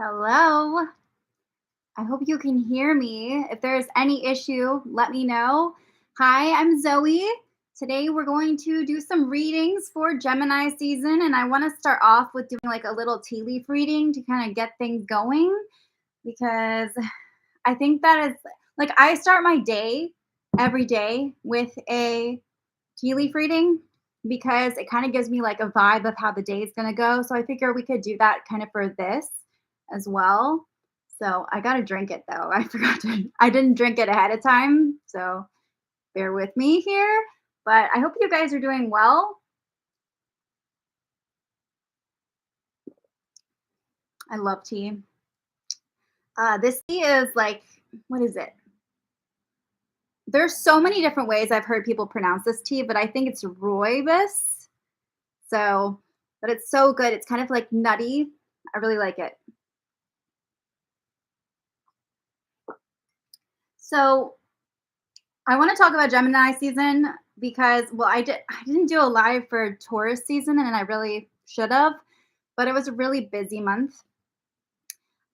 Hello. I hope you can hear me. If there's any issue, let me know. Hi, I'm Zoe. Today we're going to do some readings for Gemini season, and I want to start off with doing like a little tea leaf reading to kind of get things going because I think that is like I start my day every day with a tea leaf reading because it kind of gives me like a vibe of how the day is going to go. So I figure we could do that kind of for this as well. So I got to drink it though. I didn't drink it ahead of time. So bear with me here. But I hope you guys are doing well. I love tea. This tea is like, what is it? There's so many different ways I've heard people pronounce this tea, but I think it's rooibos. So, but it's so good. It's kind of like nutty. I really like it. So, I want to talk about Gemini season because I didn't do a live for Taurus season and I really should have, but it was a really busy month.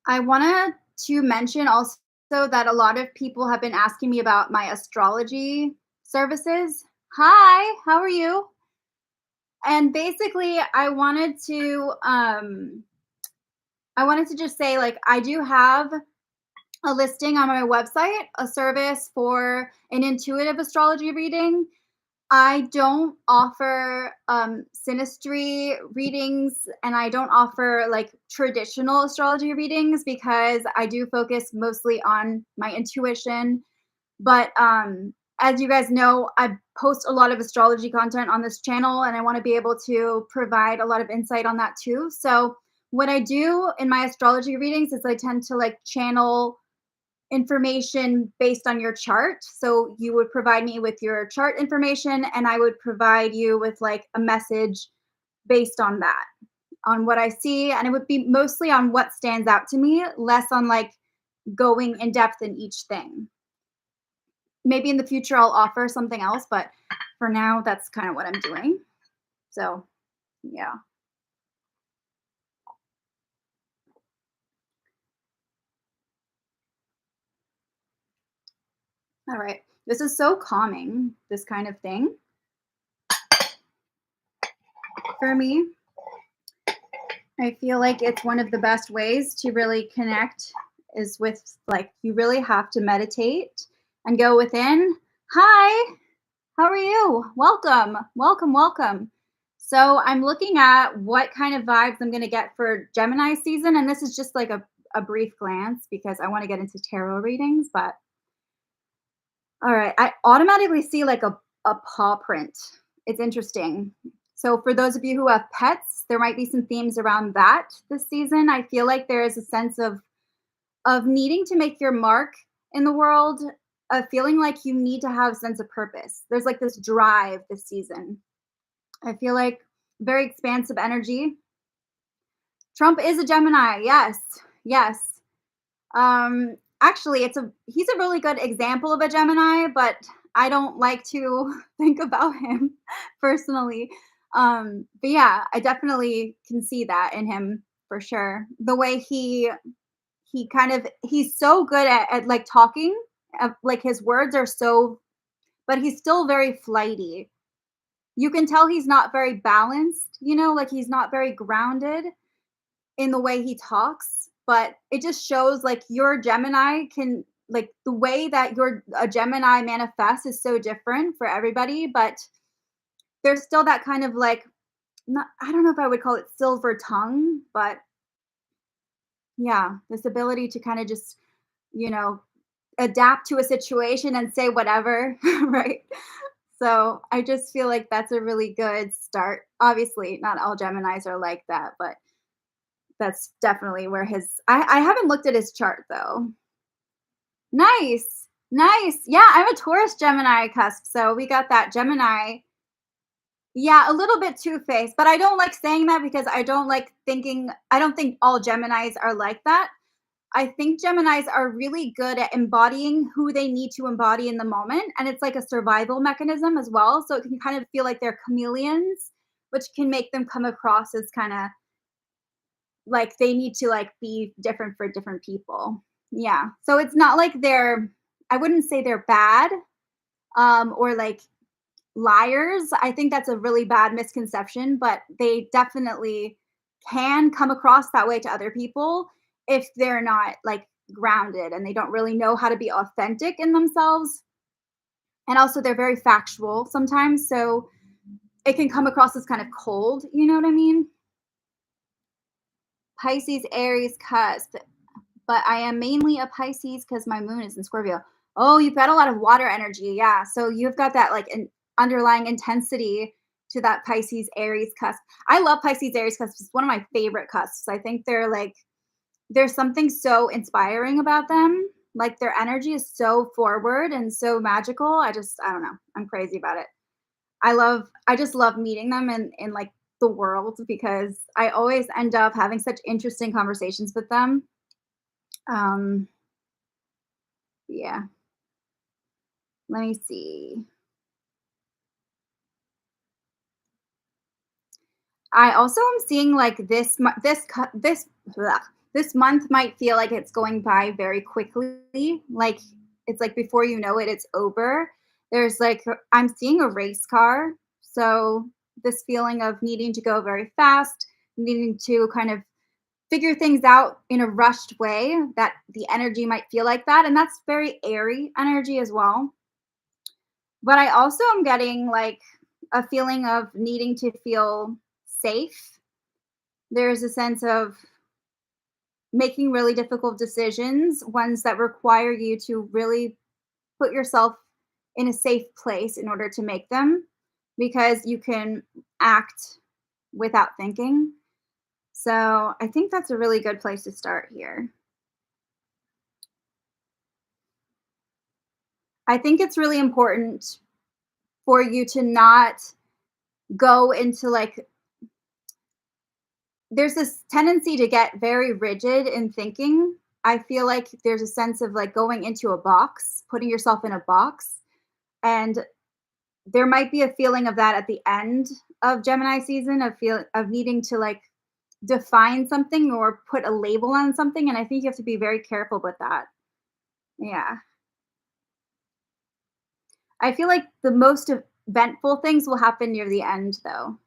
I wanted to mention also that a lot of people have been asking me about my astrology services. Hi, how are you? And basically I wanted to just say like I do have a listing on my website, a service for an intuitive astrology reading. I don't offer synastry readings and I don't offer like traditional astrology readings because I do focus mostly on my intuition. But as you guys know, I post a lot of astrology content on this channel and I want to be able to provide a lot of insight on that too. So, what I do in my astrology readings is I tend to like channel information based on your chart. So you would provide me with your chart information, and I would provide you with like a message based on that, on what I see. And it would be mostly on what stands out to me, less on like going in depth in each thing. Maybe in the future I'll offer something else, but for now, that's kind of what I'm doing. So, yeah. All right. This is so calming, this kind of thing for me. I feel like it's one of the best ways to really connect is with like you really have to meditate and go within. Hi, how are you? Welcome, welcome, welcome. So I'm looking at what kind of vibes I'm going to get for Gemini season. And this is just like a brief glance because I want to get into tarot readings. But all right, I automatically see like a paw print. It's interesting. So for those of you who have pets, there might be some themes around that this season. I feel like there is a sense of needing to make your mark in the world, of feeling like you need to have a sense of purpose. There's like this drive this season. I feel like very expansive energy. Trump is a Gemini. Yes. Yes. Actually, he's a really good example of a Gemini, but I don't like to think about him personally. But yeah, I definitely can see that in him for sure. The way he's so good at like talking, like his words are so, but he's still very flighty. You can tell he's not very balanced, like he's not very grounded in the way he talks, but it just shows like your Gemini can like the way that your a Gemini manifests is so different for everybody, but there's still that kind of like not I don't know if I would call it silver tongue, but yeah, this ability to kind of just, you know, adapt to a situation and say whatever, right? So I just feel like that's a really good start. Obviously, not all Geminis are like that, but that's definitely where I haven't looked at his chart though. Nice. Nice. Yeah, I'm a Taurus Gemini cusp. So we got that Gemini. Yeah, a little bit two-faced, but I don't like saying that because I don't think all Geminis are like that. I think Geminis are really good at embodying who they need to embody in the moment. And it's like a survival mechanism as well. So it can kind of feel like they're chameleons, which can make them come across as kind of like they need to like be different for different people. Yeah. So it's not like they're I wouldn't say they're bad or like liars. I think that's a really bad misconception, but they definitely can come across that way to other people if they're not like grounded and they don't really know how to be authentic in themselves. And also they're very factual sometimes, so it can come across as kind of cold, you know what I mean? Pisces, Aries, Cusp, but I am mainly a Pisces because my moon is in Scorpio. Oh, you've got a lot of water energy. Yeah. So you've got that like an underlying intensity to that Pisces, Aries cusp. I love Pisces, Aries cusp. It's one of my favorite cusps. I think they're like, there's something so inspiring about them. Like their energy is so forward and so magical. I don't know. I'm crazy about it. I just love meeting them in like the world because I always end up having such interesting conversations with them. Um, yeah. Let me see. I also am seeing like this month might feel like it's going by very quickly. Like it's like before you know it, it's over. There's like I'm seeing a race car. So this feeling of needing to go very fast, needing to kind of figure things out in a rushed way, that the energy might feel like that. And that's very airy energy as well. But I also am getting like a feeling of needing to feel safe. There's a sense of making really difficult decisions, ones that require you to really put yourself in a safe place in order to make them because you can act without thinking. So I think that's a really good place to start here. I think it's really important for you to not go into like there's this tendency to get very rigid in thinking. I feel like there's a sense of like going into a box, putting yourself in a box. And there might be a feeling of that at the end of Gemini season of needing to like define something or put a label on something. And I think you have to be very careful with that. Yeah. I feel like the most eventful things will happen near the end though.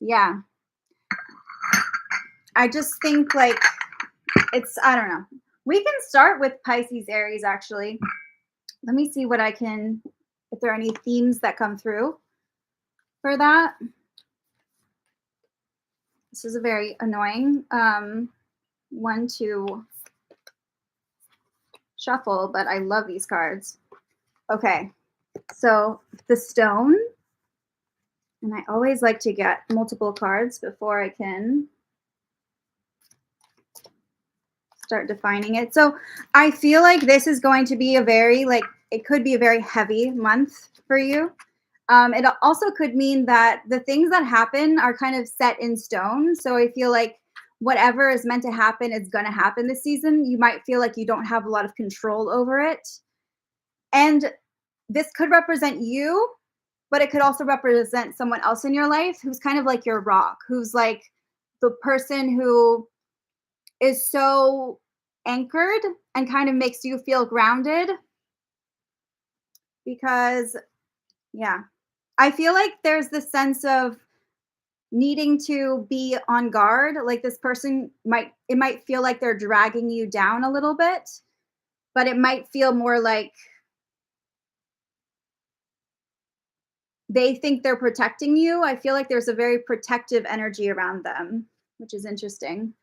Yeah. I just think like I don't know. We can start with Pisces Aries actually. Let me see what I can, if there are any themes that come through for that. This is a very annoying one to shuffle, but I love these cards. Okay, so the stone, and I always like to get multiple cards before I can start defining it. So I feel like this is going to be a very, like, it could be a very heavy month for you. It also could mean that the things that happen are kind of set in stone. So I feel like whatever is meant to happen is going to happen this season. You might feel like you don't have a lot of control over it. And this could represent you, but it could also represent someone else in your life who's kind of like your rock, who's like the person who is so anchored and kind of makes you feel grounded because, yeah, I feel like there's this sense of needing to be on guard. Like this person it might feel like they're dragging you down a little bit, but it might feel more like they think they're protecting you. I feel like there's a very protective energy around them, which is interesting.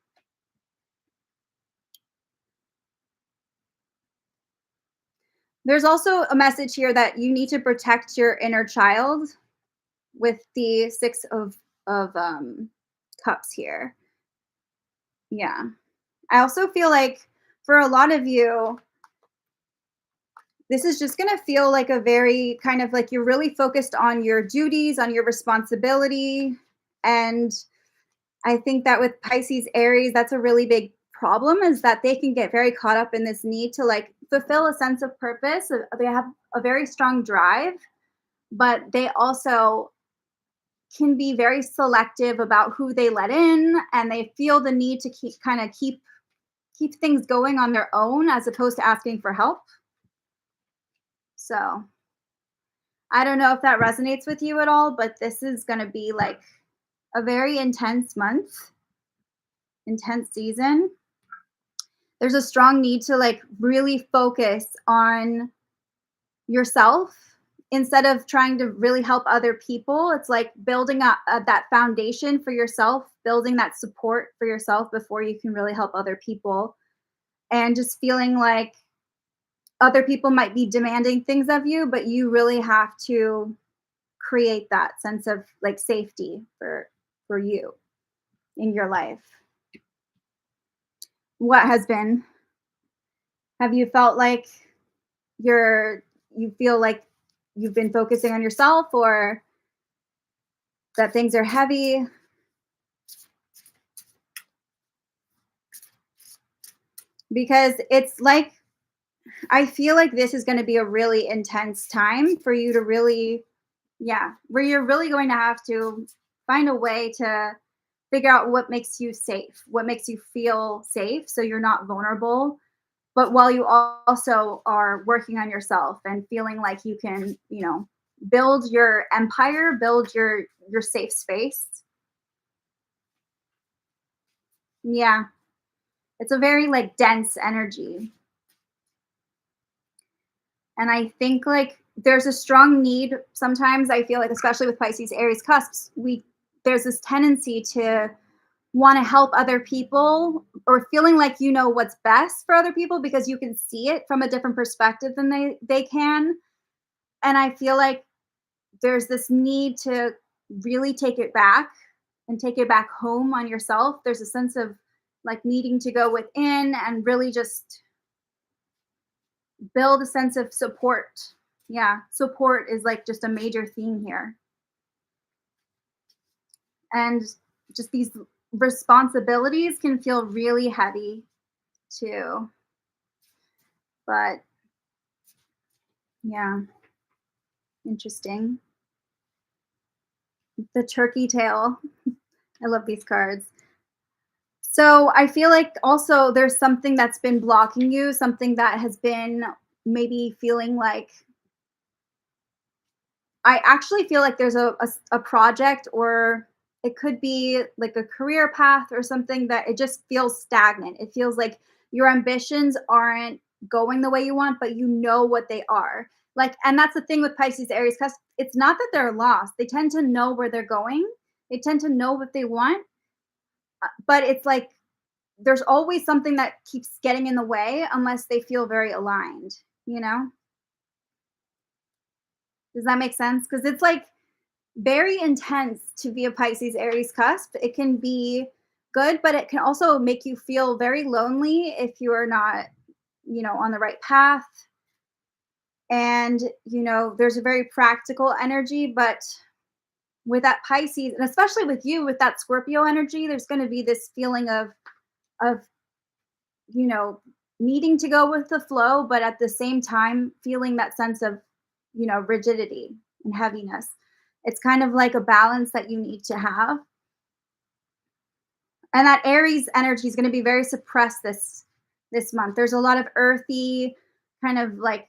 There's also a message here that you need to protect your inner child with the 6 of cups here. Yeah. I also feel like for a lot of you, this is just going to feel like a very kind of like you're really focused on your duties, on your responsibility. And I think that with Pisces, Aries, that's a really big problem is that they can get very caught up in this need to like fulfill a sense of purpose. They have a very strong drive, but they also can be very selective about who they let in, and they feel the need to keep things going on their own as opposed to asking for help. So, I don't know if that resonates with you at all, but this is going to be like a very intense month, intense season. There's a strong need to like really focus on yourself instead of trying to really help other people. It's like building up that foundation for yourself, building that support for yourself before you can really help other people. And just feeling like other people might be demanding things of you, but you really have to create that sense of like safety for you in your life. What has been? Have you felt like you feel like you've been focusing on yourself, or that things are heavy? Because it's like I feel like this is going to be a really intense time for you to really, yeah, where you're really going to have to find a way to figure out what makes you safe, what makes you feel safe so you're not vulnerable, but while you also are working on yourself and feeling like you can, build your empire, build your safe space. Yeah, it's a very like dense energy. And I think like there's a strong need sometimes. I feel like, especially with Pisces, Aries, cusps, there's this tendency to want to help other people, or feeling like you know what's best for other people because you can see it from a different perspective than they can. And I feel like there's this need to really take it back and take it back home on yourself. There's a sense of like needing to go within and really just build a sense of support. Yeah, support is like just a major theme here. And just these responsibilities can feel really heavy too. But yeah, interesting. The turkey tail. I love these cards. So I feel like also there's something that's been blocking you, something that has been maybe feeling like, I actually feel like there's a project, or it could be like a career path or something, that it just feels stagnant. It feels like your ambitions aren't going the way you want, but you know what they are. Like, and that's the thing with Pisces, Aries, because it's not that they're lost. They tend to know where they're going. They tend to know what they want, but it's like there's always something that keeps getting in the way unless they feel very aligned, you know? Does that make sense? Because it's like very intense to be a Pisces Aries cusp. It can be good, but it can also make you feel very lonely if you are not, on the right path. And, there's a very practical energy, but with that Pisces, and especially with you with that Scorpio energy, there's going to be this feeling of, you know, needing to go with the flow, but at the same time feeling that sense of, rigidity and heaviness. It's kind of like a balance that you need to have. And that Aries energy is going to be very suppressed this month. There's a lot of earthy, kind of like,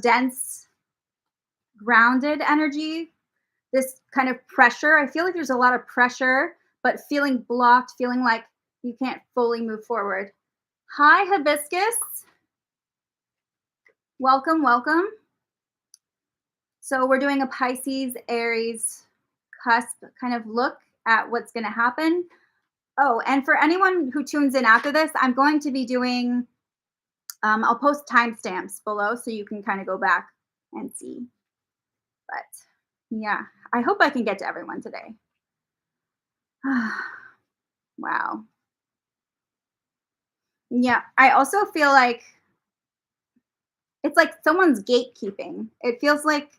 dense, grounded energy. This kind of pressure. I feel like there's a lot of pressure, but feeling blocked, feeling like you can't fully move forward. Hi, Hibiscus. Welcome, welcome. So we're doing a Pisces, Aries, cusp kind of look at what's going to happen. Oh, and for anyone who tunes in after this, I'm going to be doing, I'll post timestamps below so you can kind of go back and see. But yeah, I hope I can get to everyone today. Wow. Yeah, I also feel like it's like someone's gatekeeping. It feels like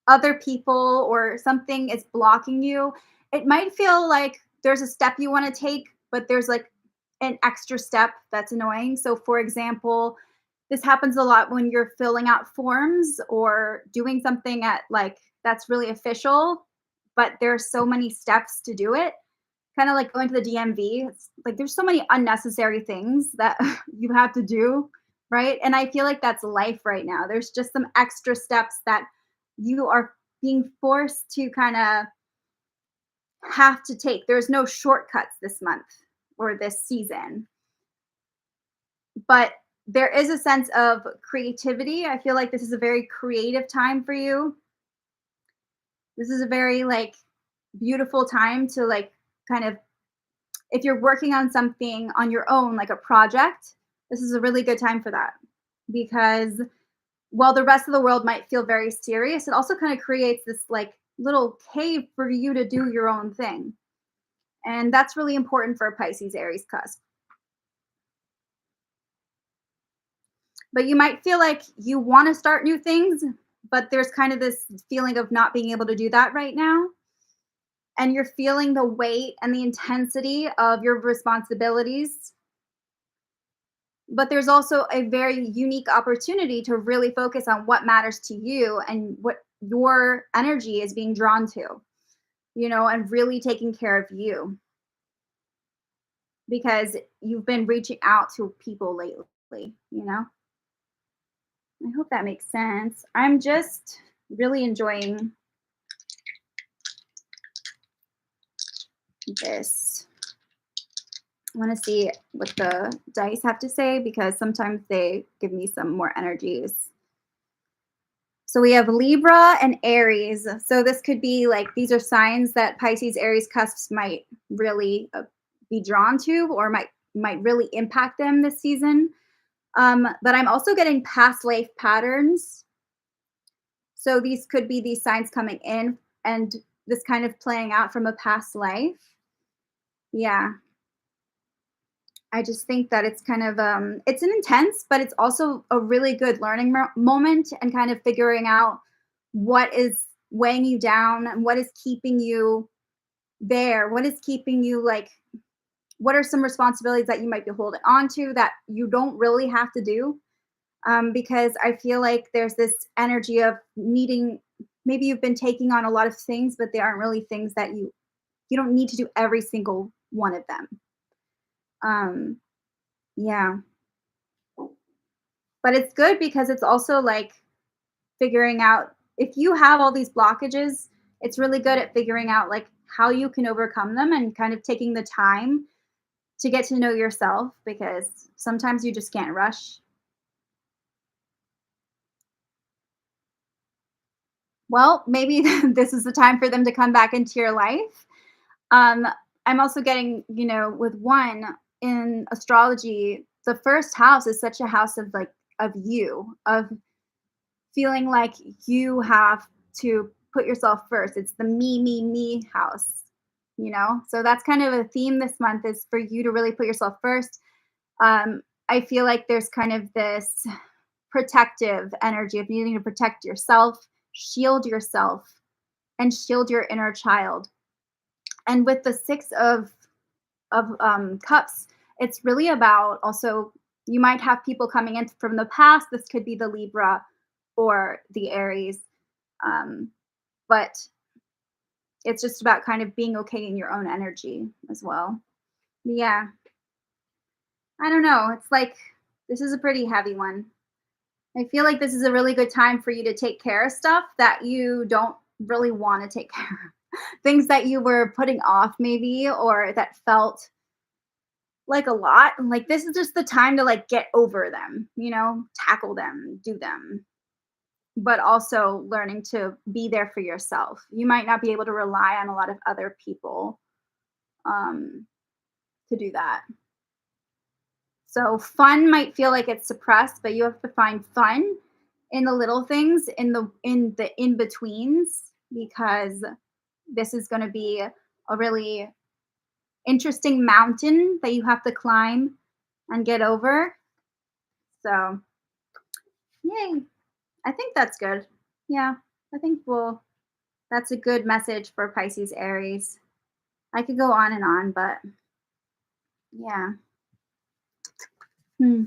other people or something is blocking you. It might feel like there's a step you want to take, but there's like an extra step that's annoying. So, for example, this happens a lot when you're filling out forms or doing something at like that's really official, but there's so many steps to do it. Kind of like going to the DMV. It's like there's so many unnecessary things that you have to do, right? And I feel like that's life right now. There's just some extra steps that you are being forced to kind of have to take. There's no shortcuts this month or this season, but there is a sense of creativity. I feel like this is a very creative time for you. This is a very like beautiful time to like kind of, if you're working on something on your own, like a project, this is a really good time for that. Because while the rest of the world might feel very serious, it also kind of creates this like little cave for you to do your own thing. And that's really important for a Pisces Aries cusp. But you might feel like you want to start new things, but there's kind of this feeling of not being able to do that right now. And you're feeling the weight and the intensity of your responsibilities. But there's also a very unique opportunity to really focus on what matters to you and what your energy is being drawn to, and really taking care of you because you've been reaching out to people lately. I hope that makes sense. I'm just really enjoying this. I want to see what the dice have to say because sometimes they give me some more energies. So we have Libra and Aries. So this could be like these are signs that Pisces Aries cusps might really be drawn to or might really impact them this season. But I'm also getting past life patterns. So these could be these signs coming in and this kind of playing out from a past life. Yeah. I just think that it's kind of it's an intense, but it's also a really good learning moment and kind of figuring out what is weighing you down and what is keeping you there. What is keeping you like what are some responsibilities that you might be holding on to that you don't really have to do? Because I feel like there's this energy of needing maybe you've been taking on a lot of things, but they aren't really things that you don't need to do every single one of them. Um, yeah. But it's good because it's also like figuring out if you have all these blockages, it's really good at figuring out like how you can overcome them and kind of taking the time to get to know yourself because sometimes you just can't rush. Well, maybe this is the time for them to come back into your life. Um, I'm also getting, with one in astrology, the first house is such a house of like of you, of feeling like you have to put yourself first. It's the me house. So that's kind of a theme this month is for you to really put yourself first. I feel like there's kind of this protective energy of needing to protect yourself, and shield your inner child. And with the six of cups, it's really about also you might have people coming in from the past. This could be the Libra or the Aries. Um, but it's just about kind of being okay in your own energy as well. Yeah, I don't know. It's like this is a pretty heavy one. I feel like this is a really good time for you to take care of stuff that you don't really want to take care of. Things that you were putting off maybe or that felt like a lot. Like this is just the time to like get over them, tackle them, do them. But also learning to be there for yourself. You might not be able to rely on a lot of other people um, to do that. So fun might feel like it's suppressed, but you have to find fun in the little things, in the in betweens, because this is going to be a really interesting mountain that you have to climb and get over. So, yay! I think that's good. Yeah, I think that's a good message for Pisces Aries. I could go on and on, but yeah. Hmm.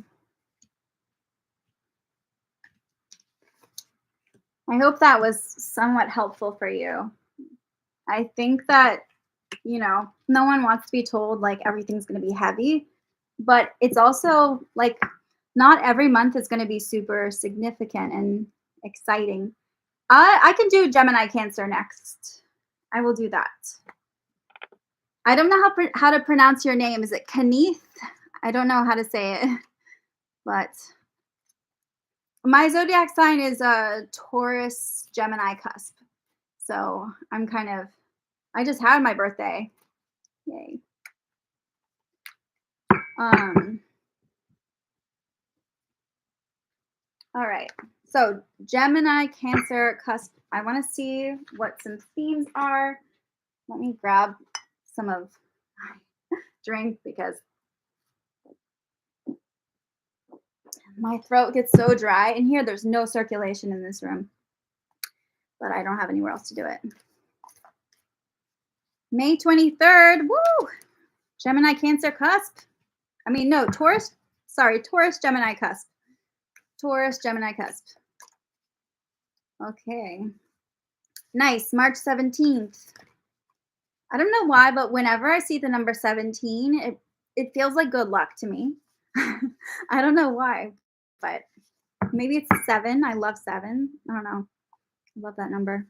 I hope that was somewhat helpful for you. I think that, you know, no one wants to be told like everything's going to be heavy, but it's also like not every month is going to be super significant and exciting. I can do Gemini Cancer next. I will do that. I don't know how to pronounce your name. Is it Kenneth? I don't know how to say it, but my zodiac sign is a Taurus Gemini cusp. So I just had my birthday. Yay. Um all right. So Gemini Cancer cusp. I want to see what some themes are. Let me grab some of my drink because my throat gets so dry. In here, there's no circulation in this room, but I don't have anywhere else to do it. May 23rd. Woo! Gemini Cancer cusp. I mean, no, Taurus. Sorry, Taurus Gemini cusp. Taurus Gemini cusp. Okay. Nice. March 17th. I don't know why, but whenever I see the number 17, it feels like good luck to me. I don't know why, but maybe it's 7. I love 7. I don't know. I love that number.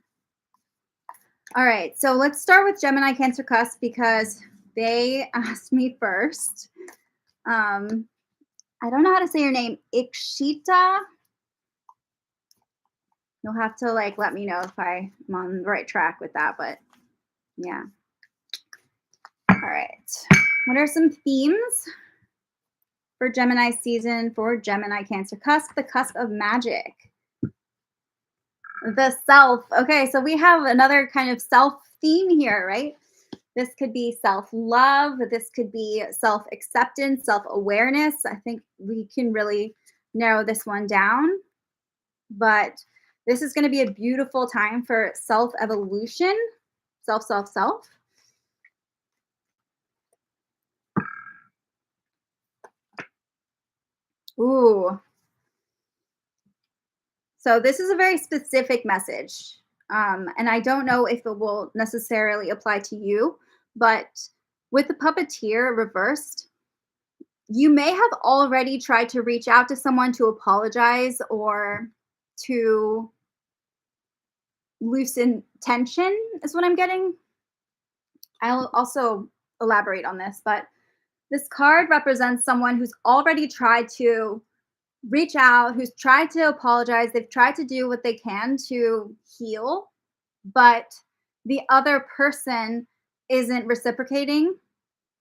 All right, so let's start with Gemini Cancer cusp because they asked me first. I don't know how to say your name. Ikshita. You'll have to like let me know if I'm on the right track with that, but yeah. All right. What are some themes for Gemini season for Gemini Cancer cusp? The cusp of magic. The self. Okay, so we have another kind of self theme here, right? This could be self-love. This could be self-acceptance, self-awareness. I think we can really narrow this one down. But this is going to be a beautiful time for self-evolution, self, self, self. Ooh. So this is a very specific message. And I don't know if it will necessarily apply to you, but with the puppeteer reversed, you may have already tried to reach out to someone to apologize or to loosen tension, is what I'm getting. I'll also elaborate on this, but this card represents someone who's already tried to reach out, who's tried to apologize. They've tried to do what they can to heal, but the other person isn't reciprocating.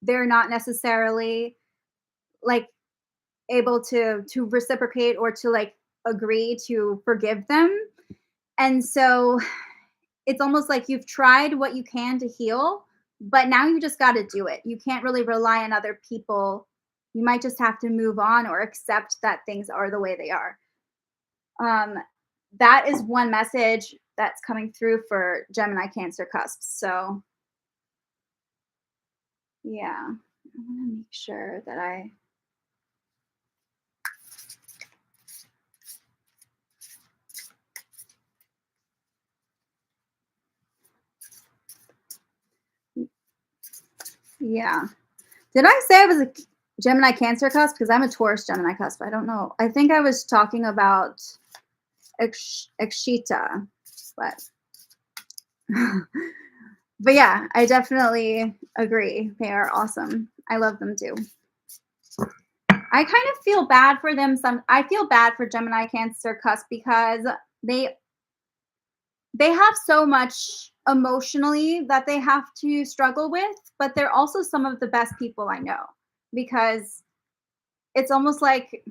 They're not necessarily like able to reciprocate or to like agree to forgive them. And so it's almost like you've tried what you can to heal, but now you just got to do it. You can't really rely on other people. You might just have to move on or accept that things are the way they are. Um, that is one message that's coming through for Gemini Cancer cusps. So, yeah, I want to make sure that yeah. Did I say I was a Gemini Cancer cusp? Because I'm a Taurus Gemini cusp. I don't know. I think I was talking about Akshita, but but yeah, I definitely agree. They are awesome. I love them too. I kind of feel bad for them. I feel bad for Gemini Cancer cusp because they have so much emotionally that they have to struggle with, but they're also some of the best people I know because it's almost like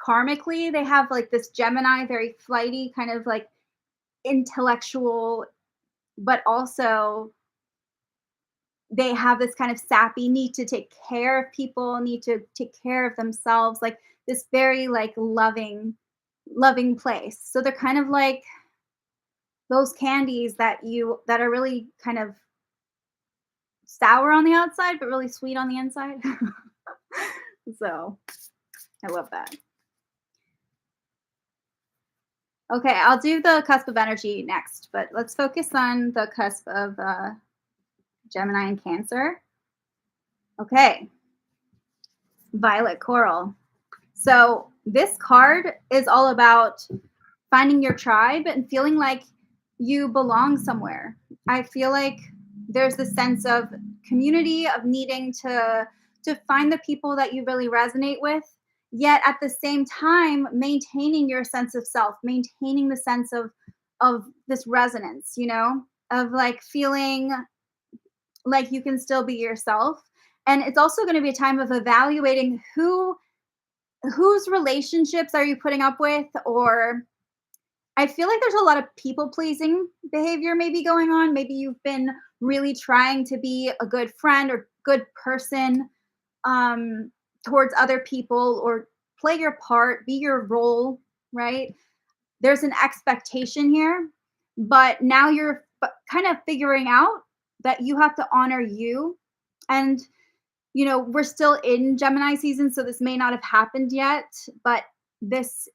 karmically they have like this Gemini, very flighty, kind of like intellectual, but also they have this kind of sappy need to take care of people, need to take care of themselves, like this very like loving place. So they're kind of like those candies that are really kind of sour on the outside but really sweet on the inside. So I love that. Okay, I'll do the cusp of energy next, but let's focus on the cusp of Gemini and Cancer. Okay, violet coral. So this card is all about finding your tribe and feeling like you belong somewhere. I feel like there's this sense of community, of needing to find the people that you really resonate with, yet at the same time maintaining your sense of self, maintaining the sense of this resonance, of like feeling like you can still be yourself. And it's also going to be a time of evaluating whose relationships are you putting up with, or I feel like there's a lot of people pleasing behavior maybe going on. Maybe you've been really trying to be a good friend or good person um, towards other people, or play your part, be your role, right? There's an expectation here, but now you're kind of figuring out that you have to honor you. And we're still in Gemini season, so this may not have happened yet, but this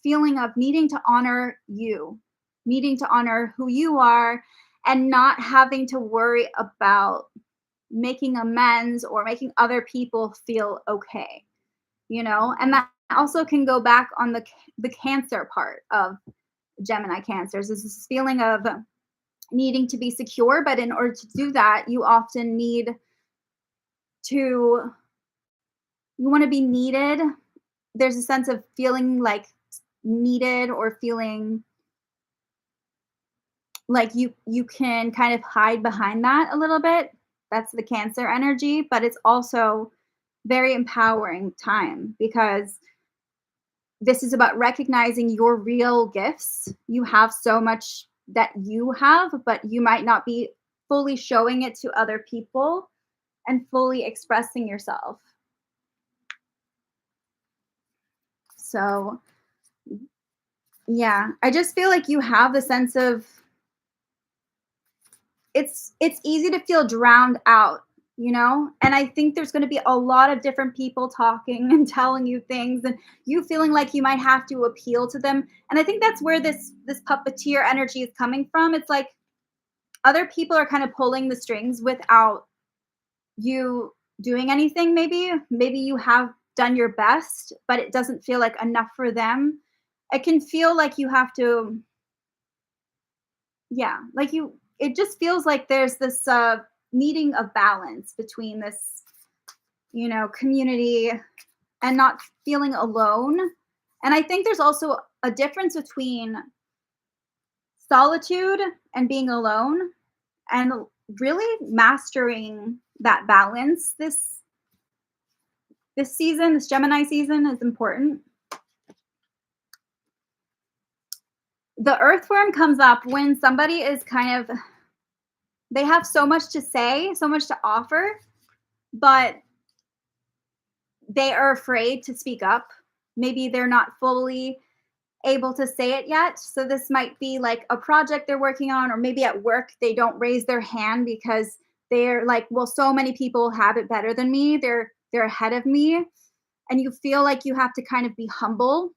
feeling of needing to honor you, needing to honor who you are, and not having to worry about making amends or making other people feel okay, and that also can go back on the Cancer part of Gemini Cancers, is this feeling of needing to be secure, but in order to do that, you often need to you want to be needed. There's a sense of feeling like needed, or feeling like you can kind of hide behind that a little bit. That's the Cancer energy, but it's also very empowering time, because this is about recognizing your real gifts. You have so much that you have, but you might not be fully showing it to other people and fully expressing yourself. So, yeah, I just feel like you have the sense of it's easy to feel drowned out, And I think there's going to be a lot of different people talking and telling you things, and you feeling like you might have to appeal to them. And I think that's where this puppeteer energy is coming from. It's like other people are kind of pulling the strings without you doing anything. Maybe you have done your best, but it doesn't feel like enough for them. It can feel like you have to, yeah, like it just feels like there's this needing of balance between this, community, and not feeling alone. And I think there's also a difference between solitude and being alone, and really mastering that balance this season, this Gemini season, is important. The earthworm comes up when somebody is kind of, they have so much to say, so much to offer, but they are afraid to speak up. Maybe they're not fully able to say it yet. So this might be like a project they're working on, or maybe at work they don't raise their hand because they're like, well, so many people have it better than me. They're ahead of me. And you feel like you have to kind of be humble,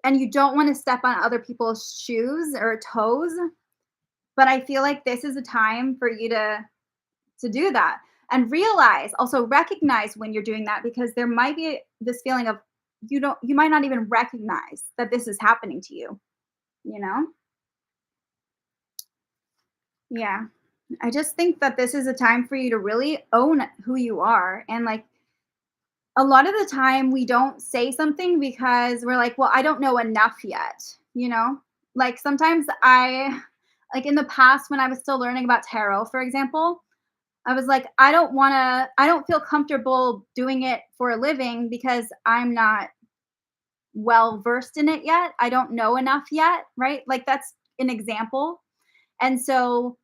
and you don't want to step on other people's shoes or toes. But I feel like this is a time for you to do that, and realize, also recognize when you're doing that, because there might be this feeling of you might not even recognize that this is happening to you, you know? Yeah. I just think that this is a time for you to really own who you are. And like a lot of the time we don't say something because we're like, well, I don't know enough yet. Like sometimes like in the past when I was still learning about tarot, for example, I was like, I don't feel comfortable doing it for a living because I'm not well versed in it yet. I don't know enough yet, right? Like that's an example. And so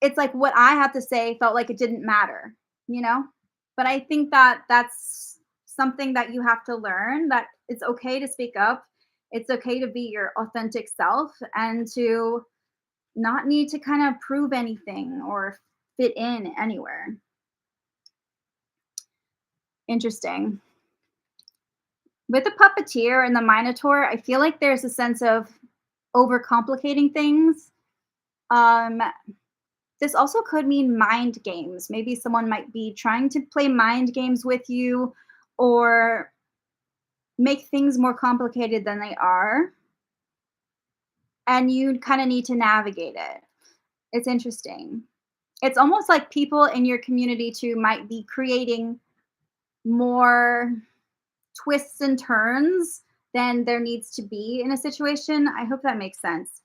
it's like what I have to say felt like it didn't matter, you know? But I think that that's something that you have to learn, that it's okay to speak up. It's okay to be your authentic self, and to not need to kind of prove anything or fit in anywhere. Interesting. With the puppeteer and the minotaur, I feel like there's a sense of overcomplicating things. Um, this also could mean mind games. Maybe someone might be trying to play mind games with you or make things more complicated than they are, and you kind of need to navigate it. It's interesting. It's almost like people in your community too might be creating more twists and turns than there needs to be in a situation. I hope that makes sense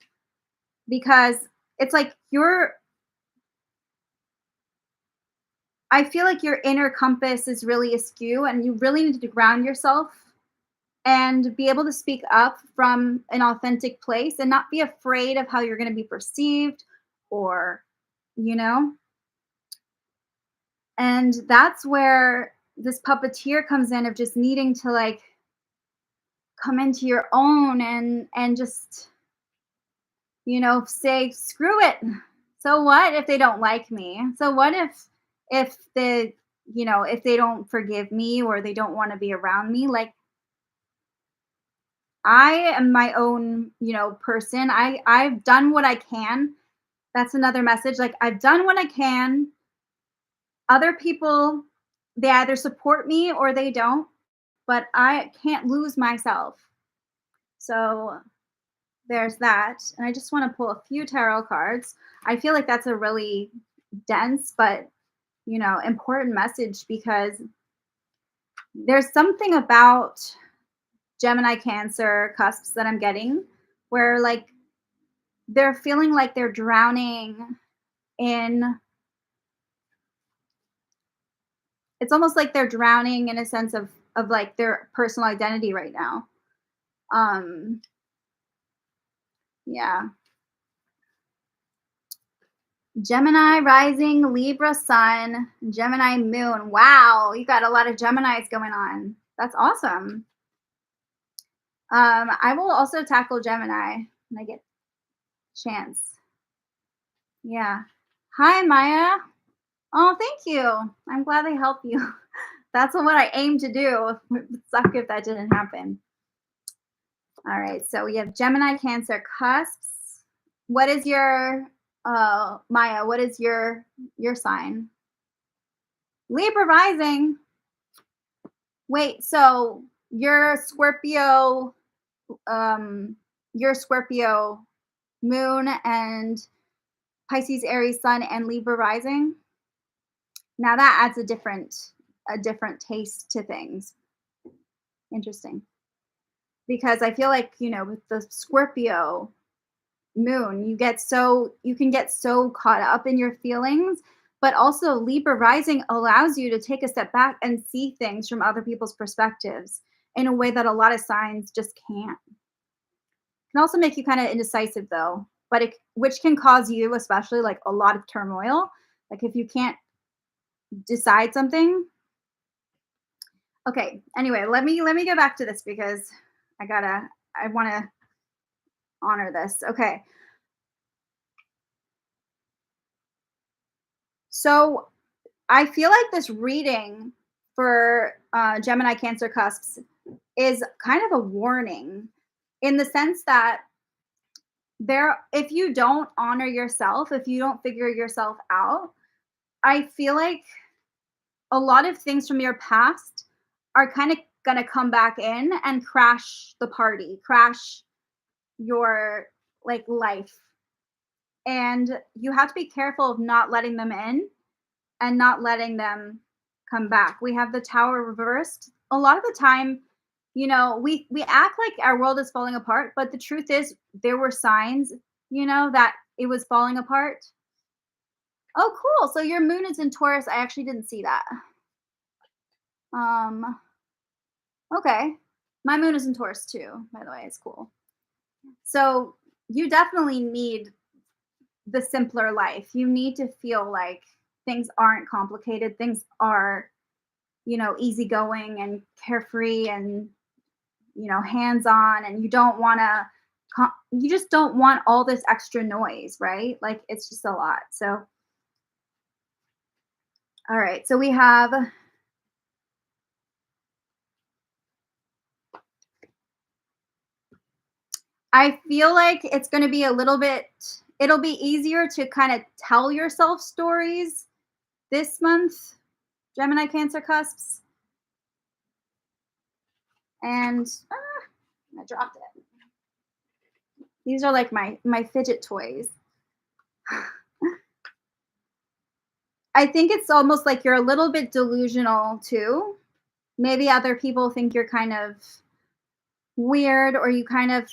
because it's like I feel like your inner compass is really askew and you really need to ground yourself and be able to speak up from an authentic place and not be afraid of how you're going to be perceived or, you know? And that's where this puppeteer comes in of just needing to like come into your own and just, say screw it. So what if they don't like me? So what if if they don't forgive me or they don't want to be around me? Like I am my own, person. I've done what I can. That's another message. Like I've done what I can. Other people, they either support me or they don't, but I can't lose myself. So there's that. And I just want to pull a few tarot cards. I feel like that's a really dense but, important message because there's something about Gemini Cancer cusps that I'm getting where like they're feeling like they're drowning in it's almost like they're drowning in a sense of like their personal identity right now. Um yeah. Gemini rising, Libra sun, Gemini moon. Wow, you got a lot of Geminis going on. That's awesome. I will also tackle Gemini when I get a chance. Yeah. Hi, Maya. Oh, thank you. I'm glad I helped you. That's what I aim to do. It would suck if that didn't happen. All right. So we have Gemini, Cancer, cusps. What is your Maya? What is your sign? Libra rising. Wait. So your Scorpio, your Scorpio moon and Pisces, Aries, Sun, and Libra rising. Now that adds a different taste to things. Interesting. Because I feel like, with the Scorpio moon, you can get so caught up in your feelings, but also Libra rising allows you to take a step back and see things from other people's perspectives in a way that a lot of signs just can't. Can also make you kind of indecisive though, but which can cause you especially like a lot of turmoil. Like if you can't decide something. Okay, anyway, let me go back to this because I want to honor this. Okay. So, I feel like this reading for Gemini Cancer cusps is kind of a warning in the sense that if you don't honor yourself, if you don't figure yourself out, I feel like a lot of things from your past are kind of going to come back in and crash the party, crash your like life. And you have to be careful of not letting them in and not letting them come back. We have the tower reversed. A lot of the time, we act like our world is falling apart, but the truth is there were signs, that it was falling apart. Oh, cool. So your moon is in Taurus. I actually didn't see that. Um, okay. My moon is in Taurus too, by the way. It's cool. So you definitely need the simpler life. You need to feel like things aren't complicated. Things are, easygoing and carefree and, hands on. And you don't want to, you just don't want all this extra noise, right? Like it's just a lot. So, all right. So we have I feel like it's gonna be a little bit it'll be easier to kinda tell yourself stories this month, Gemini, Cancer cusps, and I dropped it. These are like my fidget toys. I think it's almost like you're a little bit delusional too. Maybe other people think you're kind of weird, or you kind of,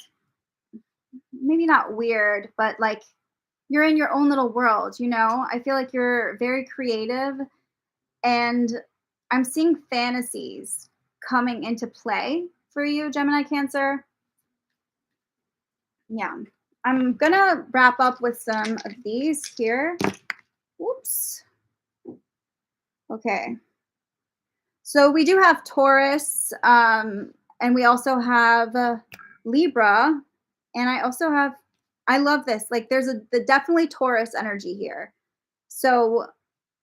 maybe not weird, but like you're in your own little world, you know? I feel like you're very creative, and I'm seeing fantasies coming into play for you, Gemini, Cancer. Yeah. I'm gonna wrap up with some of these here. Whoops. Okay. So we do have Taurus, and we also have Libra, and I also have. I love this. Like, there's the definitely Taurus energy here. So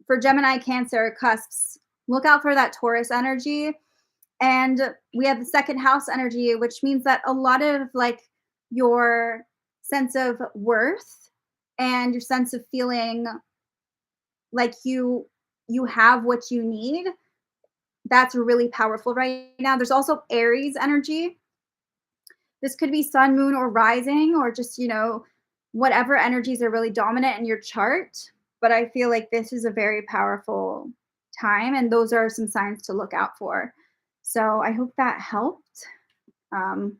for Gemini, Cancer cusps, look out for that Taurus energy, and we have the second house energy, which means that a lot of like your sense of worth and your sense of feeling like you have what you need, that's really powerful right now. There's also Aries energy. This could be sun, moon, or rising, or just, whatever energies are really dominant in your chart. But I feel like this is a very powerful time, and those are some signs to look out for. So I hope that helped um,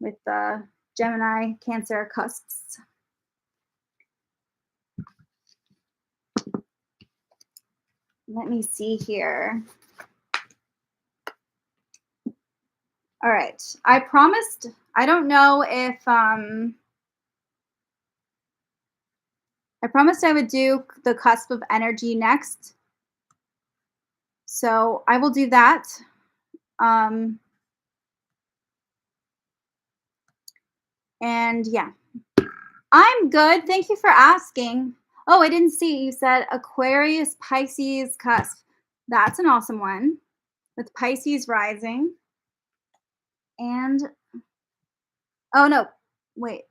with the Gemini, Cancer cusps. Let me see here. All right. I promised, I don't know if I promised I would do the cusp of energy next. So I will do that. Um and yeah. I'm good. Thank you for asking. Oh, I didn't see. You said Aquarius, Pisces, cusp. That's an awesome one with Pisces rising. And oh no, wait.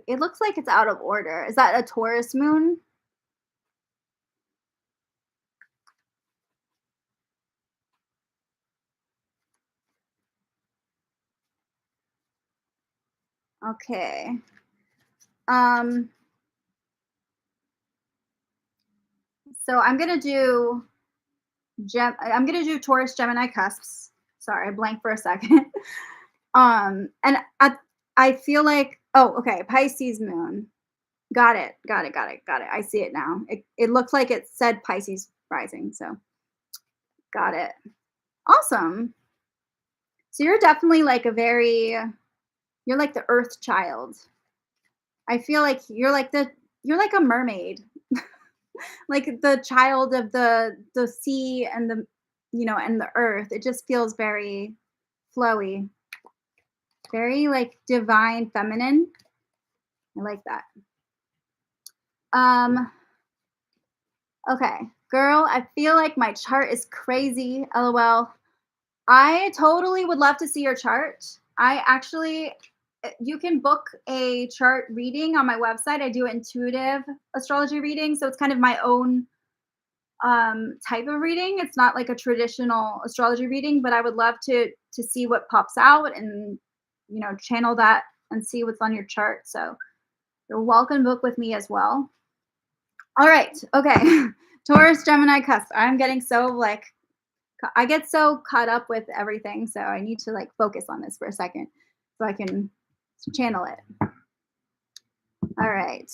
It looks like it's out of order. Is that a Taurus moon? Okay. Um, so I'm gonna do Taurus Gemini cusps. Sorry, I blanked for a second. And I feel like, oh, okay, Pisces moon. Got it. Got it. Got it. Got it. I see it now. It looked like it said Pisces rising, so got it. Awesome. So you're definitely like you're like the earth child. I feel like you're like a mermaid. Like the child of the sea and and the earth. It just feels very flowy, very like divine feminine. I like that. Um okay, girl, I feel like my chart is crazy. LOL. I totally would love to see your chart. I actually You can book a chart reading on my website. I do intuitive astrology reading, so it's kind of my own type of reading. It's not like a traditional astrology reading, but I would love to see what pops out and channel that and see what's on your chart. So you're welcome to book with me as well. All right. Okay. Taurus, Gemini, cusp. I'm getting so like I get so caught up with everything, so I need to like focus on this for a second so I can channel it. All right.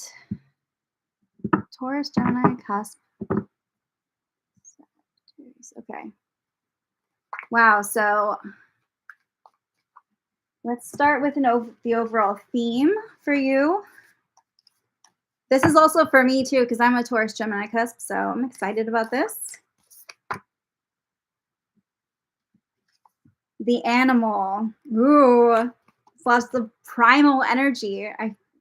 Taurus, Gemini, cusp. Okay. Wow. So let's start with the overall theme for you. This is also for me too, because I'm a Taurus Gemini cusp, so I'm excited about this. The animal. Ooh, lots of primal energy.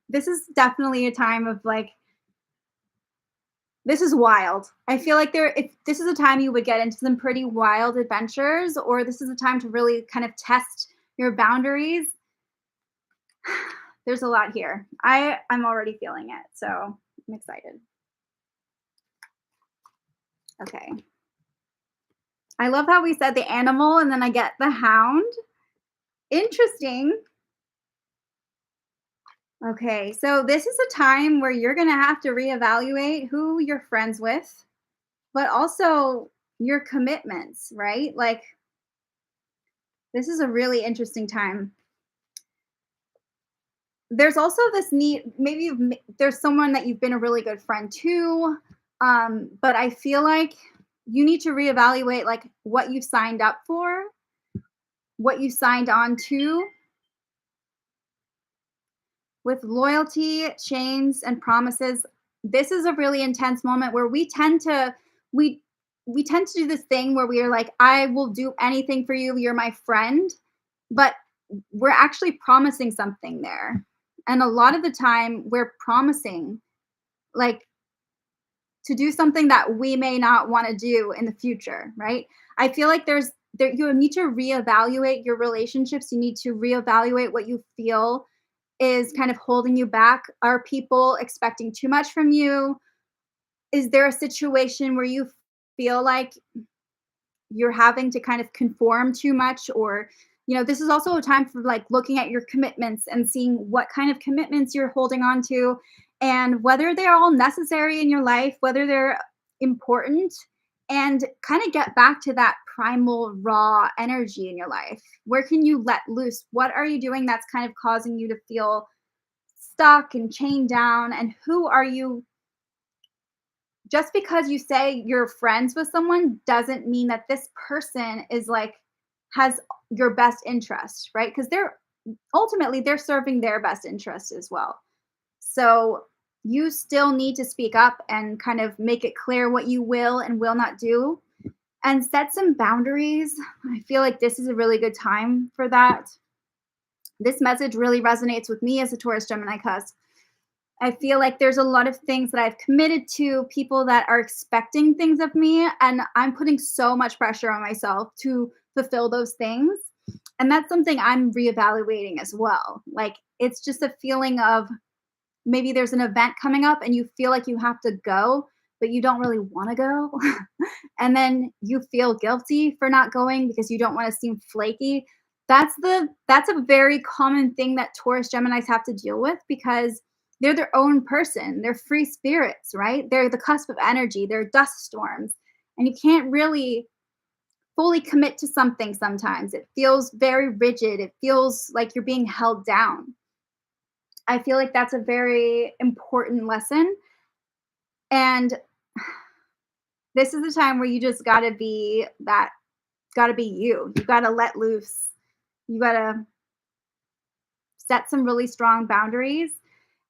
This is definitely a time of like This is wild. I feel like if this is a time you would get into some pretty wild adventures, or this is a time to really kind of test your boundaries. There's a lot here. I'm already feeling it, so I'm excited. Okay. I love how we said the animal and then I get the hound. Interesting. Okay, so this is a time where you're going to have to reevaluate who you're friends with, but also your commitments, right? Like, this is a really interesting time. There's also this need, maybe there's someone that you've been a really good friend to, but I feel like you need to reevaluate like what you signed up for, what you signed on to with loyalty, chains, and promises. This is a really intense moment where we we tend to do this thing where we are like, I will do anything for you, you're my friend, but we're actually promising something there. And a lot of the time we're promising like to do something that we may not want to do in the future, right? I feel like you need to reevaluate your relationships. You need to reevaluate what you feel is kind of holding you back. Are people expecting too much from you? Is there a situation where you feel like you're having to kind of conform too much? Or this is also a time for like looking at your commitments and seeing what kind of commitments you're holding on to and whether they're all necessary in your life, whether they're important, and kind of get back to that primal raw energy in your life. Where can you let loose? What are you doing that's kind of causing you to feel stuck and chained down? And who are you? Just because you say you're friends with someone doesn't mean that this person is like has your best interest, right? Because they're serving their best interest as well. So you still need to speak up and kind of make it clear what you will and will not do and set some boundaries. I feel like this is a really good time for that. This message really resonates with me as a Taurus Gemini cusp. I feel like there's a lot of things that I've committed to, people that are expecting things of me, and I'm putting so much pressure on myself to fulfill those things. And that's something I'm reevaluating as well. Like, it's just a feeling of maybe there's an event coming up and you feel like you have to go, but you don't really want to go. And then you feel guilty for not going because you don't want to seem flaky. That's a very common thing that Taurus Geminis have to deal with because they're their own person. They're free spirits, right? They're the cusp of energy. They're dust storms. And you can't really fully commit to something sometimes. It feels very rigid. It feels like you're being held down. I feel like that's a very important lesson. And this is the time where you just gotta be you. You gotta let loose. You gotta set some really strong boundaries.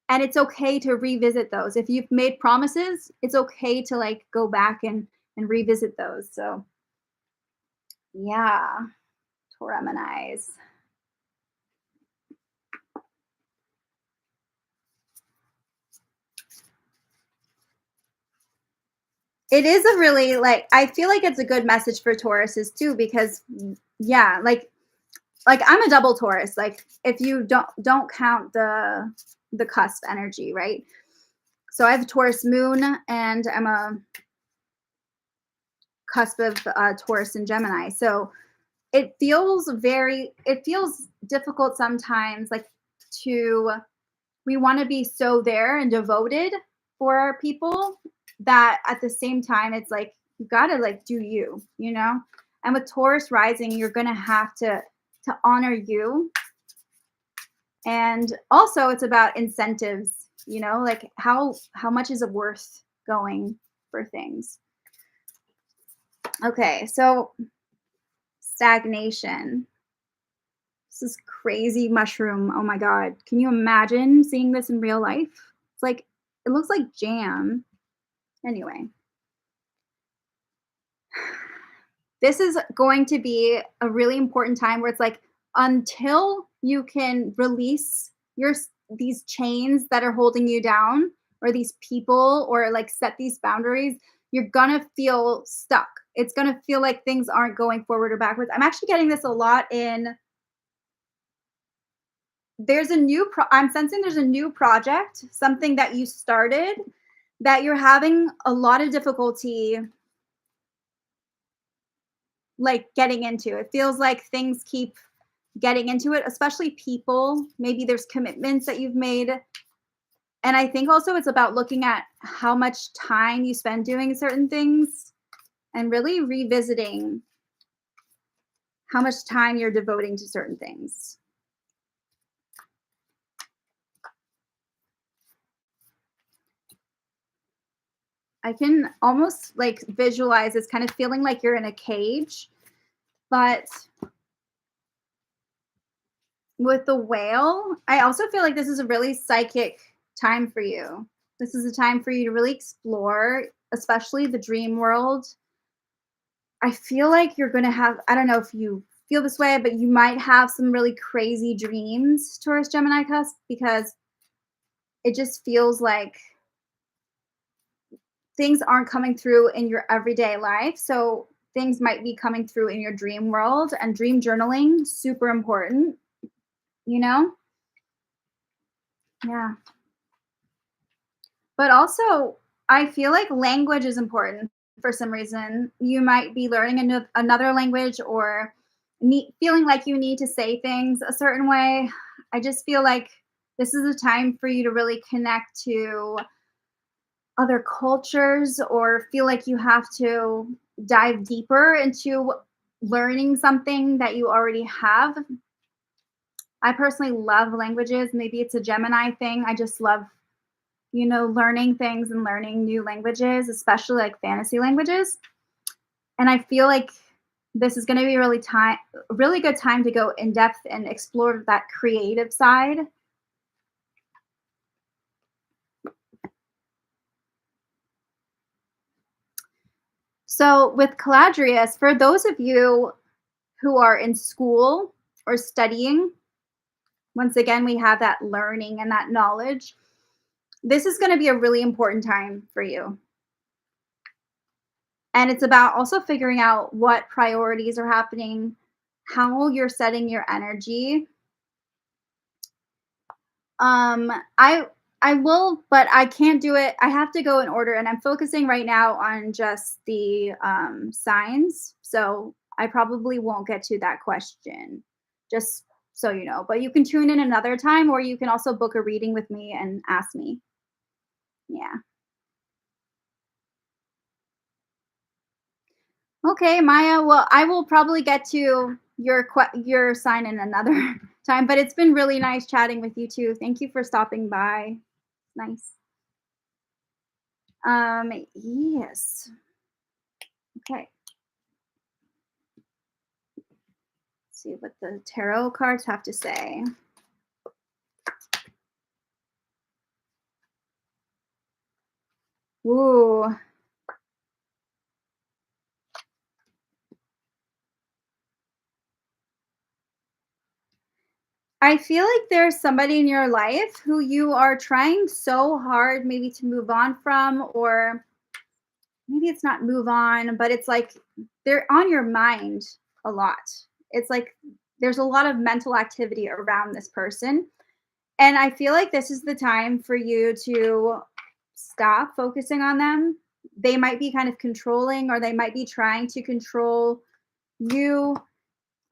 And it's okay to revisit those. If you've made promises, it's okay to like go back and revisit those. So yeah, Taurus. It is a really like I feel like it's a good message for Tauruses too because yeah, like I'm a double Taurus. Like if you don't count the cusp energy, right? So I have a Taurus moon and I'm a cusp of Taurus and Gemini. So it feels difficult sometimes like to we want to be so there and devoted for people that at the same time it's like you got to like do you. And with Taurus rising you're going to have to honor you. And also it's about incentives, like how much is it worth going for things. Okay, so stagnation. This is crazy mushroom. Oh my god. Can you imagine seeing this in real life? It's like it looks like jam. Anyway. This is going to be a really important time where it's like until you can release these chains that are holding you down, or these people or like set these boundaries, you're gonna feel stuck. It's gonna feel like things aren't going forward or backwards. I'm actually getting this a lot in I'm sensing there's a new project, something that you started that you're having a lot of difficulty like getting into. It feels like things keep getting into it, especially people. Maybe there's commitments that you've made. And I think also it's about looking at how much time you spend doing certain things and really revisiting how much time you're devoting to certain things. I can almost like visualize it's kind of feeling like you're in a cage, but with the whale, I also feel like this is a really psychic time for you. This is a time for you to really explore, especially the dream world. I feel like you're going to have, I don't know if you feel this way, but you might have some really crazy dreams, Taurus, Gemini, Cusp, because it just feels like things aren't coming through in your everyday life. So things might be coming through in your dream world, and dream journaling, super important, you know? Yeah. But also, I feel like language is important for some reason. You might be learning another language or feeling like you need to say things a certain way. I just feel like this is a time for you to really connect to other cultures or feel like you have to dive deeper into learning something that you already have. I personally love languages. Maybe it's a Gemini thing. I just love, learning things and learning new languages, especially like fantasy languages. And I feel like this is going to be really good time to go in depth and explore that creative side. So with Caladrius, for those of you who are in school or studying, once again, we have that learning and that knowledge. This is going to be a really important time for you. And it's about also figuring out what priorities are happening, how you're setting your energy. Um, I I will, but I can't do it. I have to go in order, and I'm focusing right now on just the signs. So I probably won't get to that question, just so you know. But you can tune in another time, or you can also book a reading with me and ask me. Yeah. Okay, Maya. Well, I will probably get to your sign in another time, but it's been really nice chatting with you too. Thank you for stopping by. Nice. Yes. Okay. Let's see what the tarot cards have to say. Ooh. I feel like there's somebody in your life who you are trying so hard maybe to move on from, or maybe it's not move on, but it's like they're on your mind a lot. It's like there's a lot of mental activity around this person. And I feel like this is the time for you to stop focusing on them. They might be kind of controlling, or they might be trying to control you.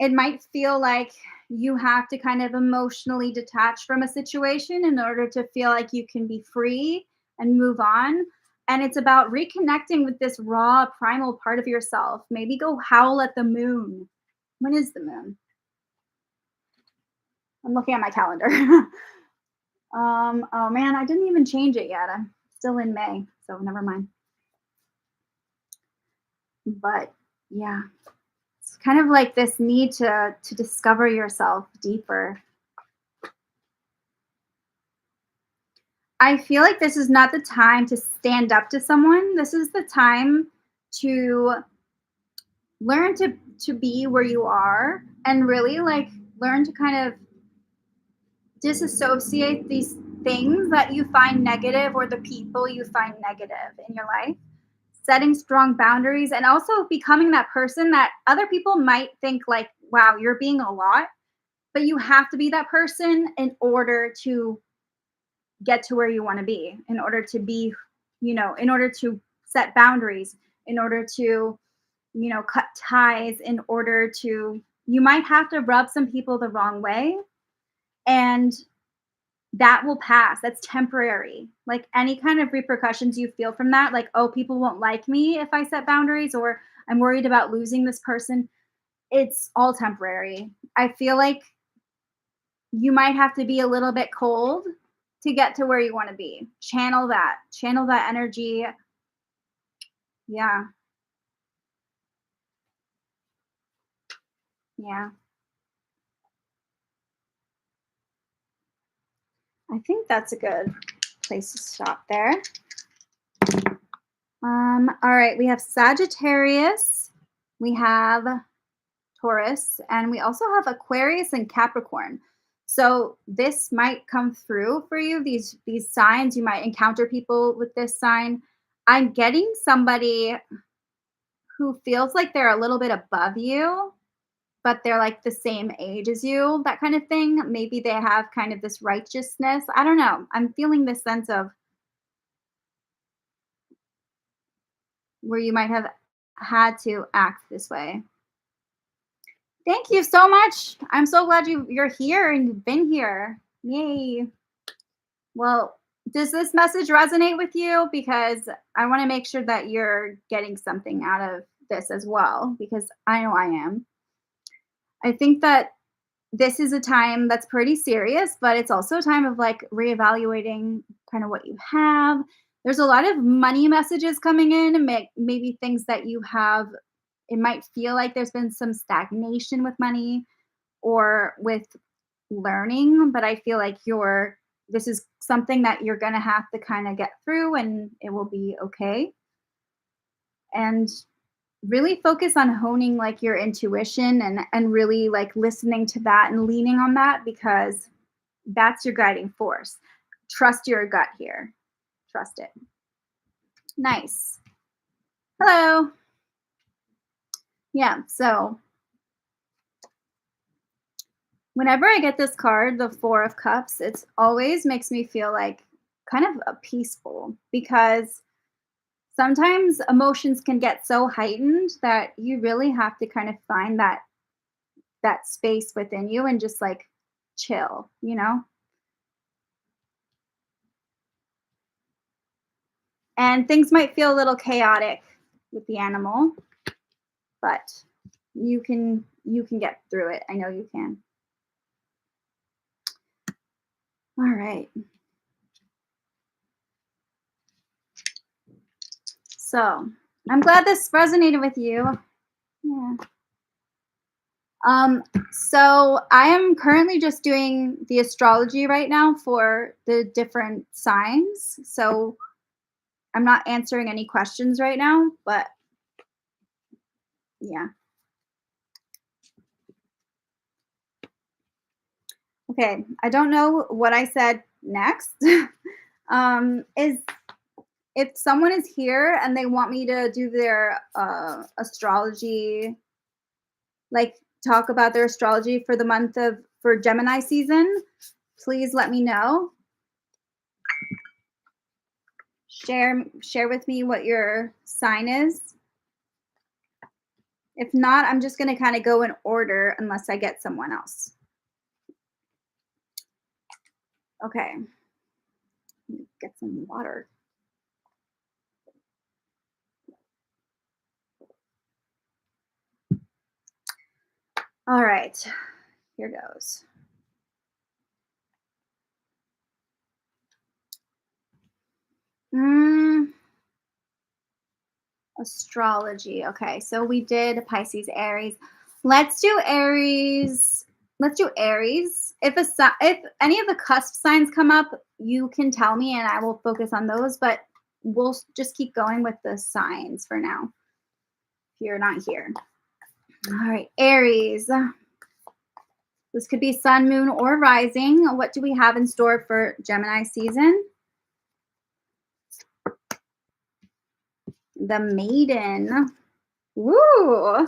It might feel like you have to kind of emotionally detach from a situation in order to feel like you can be free and move on. And it's about reconnecting with this raw, primal part of yourself. Maybe go howl at the moon. When is the moon? I'm looking at my calendar. Oh man, I didn't even change it yet. I'm still in May, so never mind. But yeah, it's kind of like this need to discover yourself deeper. I feel like this is not the time to stand up to someone. This is the time to learn to be where you are and really like learn to kind of disassociate things that you find negative or the people you find negative in your life. Setting strong boundaries and also becoming that person that other people might think like, wow, you're being a lot, but you have to be that person in order to get to where you want to be, in order to be, in order to set boundaries, in order to, cut ties, in order to, you might have to rub some people the wrong way. And that will pass. That's temporary. Like any kind of repercussions you feel from that, like, oh, people won't like me if I set boundaries, or I'm worried about losing this person. It's all temporary. I feel like you might have to be a little bit cold to get to where you want to be. Channel that energy. Yeah. Yeah. I think that's a good place to stop there. All right, we have Sagittarius, we have Taurus, and we also have Aquarius and Capricorn. So this might come through for you. These signs, you might encounter people with this sign. I'm getting somebody who feels like they're a little bit above you, but they're like the same age as you, that kind of thing. Maybe they have kind of this righteousness. I don't know. I'm feeling this sense of where you might have had to act this way. Thank you so much. I'm so glad you're here and you've been here. Yay. Well, does this message resonate with you? Because I want to make sure that you're getting something out of this as well, because I know I am. I think that this is a time that's pretty serious, but it's also a time of like reevaluating kind of what you have. There's a lot of money messages coming in, and maybe things that you have. It might feel like there's been some stagnation with money or with learning, but I feel like this is something that you're going to have to kind of get through, and it will be okay. And really focus on honing like your intuition and really like listening to that and leaning on that, because that's your guiding force. Trust your gut here. Trust it. Nice. Hello. Yeah, so whenever I get this card, the Four of Cups, it always makes me feel like kind of peaceful, because sometimes emotions can get so heightened that you really have to kind of find that space within you and just like chill. And things might feel a little chaotic with the animal, but you can get through it. I know you can. All right. So I'm glad this resonated with you. Yeah. So I am currently just doing the astrology right now for the different signs. So I'm not answering any questions right now, but yeah. Okay. I don't know what I said next. Is if someone is here and they want me to do their astrology, like talk about their astrology for the month of for Gemini season, please let me know. Share with me what your sign is. If not, I'm just going to kind of go in order unless I get someone else. Okay. Get some water. All right. Here goes. Astrology. Okay, so we did Pisces, Aries. Let's do Aries. Let's do Aries. If any of the cusp signs come up, you can tell me and I will focus on those, but we'll just keep going with the signs for now. If you're not here. All right, Aries. This could be sun, moon, or rising. What do we have in store for Gemini season? The Maiden. Woo!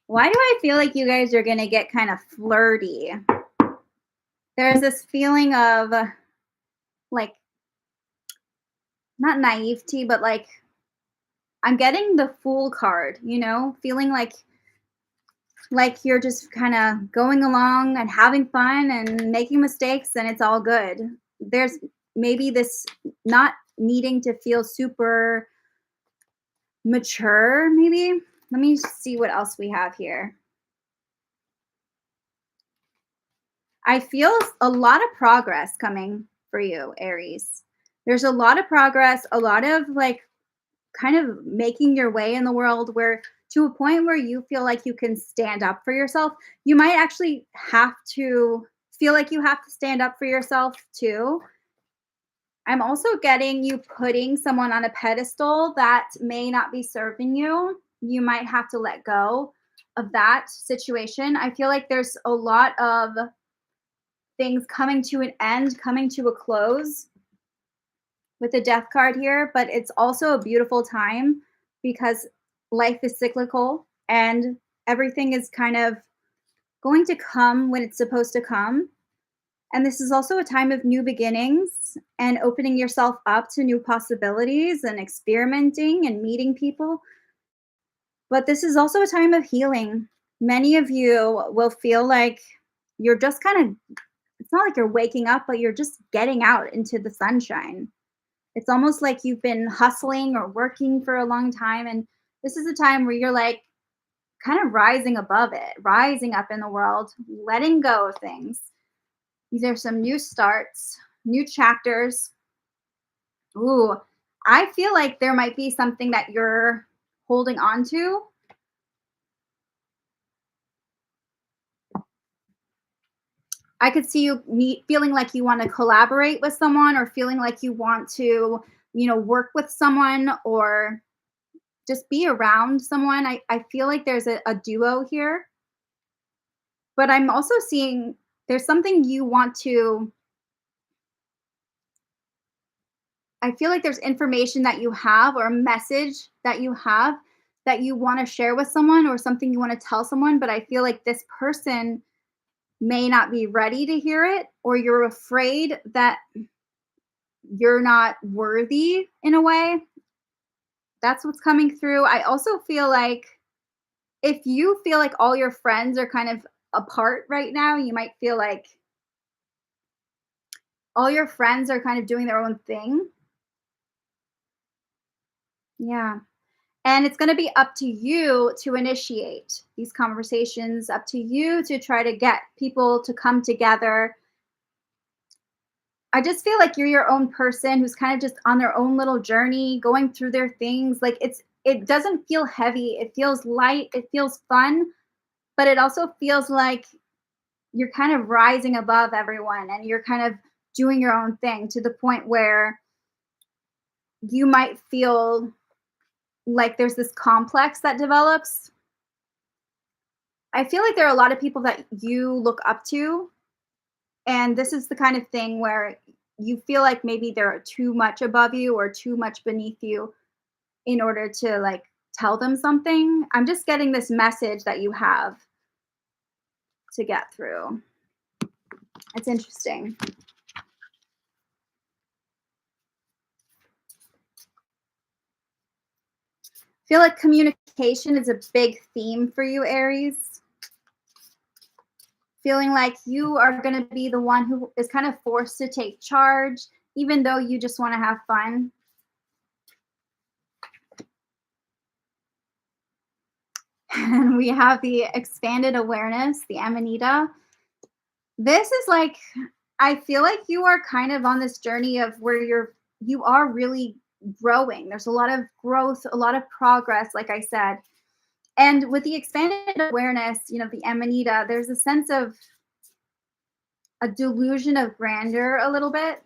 Why do I feel like you guys are going to get kind of flirty? There's this feeling of like, not naivety, but like, I'm getting the Fool card, you know, feeling like you're just kind of going along and having fun and making mistakes and it's all good. There's maybe this not needing to feel super mature, maybe. Let me see what else we have here. I feel a lot of progress coming for you, Aries. There's a lot of progress, a lot of like kind of making your way in the world where to a point where you feel like you can stand up for yourself. You might actually have to feel like you have to stand up for yourself too. I'm also getting you putting someone on a pedestal that may not be serving you. You might have to let go of that situation. I feel like there's a lot of things coming to an end, coming to a close with the death card here, but it's also a beautiful time because life is cyclical and everything is kind of going to come when it's supposed to come. And this is also a time of new beginnings and opening yourself up to new possibilities and experimenting and meeting people. But this is also a time of healing. Many of you will feel like you're just kind of, it's not like you're waking up, but you're just getting out into the sunshine. It's almost like you've been hustling or working for a long time. And this is a time where you're like kind of rising above it, rising up in the world, letting go of things. These are some new starts, new chapters. Ooh, I feel like there might be something that you're holding on to. I could see you feeling like you want to collaborate with someone or feeling like you want to, work with someone or just be around someone. I feel like there's a duo here, but I'm also seeing there's something you want to, I feel like there's information that you have or a message that you have that you want to share with someone or something you want to tell someone, but I feel like this person may not be ready to hear it or you're afraid that you're not worthy in a way. That's what's coming through. I also feel like if you feel like all your friends are kind of apart right now, you might feel like all your friends are kind of doing their own thing. Yeah. And it's going to be up to you to initiate these conversations, up to you to try to get people to come together. I just feel like you're your own person who's kind of just on their own little journey, going through their things. Like it doesn't feel heavy. It feels light, it feels fun, but it also feels like you're kind of rising above everyone and you're kind of doing your own thing to the point where you might feel like there's this complex that develops. I feel like there are a lot of people that you look up to, and this is the kind of thing where you feel like maybe they're too much above you or too much beneath you in order to like tell them something. I'm just getting this message that you have to get through. It's interesting. I feel like communication is a big theme for you, Aries. Feeling like you are going to be the one who is kind of forced to take charge, even though you just want to have fun. And we have the expanded awareness, the Amanita. This is like, I feel like you are kind of on this journey of where you are really growing. There's a lot of growth, a lot of progress, like I said. And with the expanded awareness, the Amanita, there's a sense of a delusion of grandeur a little bit,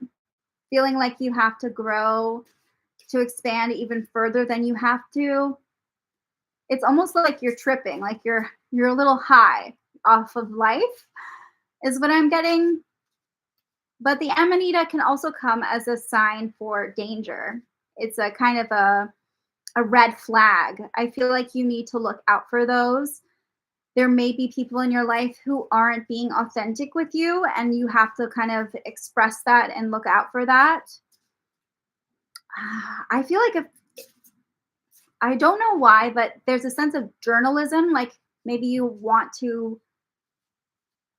feeling like you have to grow to expand even further than you have to. It's almost like you're tripping, like you're a little high off of life, is what I'm getting. But the Amanita can also come as a sign for danger. It's a kind of a red flag. I feel like you need to look out for those. There may be people in your life who aren't being authentic with you, and you have to kind of express that and look out for that. I feel like if I don't know why, but there's a sense of journalism. Like maybe you want to,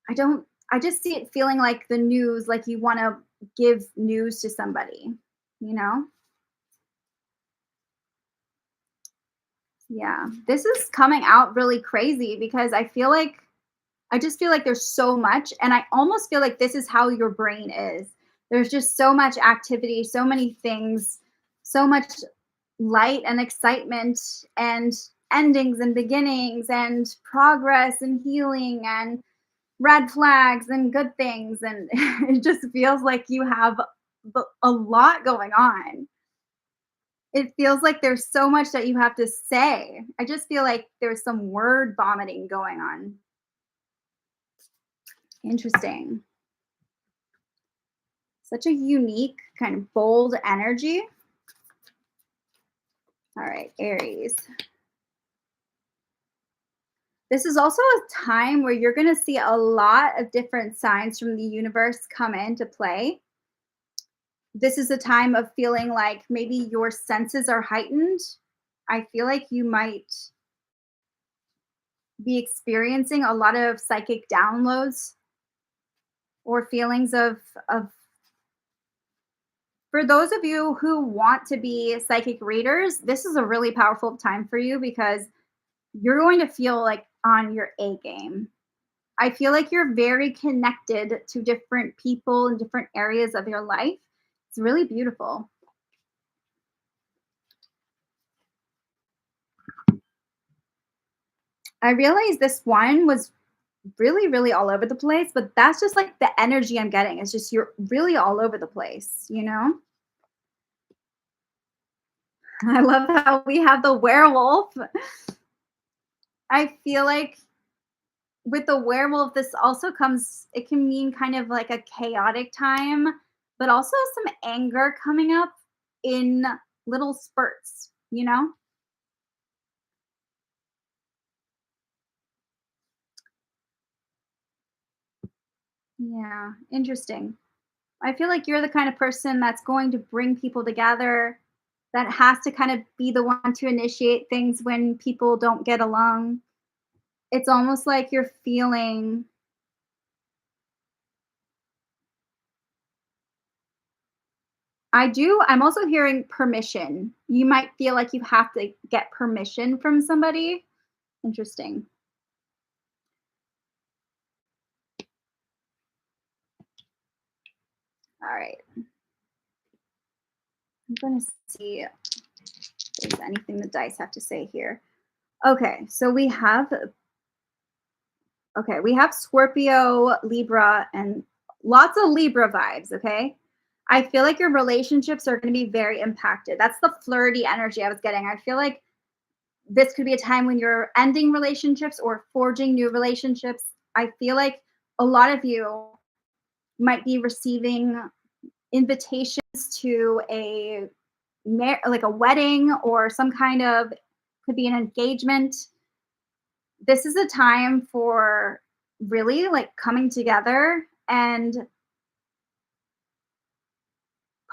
I just see it feeling like the news, like you want to give news to somebody, you know? Yeah. This is coming out really crazy because I just feel like there's so much, and I almost feel like this is how your brain is. There's just so much activity, so many things, so much light and excitement and endings and beginnings and progress and healing and red flags and good things, and it just feels like you have a lot going on. It feels like there's so much that you have to say. I just feel like there's some word vomiting going on. Interesting. Such a unique, kind of bold energy. All right, Aries. This is also a time where you're going to see a lot of different signs from the universe come into play. This is a time of feeling like maybe your senses are heightened. I feel like you might be experiencing a lot of psychic downloads or feelings of for those of you who want to be psychic readers, this is a really powerful time for you because you're going to feel like on your A game. I feel like you're very connected to different people in different areas of your life. It's really beautiful. I realized this one was really, really all over the place, but that's just like the energy I'm getting. It's just you're really all over the place, you know? I love how we have the werewolf. I feel like with the werewolf, this also comes, it can mean kind of like a chaotic time, but also some anger coming up in little spurts, you know? Yeah, interesting. I feel like you're the kind of person that's going to bring people together, that has to kind of be the one to initiate things when people don't get along. It's almost like you're feeling, I'm also hearing permission. You might feel like you have to get permission from somebody. Interesting. All right. I'm going to see if there's anything the dice have to say here. Okay, so we have Scorpio, Libra, and lots of Libra vibes, okay? I feel like your relationships are going to be very impacted. That's the flirty energy I was getting. I feel like this could be a time when you're ending relationships or forging new relationships. I feel like a lot of you might be receiving invitations to like a wedding or some kind of, could be an engagement. This is a time for really like coming together and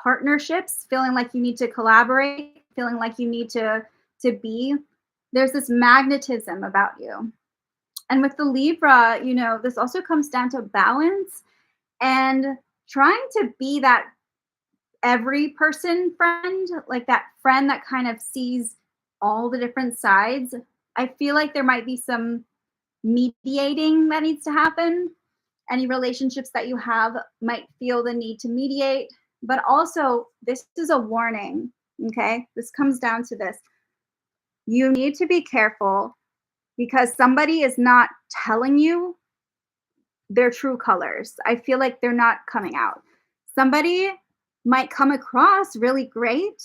partnerships, feeling like you need to collaborate, feeling like you need to be, there's this magnetism about you. And with the Libra, this also comes down to balance and trying to be that every person friend, like that friend that kind of sees all the different sides. I feel like there might be some mediating that needs to happen. Any relationships that you have might feel the need to mediate, but also this is a warning. Okay. This comes down to this. You need to be careful because somebody is not telling you their true colors. I feel like they're not coming out. Somebody might come across really great,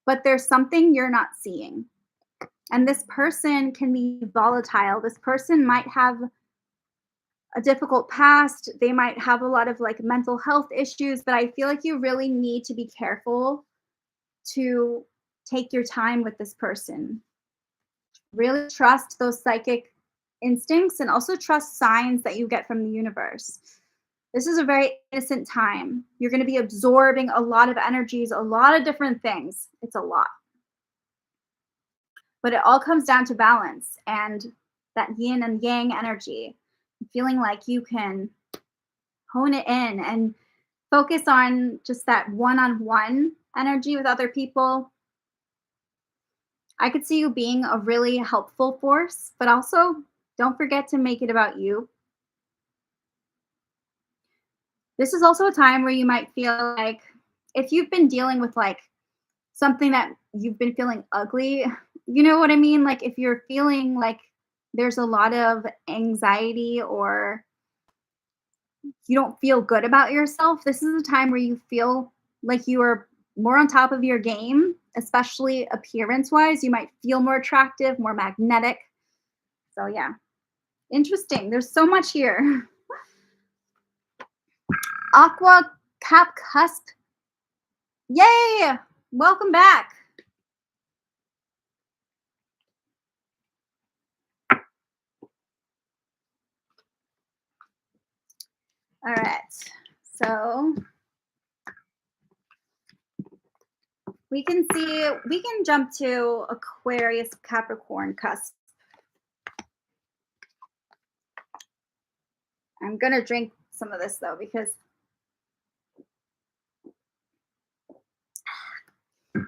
but there's something you're not seeing. And this person can be volatile. This person might have a difficult past. They might have a lot of like mental health issues, but I feel like you really need to be careful to take your time with this person. Really trust those psychic instincts and also trust signs that you get from the universe. This is a very innocent time. You're going to be absorbing a lot of energies, a lot of different things. It's a lot. But it all comes down to balance and that yin and yang energy. Feeling like you can hone it in and focus on just that one-on-one energy with other people. I could see you being a really helpful force, but also don't forget to make it about you. This is also a time where you might feel like if you've been dealing with like something that you've been feeling ugly, you know what I mean? Like if you're feeling like there's a lot of anxiety or you don't feel good about yourself, this is a time where you feel like you are more on top of your game, especially appearance wise. You might feel more attractive, more magnetic. So, yeah, interesting. There's so much here. Aqua Cap Cusp. Yay! Welcome back. All right. So we can jump to Aquarius Capricorn cusp. I'm going to drink some of this though because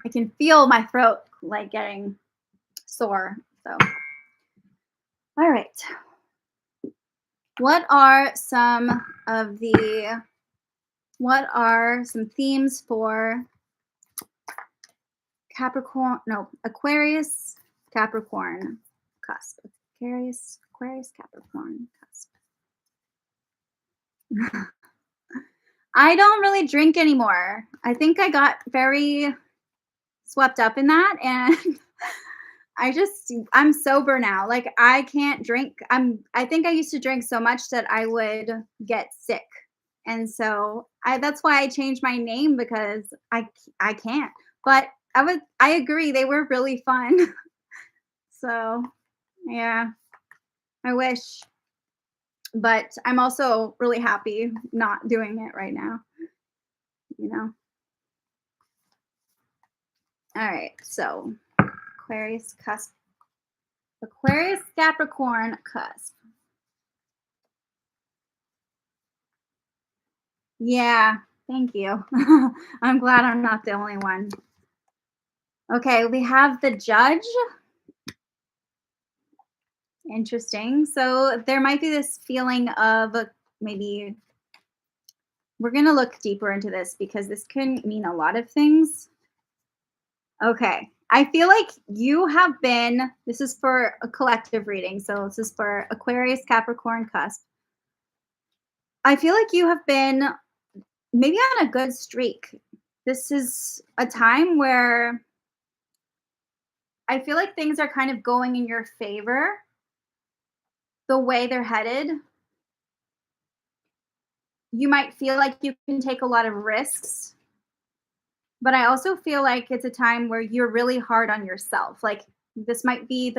I can feel my throat like getting sore. So, all right. What are some themes for Aquarius Capricorn cusp? Aquarius Capricorn cusp. I don't really drink anymore. I think I got very swept up in that and I'm sober now. Like I can't drink. I think I used to drink so much that I would get sick. And so that's why I changed my name because I can't. But I agree they were really fun. So, yeah. I wish. But I'm also really happy not doing it right now, you know. All right. So, Aquarius cusp. Aquarius Capricorn cusp. Yeah, thank you. I'm glad I'm not the only one. Okay, we have the judge. Interesting. So there might be this feeling of maybe we're going to look deeper into this because this can mean a lot of things. Okay. I feel like you have been, this is for a collective reading. So this is for Aquarius Capricorn cusp. I feel like you have been maybe on a good streak. This is a time where I feel like things are kind of going in your favor, the way they're headed. You might feel like you can take a lot of risks, but I also feel like it's a time where you're really hard on yourself. Like this might be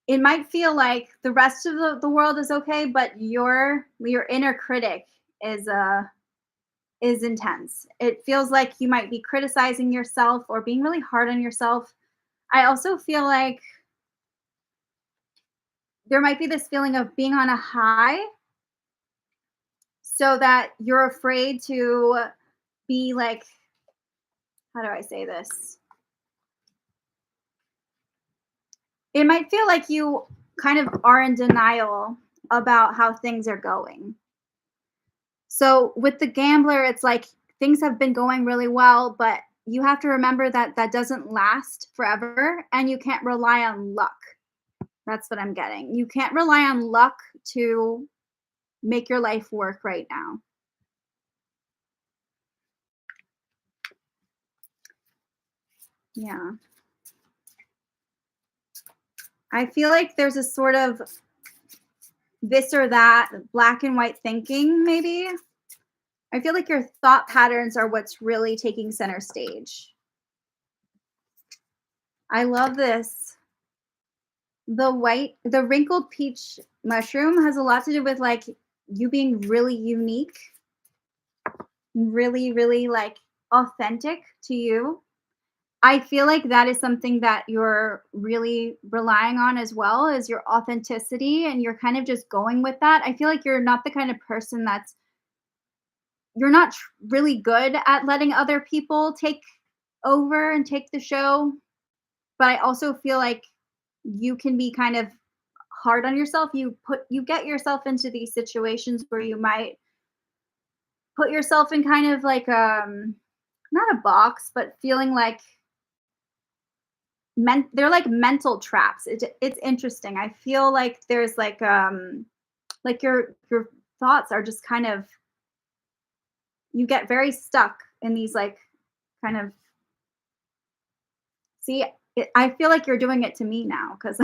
it might feel like the rest of the world is okay, but your inner critic is intense. It feels like you might be criticizing yourself or being really hard on yourself. I also feel like there might be this feeling of being on a high so that you're afraid to be like, how do I say this? It might feel like you kind of are in denial about how things are going. So with the gambler, it's like things have been going really well, but you have to remember that that doesn't last forever and you can't rely on luck. That's what I'm getting. You can't rely on luck to make your life work right now. Yeah. I feel like there's a sort of this or that, black and white thinking, maybe. I feel like your thought patterns are what's really taking center stage. I love this. The wrinkled peach mushroom has a lot to do with like you being really unique, really, really like authentic to you. I feel like that is something that you're really relying on as well as your authenticity and you're kind of just going with that. I feel like you're not the kind of person that's you're not really good at letting other people take over and take the show, but I also feel like you can be kind of hard on yourself. You get yourself into these situations where you might put yourself in kind of like not a box, but feeling like they're like mental traps. It's interesting. I feel like there's like your thoughts are just kind of you get very stuck in these like kind of see I feel like you're doing it to me now cuz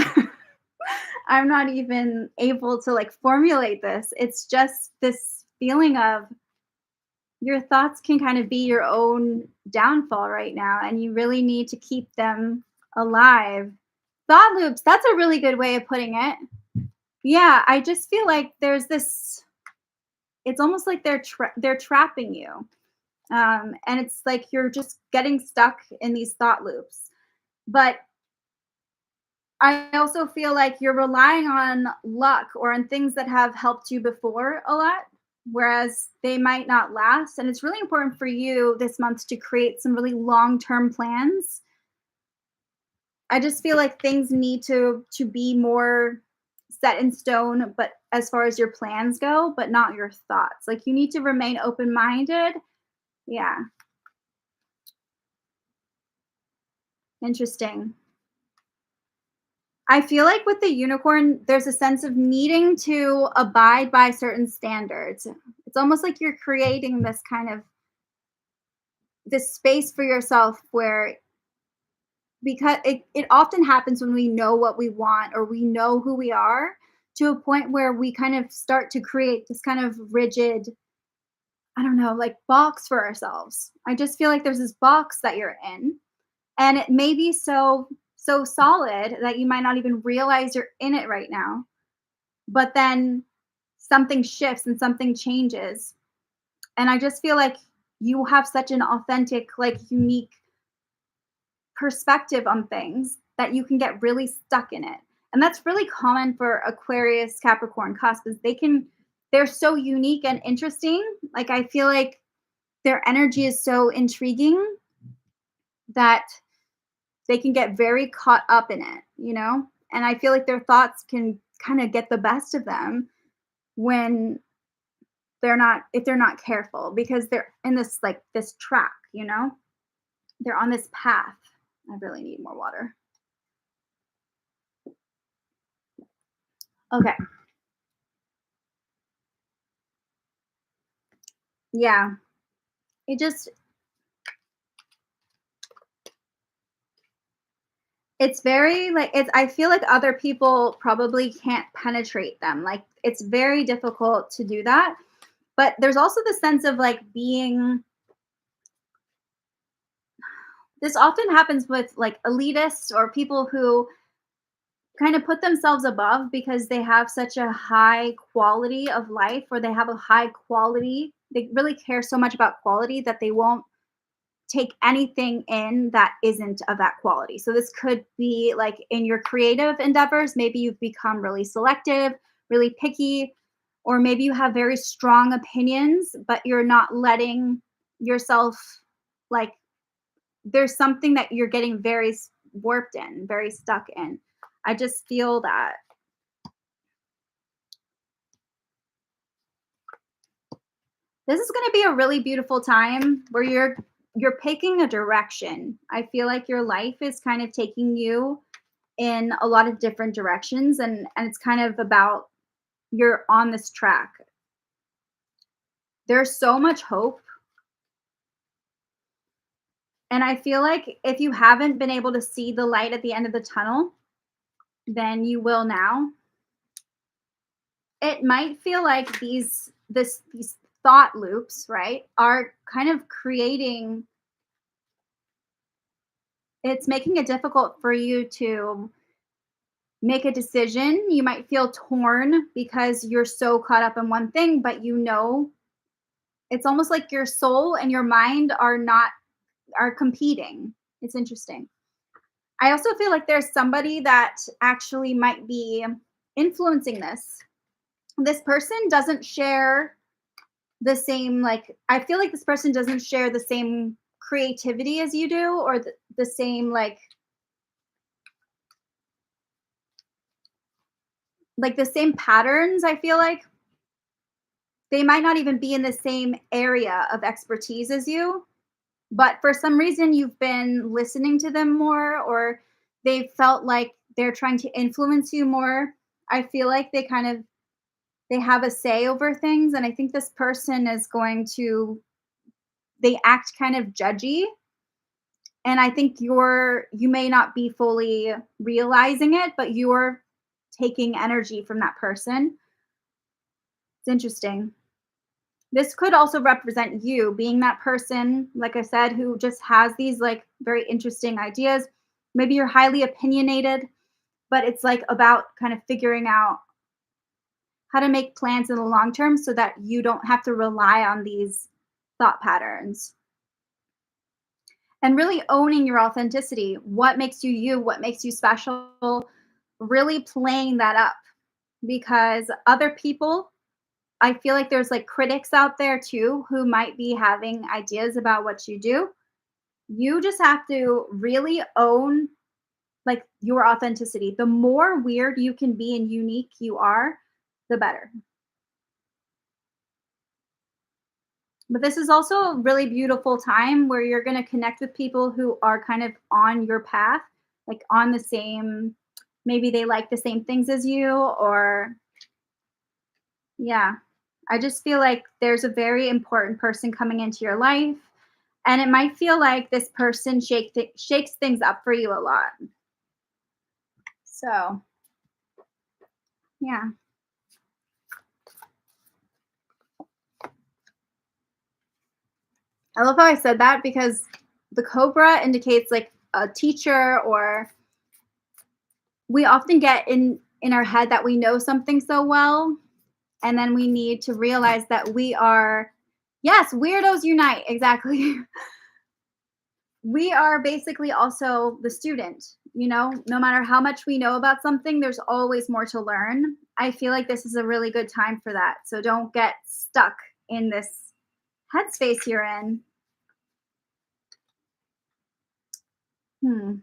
I'm not even able to like formulate this. It's just this feeling of your thoughts can kind of be your own downfall right now and you really need to keep them alive. Thought loops, that's a really good way of putting it. Yeah, I just feel like there's this it's almost like they're trapping you. And it's like you're just getting stuck in these thought loops. But I also feel like you're relying on luck or on things that have helped you before a lot, whereas they might not last. And it's really important for you this month to create some really long-term plans. I just feel like things need to be more set in stone, but as far as your plans go, but not your thoughts. Like you need to remain open-minded. Yeah, interesting. I feel like with the unicorn, there's a sense of needing to abide by certain standards. It's almost like you're creating this kind of this space for yourself where because it often happens when we know what we want or we know who we are to a point where we kind of start to create this kind of rigid, I don't know, like box for ourselves. I just feel like there's this box that you're in and it may be so solid that you might not even realize you're in it right now. But then something shifts and something changes. And I just feel like you have such an authentic, like unique perspective on things that you can get really stuck in it. And that's really common for Aquarius, Capricorn, Cusp is they're so unique and interesting. Like I feel like their energy is so intriguing that they can get very caught up in it, you know? And I feel like their thoughts can kind of get the best of them when they're not if they're not careful because they're in this like this track, you know? They're on this path. I really need more water. Okay. Yeah. It just it's very like it's I feel like other people probably can't penetrate them. Like it's very difficult to do that. But there's also the sense of like being this often happens with like elitists or people who kind of put themselves above because they have such a high quality of life or they have a high quality they really care so much about quality that they won't take anything in that isn't of that quality. So this could be like in your creative endeavors, maybe you've become really selective, really picky, or maybe you have very strong opinions, but you're not letting yourself like there's something that you're getting very warped in, very stuck in. I just feel that this is going to be a really beautiful time where you're picking a direction. I feel like your life is kind of taking you in a lot of different directions and it's kind of about you're on this track. There's so much hope and I feel like if you haven't been able to see the light at the end of the tunnel, then you will now. it might feel like these thought loops, right, are kind of creating it's making it difficult for you to make a decision. You might feel torn because you're so caught up in one thing, but it's almost like your soul and your mind are competing. It's interesting. I also feel like there's somebody that actually might be influencing this. This person doesn't share the same, like, I feel like this person doesn't share the same creativity as you do, or the same, like the same patterns. I feel like they might not even be in the same area of expertise as you, but for some reason you've been listening to them more, or they felt like they're trying to influence you more. I feel like they have a say over things, and I think this person is going to they act kind of judgy, and I think you may not be fully realizing it, but you're taking energy from that person. It's interesting. This could also represent you being that person, like I said, who just has these like very interesting ideas. Maybe you're highly opinionated, but it's like about kind of figuring out how to make plans in the long term so that you don't have to rely on these thought patterns, and really owning your authenticity. What makes you you? What makes you special? Really playing that up, because other people, I feel like there's like critics out there too who might be having ideas about what you do. You just have to really own like your authenticity. The more weird you can be and unique you are, the better. But this is also a really beautiful time where you're going to connect with people who are kind of on your path, like on the same, maybe they like the same things as you, or yeah. I just feel like there's a very important person coming into your life, and it might feel like this person shakes things up for you a lot. So, yeah. I love how I said that because the cobra indicates like a teacher, or we often get in our head that we know something so well, and then we need to realize that we are, yes, weirdos unite, exactly. We are basically also the student, no matter how much we know about something, there's always more to learn. I feel like this is a really good time for that. So don't get stuck in this headspace you're in. Hmm.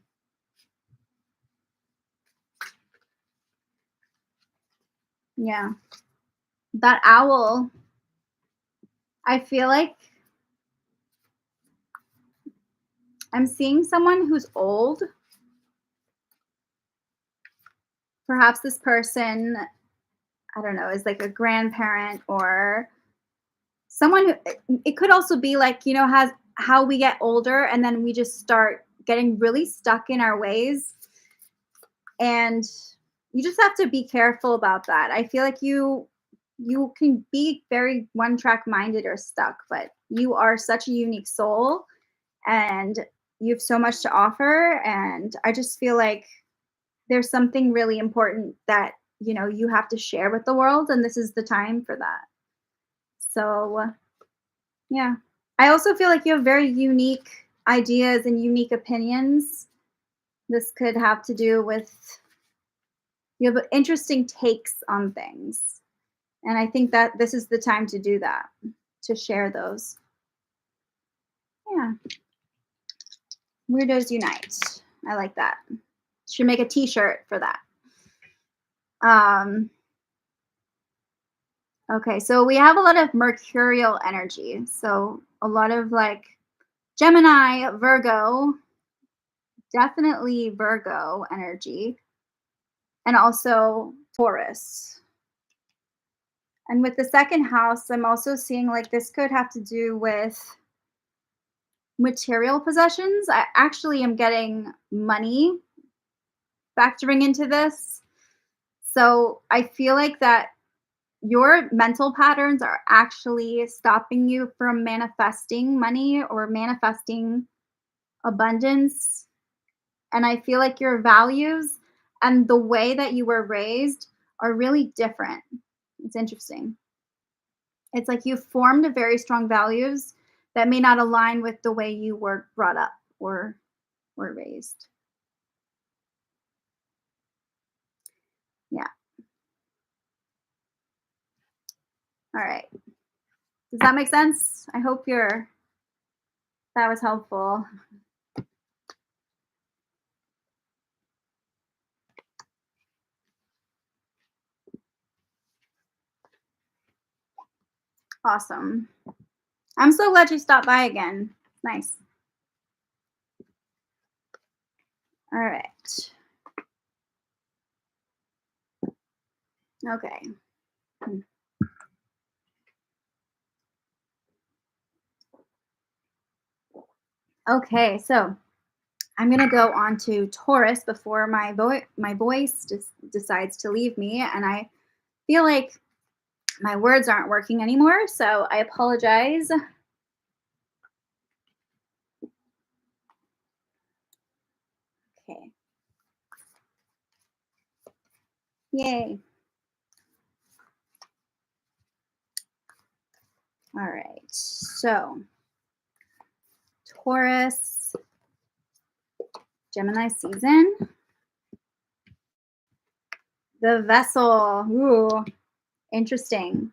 Yeah. That owl, I feel like I'm seeing someone who's old. Perhaps this person, I don't know, is like a grandparent, or someone who, it could also be like, has how we get older and then we just start getting really stuck in our ways, and you just have to be careful about that. I feel like you can be very one track minded or stuck, but you are such a unique soul, and you have so much to offer, and I just feel like there's something really important that you have to share with the world, and this is the time for that. So yeah. I also feel like you have very unique ideas and unique opinions. This could have to do with you have interesting takes on things. And I think that this is the time to do that, to share those. Yeah. Weirdos Unite. I like that. Should make a t-shirt for that. Um okay, so we have a lot of mercurial energy. So a lot of like Gemini, Virgo, definitely Virgo energy, and also Taurus. And with the second house, I'm also seeing like this could have to do with material possessions. I actually am getting money factoring into this. So I feel like that your mental patterns are actually stopping you from manifesting money or manifesting abundance. And I feel like your values and the way that you were raised are really different. It's interesting. It's like you formed very strong values that may not align with the way you were brought up or were raised. Yeah. All right. Does that make sense? I hope that was helpful. Awesome. I'm so glad you stopped by again. Nice. All right. Okay. Okay, so I'm gonna go on to Taurus before my voice just decides to leave me, and I feel like my words aren't working anymore, so I apologize. Okay. Yay. All right. So, Taurus, Gemini season, the vessel. Ooh, interesting.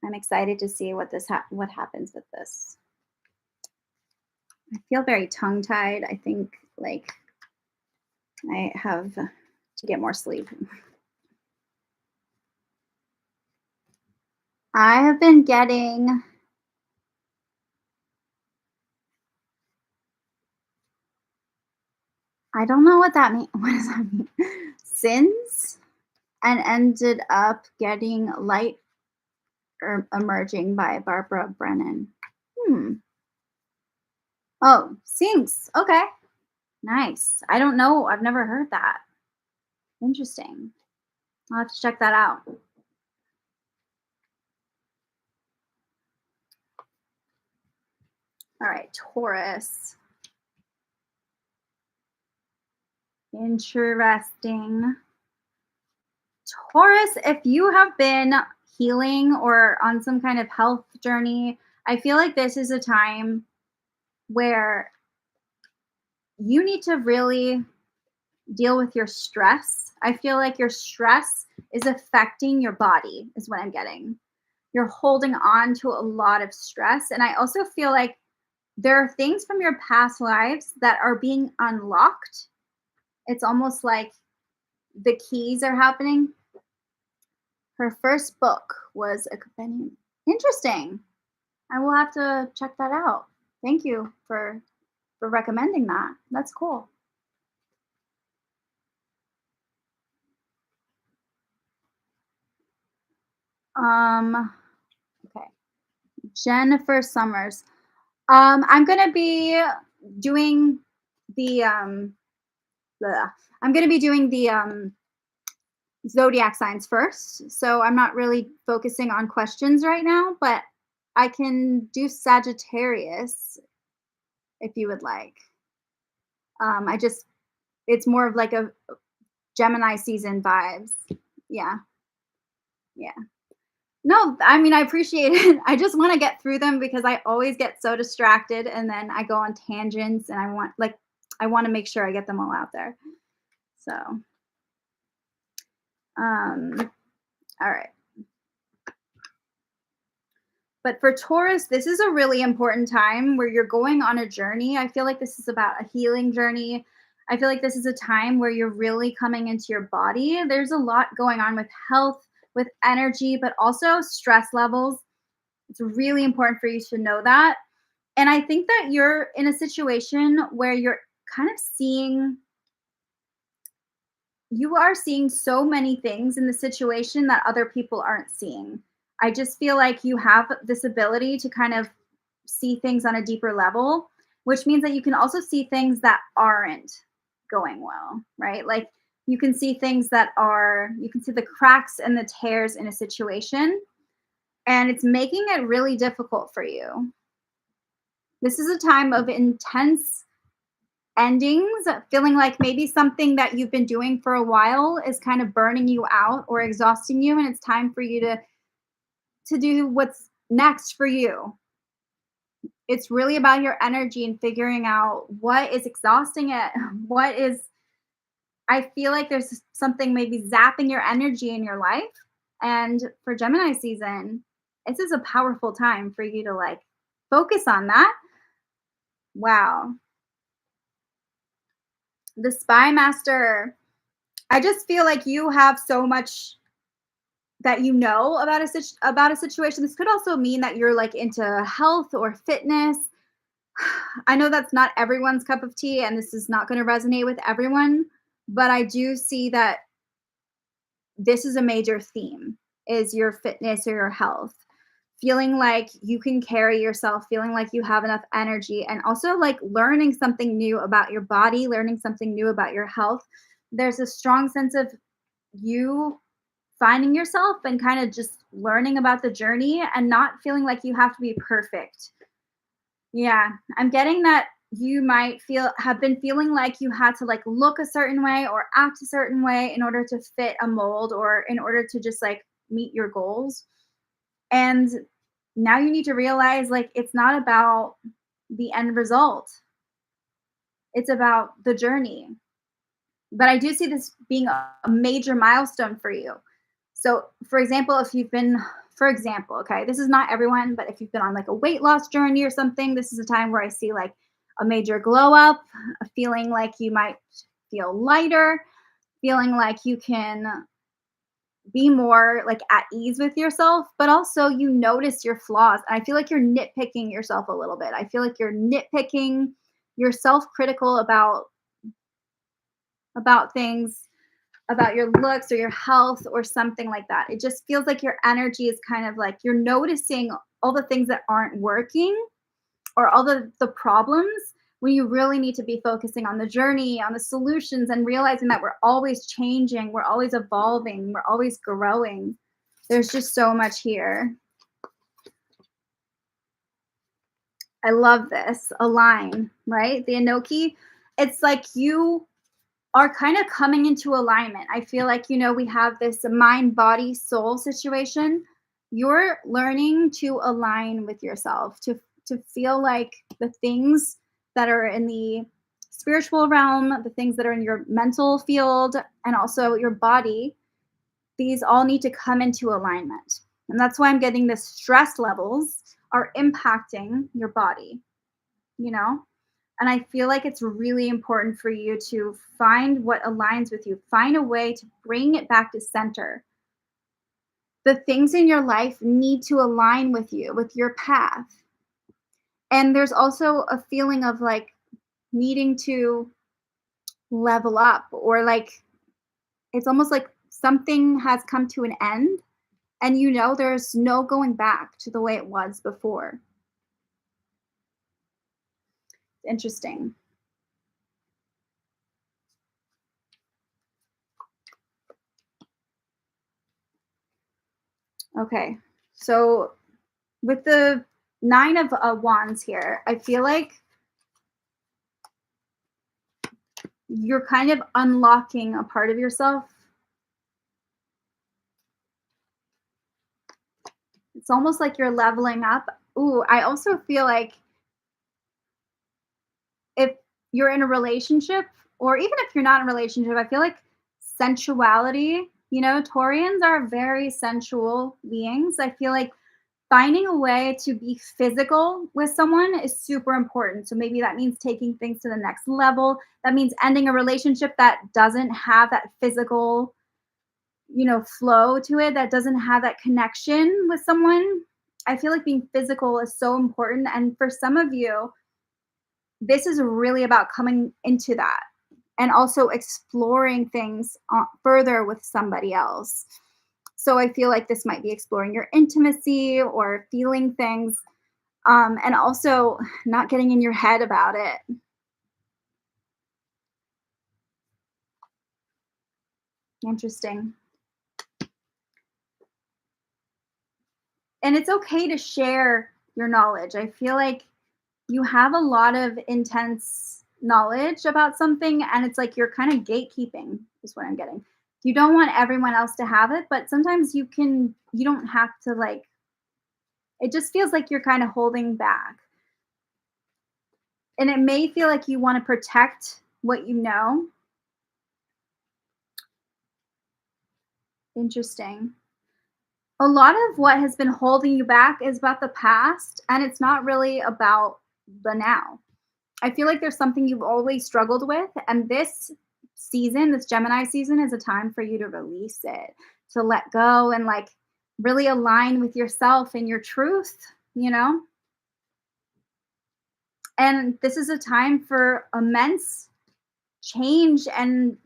I'm excited to see what happens with this. I feel very tongue-tied. I think like I have to get more sleep. I have been getting I don't know what that means. What does that mean? Sins and ended up getting light emerging by Barbara Brennan. Hmm. Oh, sinks. Okay. Nice. I don't know. I've never heard that. Interesting. I'll have to check that out. All right, Taurus. Interesting. Taurus, if you have been healing or on some kind of health journey, I feel like this is a time where you need to really deal with your stress. I feel like your stress is affecting your body, is what I'm getting. You're holding on to a lot of stress. And I also feel like there are things from your past lives that are being unlocked. It's almost like the keys are happening. Her first book was a companion. Interesting. I will have to check that out. Thank you for recommending that. That's cool. Um, okay. Jennifer Summers. I'm gonna be doing the I'm gonna be doing the zodiac signs first. So I'm not really focusing on questions right now, but I can do Sagittarius if you would like. I just it's more of like a Gemini season vibes. Yeah. Yeah. No, I mean, I appreciate it. I just want to get through them because I always get so distracted and then I go on tangents and I want to make sure I get them all out there. So, um all right. But for Taurus, this is a really important time where you're going on a journey. I feel like this is about a healing journey. I feel like this is a time where you're really coming into your body. There's a lot going on with health, with energy, but also stress levels. It's really important for you to know that. And I think that you're in a situation where you're kind of seeing you are seeing so many things in the situation that other people aren't seeing. I just feel like you have this ability to kind of see things on a deeper level, which means that you can also see things that aren't going well, right? Like You can see things that are, you can see the cracks and the tears in a situation, and it's making it really difficult for you. This is a time of intense endings, feeling like maybe something that you've been doing for a while is kind of burning you out or exhausting you, and it's time for you to do what's next for you. It's really about your energy and figuring out what is exhausting it, what is, I feel like there's something maybe zapping your energy in your life. And for Gemini season, this is a powerful time for you to like focus on that. Wow. The Spy Master. I just feel like you have so much that you know about about a situation. This could also mean that you're like into health or fitness. I know that's not everyone's cup of tea and this is not going to resonate with everyone, but I do see that this is a major theme, is your fitness or your health. Feeling like you can carry yourself, feeling like you have enough energy, and also like learning something new about your body, learning something new about your health. There's a strong sense of you finding yourself and kind of just learning about the journey and not feeling like you have to be perfect. Yeah, I'm getting that you might feel have been feeling like you had to like look a certain way or act a certain way in order to fit a mold or in order to just like meet your goals. And now you need to realize like it's not about the end result. It's about the journey. But I do see this being a major milestone for you. So, for example, if you've been, for example, okay, this is not everyone, but if you've been on like a weight loss journey or something, this is a time where I see like a major glow up, a feeling like you might feel lighter, feeling like you can be more like at ease with yourself, but also you notice your flaws. And I feel like you're nitpicking yourself a little bit. I feel like you're nitpicking, you're self-critical about things, about your looks or your health or something like that. It just feels like your energy is kind of like you're noticing all the things that aren't working or all the problems when you really need to be focusing on the journey, on the solutions, and realizing that we're always changing, we're always evolving, we're always growing. There's just so much here. I love this. Align, right? The Enoki, it's like you are kind of coming into alignment. I feel like, we have this mind, body, soul situation. You're learning to align with yourself, to feel like the things that are in the spiritual realm, the things that are in your mental field, and also your body, these all need to come into alignment. And that's why I'm getting the stress levels are impacting your body, you know? And I feel like it's really important for you to find what aligns with you, find a way to bring it back to center. The things in your life need to align with you, with your path. And there's also a feeling of like needing to level up, or like it's almost like something has come to an end and there's no going back to the way it was before. Interesting. Okay. So with the nine of wands here, I feel like you're kind of unlocking a part of yourself. It's almost like you're leveling up. Ooh, I also feel like if you're in a relationship, or even if you're not in a relationship, I feel like sensuality, Taurians are very sensual beings. I feel like finding a way to be physical with someone is super important. So maybe that means taking things to the next level. That means ending a relationship that doesn't have that physical, flow to it, that doesn't have that connection with someone. I feel like being physical is so important. And for some of you, this is really about coming into that and also exploring things further with somebody else. So I feel like this might be exploring your intimacy or feeling things, and also not getting in your head about it. Interesting. And it's okay to share your knowledge. I feel like you have a lot of intense knowledge about something, and it's like you're kind of gatekeeping, is what I'm getting. You don't want everyone else to have it, but sometimes you don't have to, like, it just feels like you're kind of holding back. And it may feel like you want to protect what you know. Interesting. A lot of what has been holding you back is about the past, and it's not really about the now. I feel like there's something you've always struggled with, and this season, this Gemini season, is a time for you to release it, to let go, and like really align with yourself and your truth, you know? And this is a time for immense change and,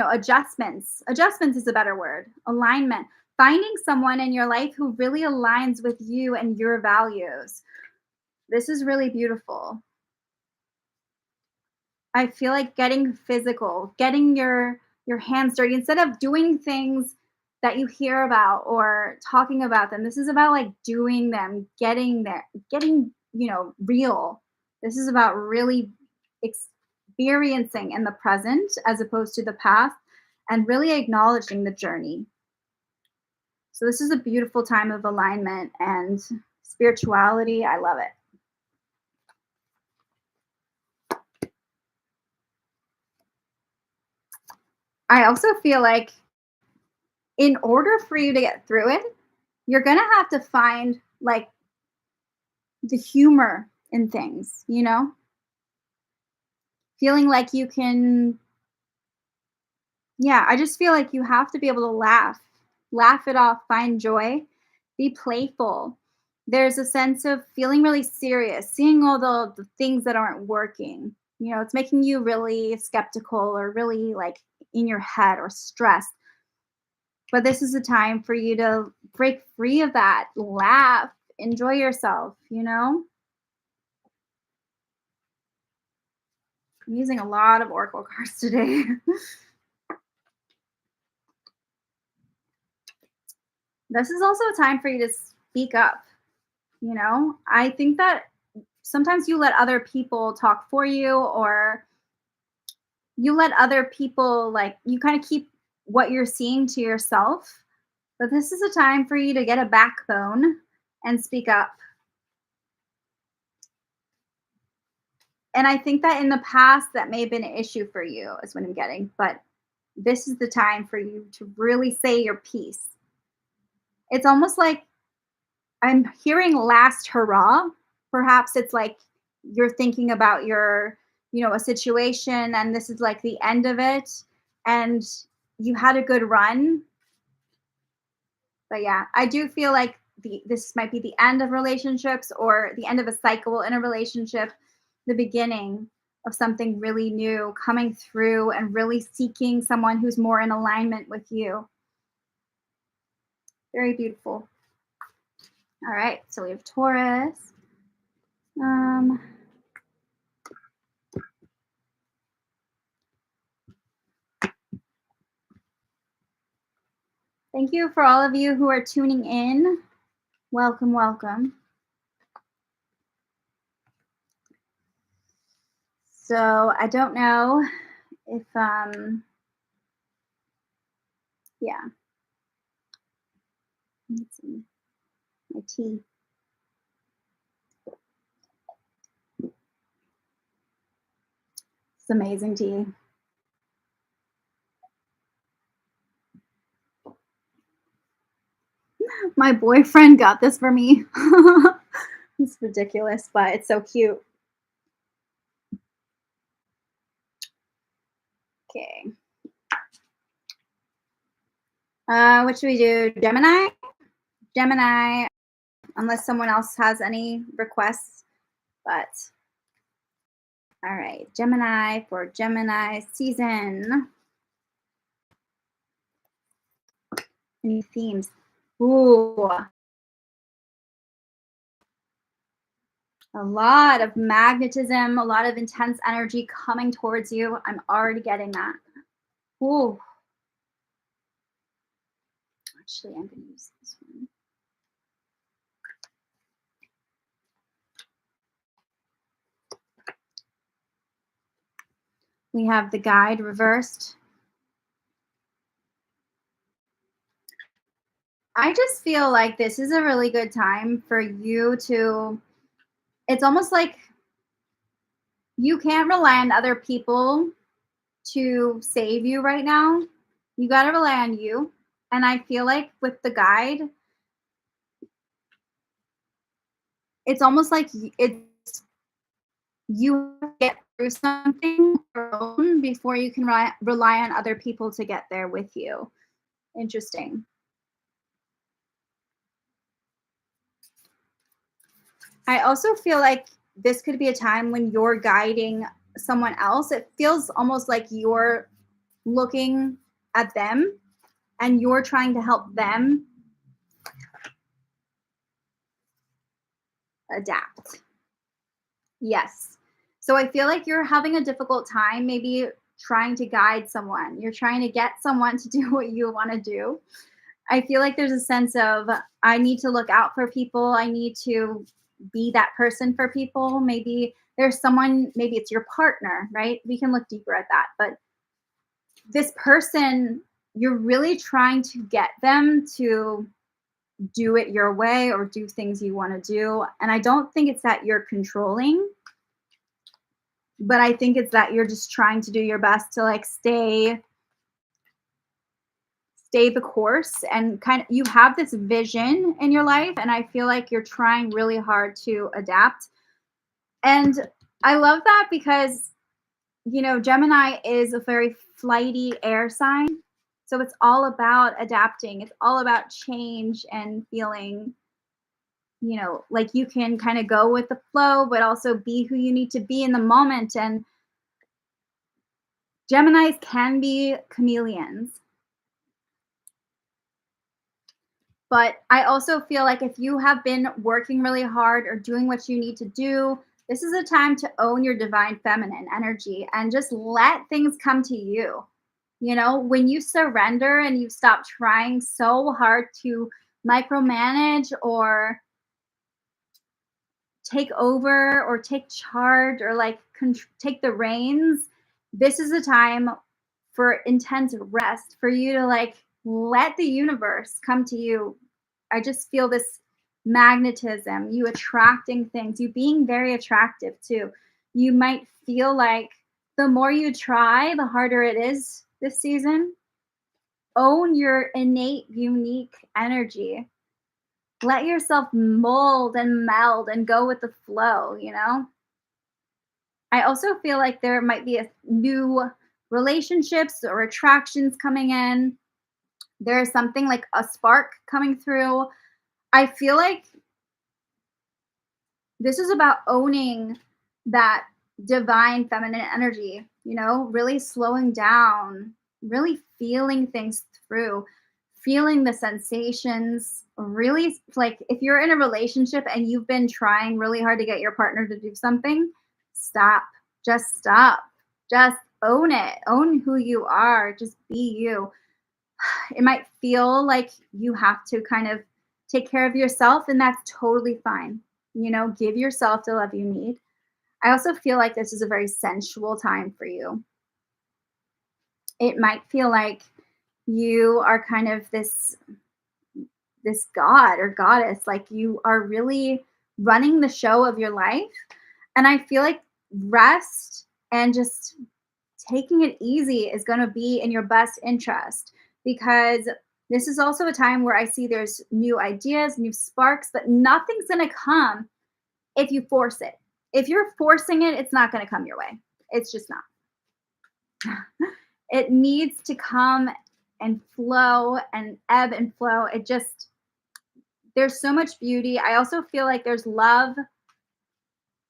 adjustments. Adjustments is a better word. Alignment. Finding someone in your life who really aligns with you and your values. This is really beautiful. I feel like getting physical, getting your hands dirty instead of doing things that you hear about or talking about them. This is about like doing them, getting there, getting, real. This is about really experiencing in the present as opposed to the past and really acknowledging the journey. So this is a beautiful time of alignment and spirituality. I love it. I also feel like in order for you to get through it, you're gonna have to find like the humor in things, Feeling like you can, yeah, I just feel like you have to be able to laugh it off, find joy, be playful. There's a sense of feeling really serious, seeing all the things that aren't working. It's making you really skeptical or really like in your head or stressed. But this is a time for you to break free of that, laugh, enjoy yourself. I'm using a lot of oracle cards today. This is also a time for you to speak up. I think that sometimes you let other people talk for you, or you let other people, like, you kind of keep what you're seeing to yourself. But this is a time for you to get a backbone and speak up. And I think that in the past, that may have been an issue for you, is what I'm getting. But this is the time for you to really say your piece. It's almost like I'm hearing last hurrah. Perhaps it's like you're thinking about a situation, and this is like the end of it, and you had a good run. But yeah, I do feel like this might be the end of relationships or the end of a cycle in a relationship, the beginning of something really new coming through and really seeking someone who's more in alignment with you. Very beautiful. All right, so we have Taurus. Thank you for all of you who are tuning in. Welcome, welcome. So I don't know if yeah. Let's see. My tea. It's amazing tea. My boyfriend got this for me. It's ridiculous, but it's so cute. Okay. What should we do? Gemini? Gemini, unless someone else has any requests. But all right, Gemini for Gemini season. Any themes? Ooh. A lot of magnetism, a lot of intense energy coming towards you. I'm already getting that. Ooh. Actually, I'm going to use this one. We have the guide reversed. I just feel like this is a really good time for you to, it's almost like you can't rely on other people to save you right now. You got to rely on you. And I feel like with the guide, it's almost like it's you get through something alone before you can rely on other people to get there with you. Interesting. I also feel like this could be a time when you're guiding someone else. It feels almost like you're looking at them and you're trying to help them adapt. Yes. So I feel like you're having a difficult time maybe trying to guide someone. You're trying to get someone to do what you want to do. I feel like there's a sense of I need to look out for people. I need to be that person for people. Maybe there's someone, maybe it's your partner, right? We can look deeper at that. But this person, you're really trying to get them to do it your way or do things you want to do. And I don't think it's that you're controlling, but I think it's that you're just trying to do your best to like stay the course and kind of you have this vision in your life and I feel like you're trying really hard to adapt. And I love that because Gemini is a very flighty air sign. So it's all about adapting. It's all about change and feeling, like you can kind of go with the flow, but also be who you need to be in the moment. And Geminis can be chameleons. But I also feel like if you have been working really hard or doing what you need to do, this is a time to own your divine feminine energy and just let things come to you. When you surrender and you stop trying so hard to micromanage or take over or take charge or like take the reins, this is a time for intense rest for you to like let the universe come to you. I just feel this magnetism, you attracting things, you being very attractive too. You might feel like the more you try, the harder it is this season. Own your innate, unique energy. Let yourself mold and meld and go with the flow. I also feel like there might be a new relationships or attractions coming in. There's something like a spark coming through. I feel like this is about owning that divine feminine energy, really slowing down, really feeling things through, feeling the sensations. Really, like if you're in a relationship and you've been trying really hard to get your partner to do something, stop. Just stop. Just own it. Own who you are. Just be you. It might feel like you have to kind of take care of yourself, and that's totally fine. Give yourself the love you need. I also feel like this is a very sensual time for you. It might feel like you are kind of this god or goddess, like you are really running the show of your life. And I feel like rest and just taking it easy is going to be in your best interest because this is also a time where I see there's new ideas, new sparks, but nothing's going to come if you force it. If you're forcing it, it's not going to come your way. It's just not. It needs to come and flow and ebb and flow. There's so much beauty. I also feel like there's love.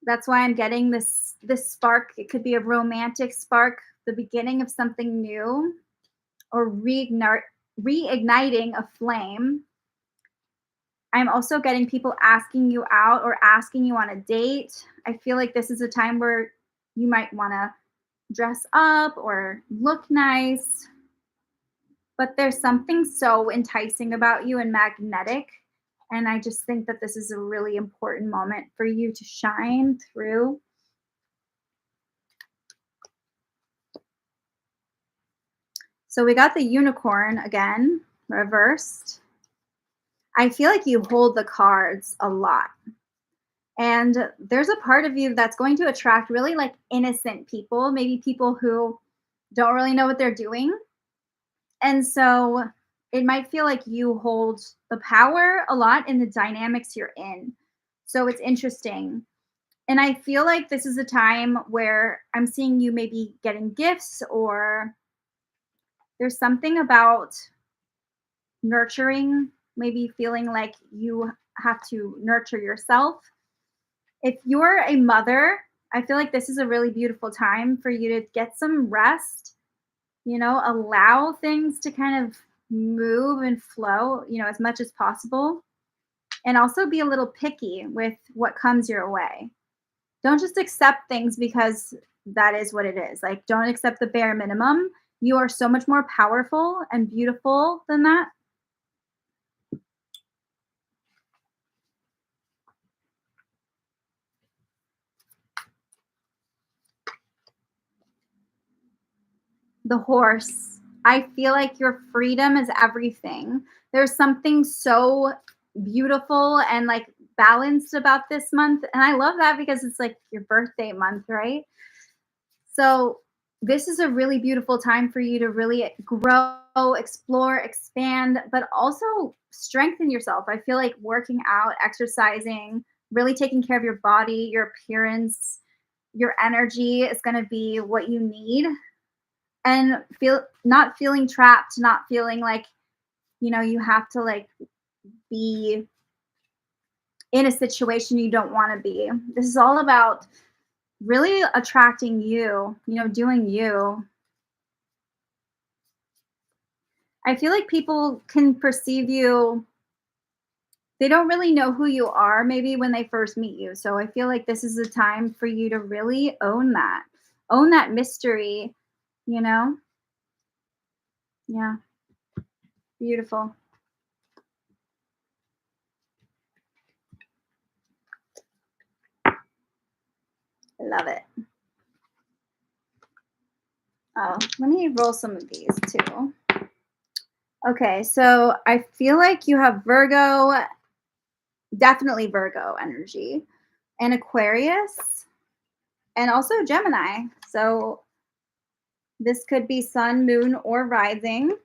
That's why I'm getting this spark. It could be a romantic spark, the beginning of something new, or reigniting a flame. I'm also getting people asking you out or asking you on a date. I feel like this is a time where you might want to dress up or look nice. but there's something so enticing about you and magnetic. And I just think that this is a really important moment for you to shine through. So we got the unicorn again, reversed. I feel like you hold the cards a lot. And there's a part of you that's going to attract really like innocent people, maybe people who don't really know what they're doing. And so it might feel like you hold the power a lot in the dynamics you're in. So it's interesting. And I feel like this is a time where I'm seeing you maybe getting gifts, or there's something about nurturing, maybe feeling like you have to nurture yourself. If you're a mother, I feel like this is a really beautiful time for you to get some rest, allow things to kind of move and flow, as much as possible. And also be a little picky with what comes your way. Don't just accept things because that is what it is. Like, don't accept the bare minimum. You are so much more powerful and beautiful than that. The horse. I feel like your freedom is everything. There's something so beautiful and like balanced about this month. And I love that because it's like your birthday month, right? So, this is a really beautiful time for you to really grow, explore, expand, but also strengthen yourself. I feel like working out, exercising, really taking care of your body, your appearance, your energy is going to be what you need, and feel not feeling trapped, not feeling like, you have to like be in a situation you don't want to be. This is all about really attracting you, doing you. I feel like people can perceive you, they don't really know who you are maybe when they first meet you. So I feel like this is a time for you to really own that. Own that mystery, you know? Yeah, beautiful. I love it. Oh, let me roll some of these too. Okay, so I feel like you have Virgo, definitely Virgo energy, and Aquarius, and also Gemini. So this could be sun, moon, or rising.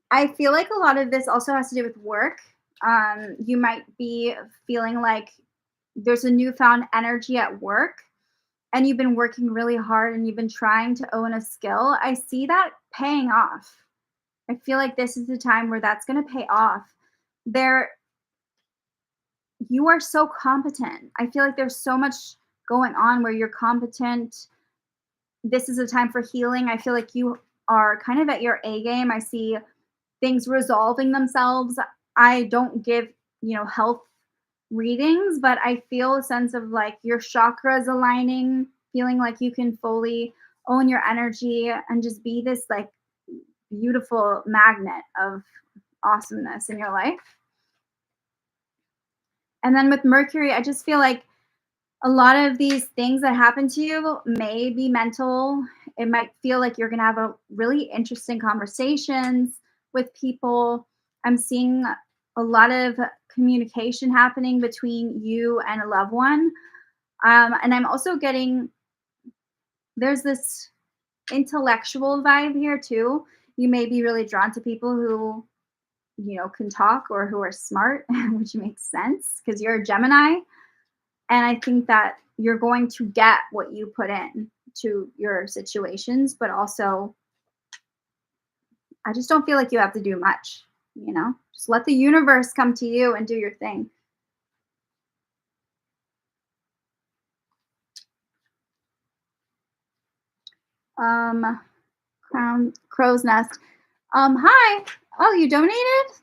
I feel like a lot of this also has to do with work. You might be feeling like there's a newfound energy at work, and you've been working really hard and you've been trying to own a skill. I see that paying off. I feel like this is the time where that's going to pay off. There, you are so competent. I feel like there's so much going on where you're competent. This is a time for healing. I feel like you are kind of at your A game. I see things resolving themselves. I don't give, health readings, but I feel a sense of like your chakras aligning, feeling like you can fully own your energy and just be this like beautiful magnet of awesomeness in your life. And then with Mercury, I just feel like a lot of these things that happen to you may be mental. It might feel like you're going to have a really interesting conversations with people. I'm seeing a lot of communication happening between you and a loved one. And I'm also getting, there's this intellectual vibe here too. You may be really drawn to people who, can talk or who are smart, which makes sense because you're a Gemini. And I think that you're going to get what you put in to your situations, but also I just don't feel like you have to do much, Just let the universe come to you and do your thing. Um, crow's nest. Hi. Oh, you donated?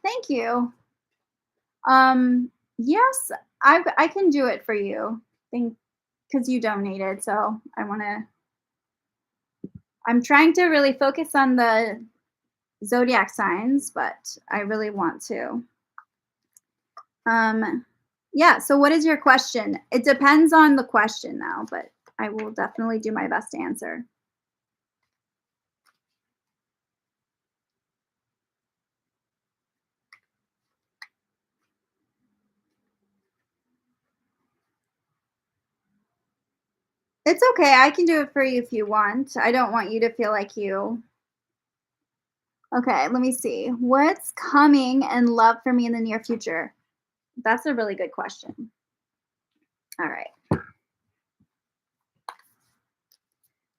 Thank you. Yes, I can do it for you. Thank, because you donated. So I'm trying to really focus on the zodiac signs, but I really want to. Um, yeah, so what is your question? It depends on the question now, but I will definitely do my best to answer. It's okay. I can do it for you if you want. I don't want you to feel like you. Okay, let me see. What's coming in love for me in the near future? That's a really good question. All right.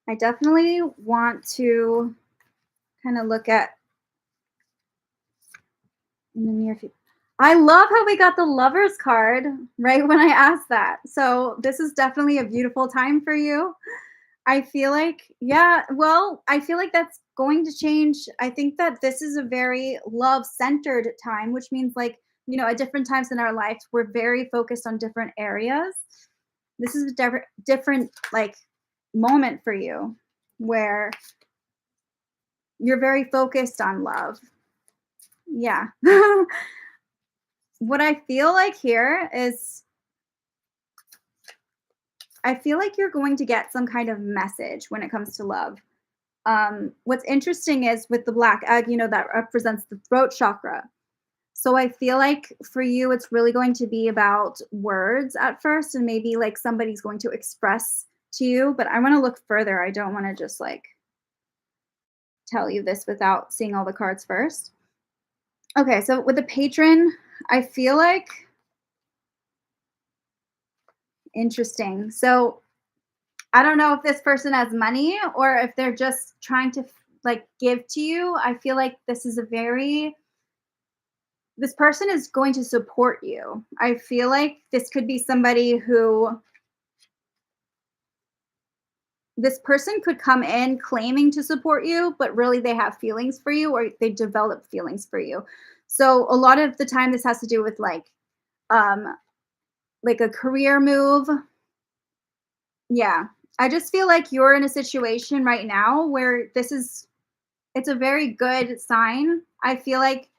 I definitely want to kind of look at in the near future. I love how we got the lovers card right when I asked that. So, this is definitely a beautiful time for you. I feel like, yeah, well, I feel like that's going to change. I think that this is a very love centered time, which means like, at different times in our lives, we're very focused on different areas. This is a different like moment for you where you're very focused on love. Yeah. What I feel like here is I feel like you're going to get some kind of message when it comes to love. What's interesting is with the black egg, that represents the throat chakra. So I feel like for you, it's really going to be about words at first, and maybe like somebody's going to express to you. But I want to look further. I don't want to just like tell you this without seeing all the cards first. Okay, so with the patron, I feel like interesting. So I don't know if this person has money or if they're just trying to like give to you. I feel like this person is going to support you. I feel like this could be somebody who this person could come in claiming to support you, but really they have feelings for you or they develop feelings for you. So a lot of the time this has to do with um like a career move. Yeah. I just feel like you're in a situation right now where it's a very good sign. I feel like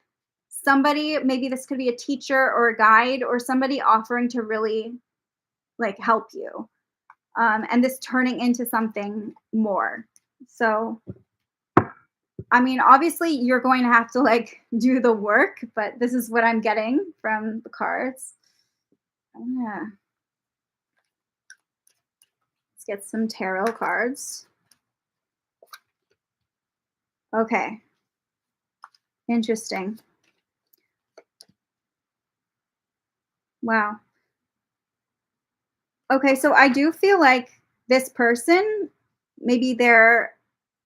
somebody, maybe this could be a teacher or a guide or somebody offering to really like help you. And this turning into something more. So, I mean, obviously, you're going to have to like do the work, but this is what I'm getting from the cards. Yeah, let's get some tarot cards. Okay, interesting. Wow. Okay, so I do feel like this person, maybe they're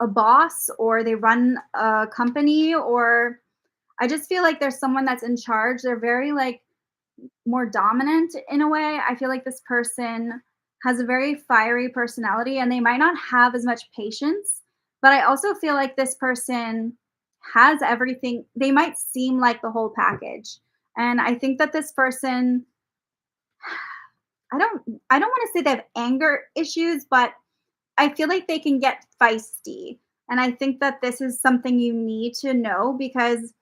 a boss or they run a company, or I just feel like there's someone that's in charge. They're very like more dominant in a way. I feel like this person has a very fiery personality and they might not have as much patience, but I also feel like this person has everything. They might seem like the whole package. And I think that this person I don't want to say they have anger issues, but I feel like they can get feisty. And I think that this is something you need to know because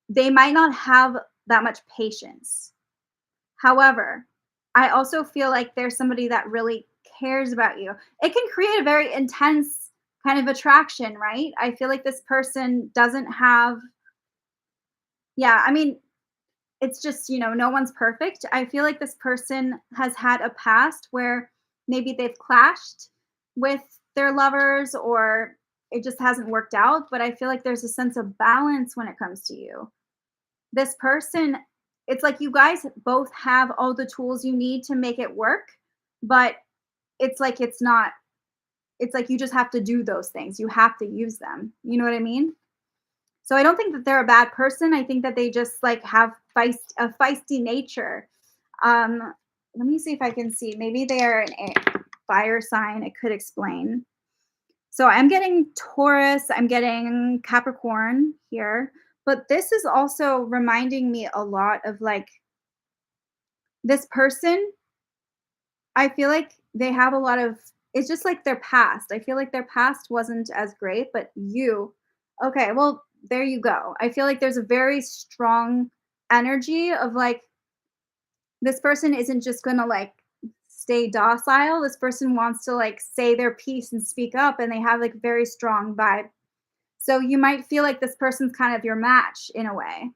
they might not have that much patience. However, I also feel like there's somebody that really cares about you. It can create a very intense kind of attraction, right? I feel like this person doesn't have, yeah, I mean, it's just, no one's perfect. I feel like this person has had a past where maybe they've clashed with their lovers or it just hasn't worked out. But I feel like there's a sense of balance when it comes to you. This person, it's like you guys both have all the tools you need to make it work, but it's like you just have to do those things. You have to use them. You know what I mean? So I don't think that they're a bad person. I think that they just like have a feisty nature. Let me see if I can see. Maybe they are fire sign. It could explain. So I'm getting Taurus, I'm getting Capricorn here, but this is also reminding me a lot of like this person. I feel like they have a lot of it's just like their past. I feel like their past wasn't as great, but you Okay, well, there you go. I feel like there's a very strong energy of like this person isn't just gonna like stay docile. This person wants to like say their piece and speak up, and they have like very strong vibe. So you might feel like this person's kind of your match in a way.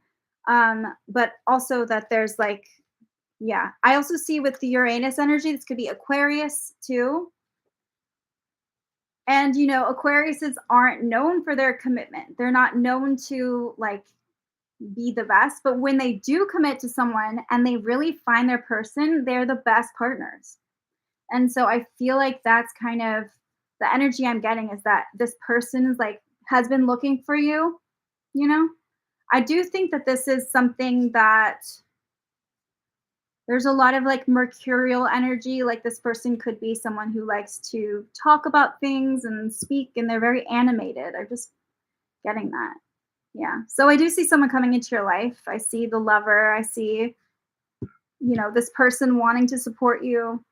But also that there's like, yeah. I also see with the Uranus energy, this could be Aquarius too. And Aquariuses aren't known for their commitment. They're not known to like be the best, but when they do commit to someone and they really find their person, they're the best partners. And so I feel like that's kind of the energy I'm getting is that this person is like has been looking for you, you know? I do think that this is something that there's a lot of like mercurial energy. Like this person could be someone who likes to talk about things and speak, and they're very animated. I'm just getting that. Yeah. So I do see someone coming into your life. I see the lover. I see, this person wanting to support you.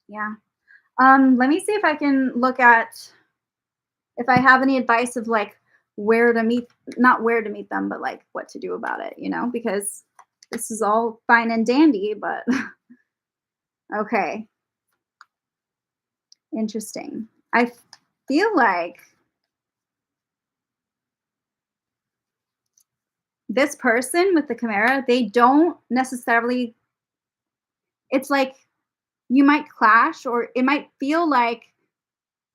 Yeah. Let me see if I can look at if I have any advice of like where to meet, not where to meet them, but like what to do about it, because this is all fine and dandy, but okay, interesting. I feel like this person with the Chimera, they don't necessarily, it's like you might clash or it might feel like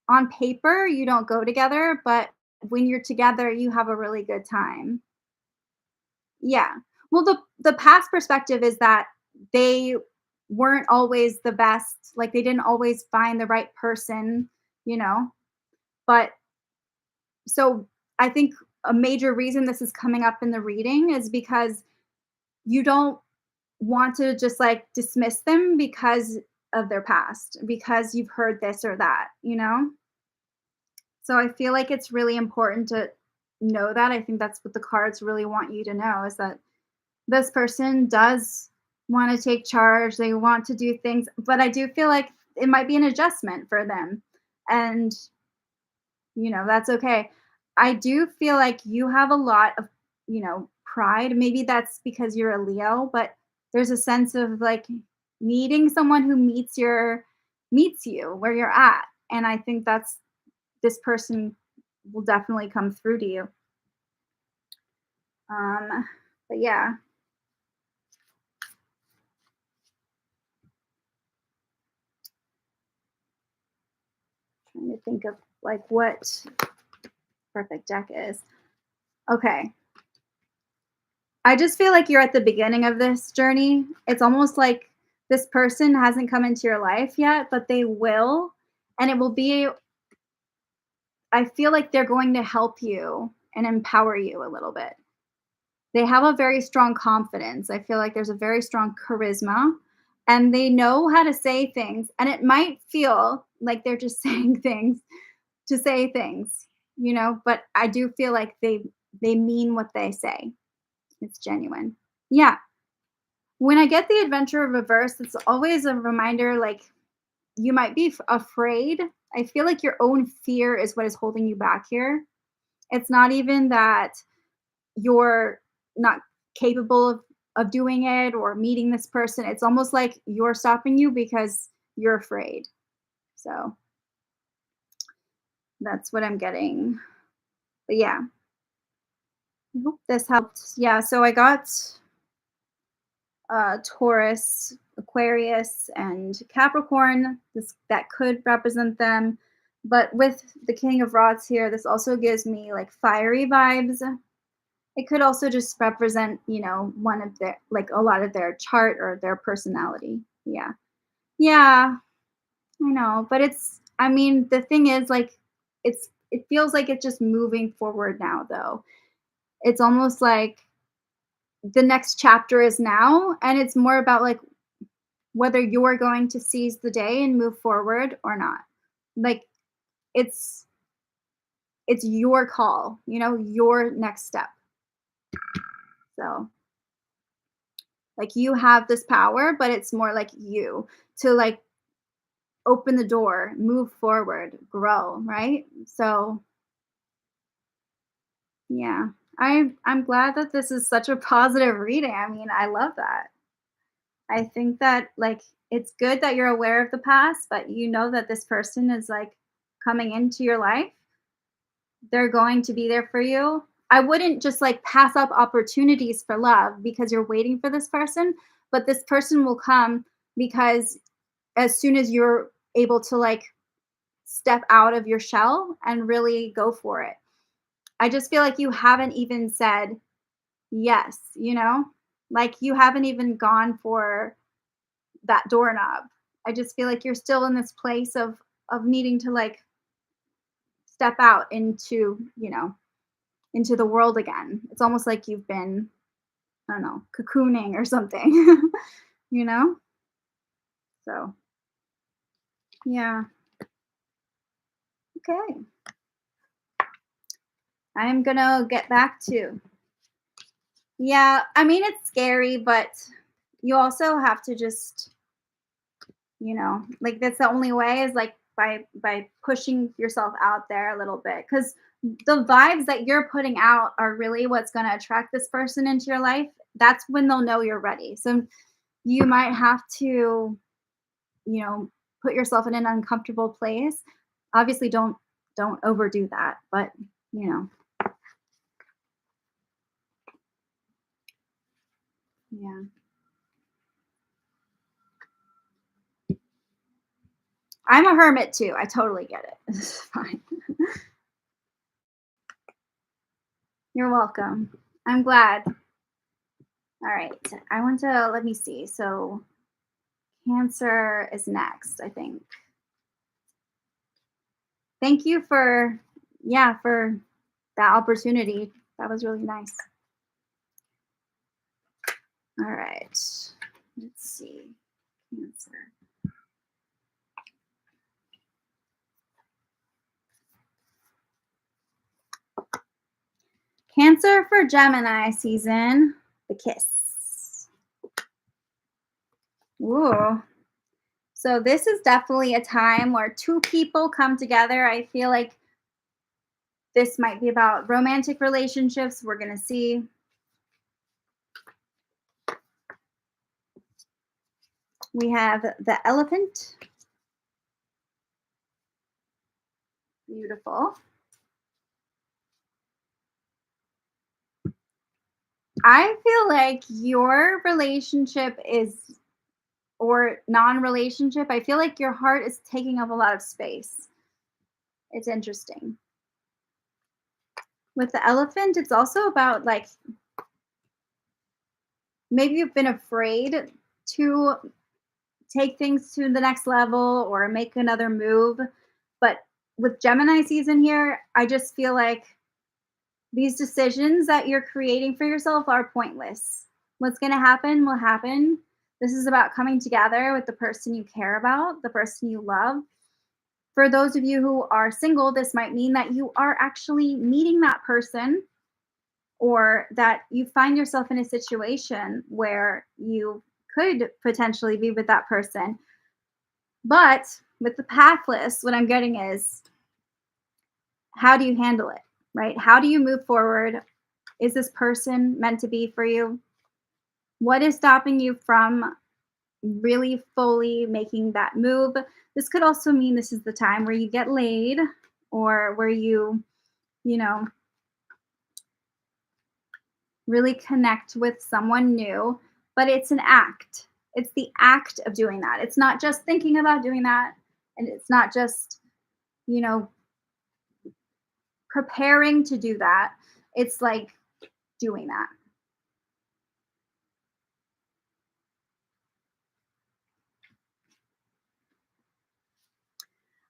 on paper you don't go together, but when you're together, you have a really good time. Yeah. Well, the past perspective is that they weren't always the best, like they didn't always find the right person, you know. But so I think a major reason this is coming up in the reading is because you don't want to just like dismiss them because of their past, because you've heard this or that. So I feel like it's really important to know that. I think that's what the cards really want you to know is that this person does want to take charge. They want to do things, but I do feel like it might be an adjustment for them. And, that's okay. I do feel like you have a lot of, pride. Maybe that's because you're a Leo, but there's a sense of like needing someone who meets you where you're at. And I think that's this person will definitely come through to you. But yeah, trying to think of like what perfect deck is. Okay. I just feel like you're at the beginning of this journey. It's almost like this person hasn't come into your life yet, but they will. And it will be, I feel like they're going to help you and empower you a little bit. They have a very strong confidence. I feel like there's a very strong charisma and they know how to say things. And it might feel like they're just saying things to say things, but I do feel like they mean what they say. It's genuine. Yeah. When I get the adventure reverse, it's always a reminder like you might be afraid. I feel like your own fear is what is holding you back here. It's not even that you're not capable of doing it or meeting this person. It's almost like you're stopping you because you're afraid. So that's what I'm getting. But yeah, I hope this helped. Yeah, so I got Taurus, Aquarius, and Capricorn. This that could represent them, but with the King of Rods here, this also gives me like fiery vibes. It could also just represent, one of their like a lot of their chart or their personality. Yeah, yeah, I know, but I mean, the thing is, like, it feels like it's just moving forward now, though. It's almost like the next chapter is now, and it's more about like whether you're going to seize the day and move forward or not. Like it's it's your call, your next step. So, like you have this power, but it's more like you to like open the door, move forward, grow, right? So, Yeah. I'm glad that this is such a positive reading. I mean, I love that. I think that like it's good that you're aware of the past, but you know that this person is like coming into your life. They're going to be there for you. I wouldn't just like pass up opportunities for love because you're waiting for this person, but this person will come because as soon as you're able to like step out of your shell and really go for it. I just feel like you haven't even said yes, you know? Like you haven't even gone for that doorknob. I just feel like you're still in this place of needing to like step out into, into the world again. It's almost like you've been, I don't know, cocooning or something, you know? So, yeah. Okay. I'm going to get back to. Yeah, I mean it's scary, but you also have to just, like that's the only way is like by pushing yourself out there a little bit cuz the vibes that you're putting out are really what's going to attract this person into your life. That's when they'll know you're ready. So you might have to, you know, put yourself in an uncomfortable place. Obviously don't overdo that, but, you know, yeah. I'm a hermit too. I totally get it. It's fine. You're welcome. I'm glad. All right. I want to let me see. So Cancer is next, I think. Thank you for for that opportunity. That was really nice. All right. Let's see. Cancer. Cancer for Gemini season. The kiss. Ooh. So this is definitely a time where two people come together. I feel like this might be about romantic relationships. We're going to see. We have the elephant. Beautiful. I feel like your relationship is or non-relationship, I feel like your heart is taking up a lot of space. It's interesting. With the elephant, it's also about like maybe you've been afraid to take things to the next level or make another move. But with Gemini season here, I just feel like these decisions that you're creating for yourself are pointless. What's going to happen will happen. This is about coming together with the person you care about, the person you love. For those of you who are single, this might mean that you are actually meeting that person or that you find yourself in a situation where you could potentially be with that person. But with the pathless, what I'm getting is how do you handle it, right? How do you move forward? Is this person meant to be for you? What is stopping you from really fully making that move? This could also mean this is the time where you get laid or where you know, really connect with someone new, but it's an act. It's the act of doing that. It's not just thinking about doing that, and it's not just, you know, preparing to do that. It's like doing that.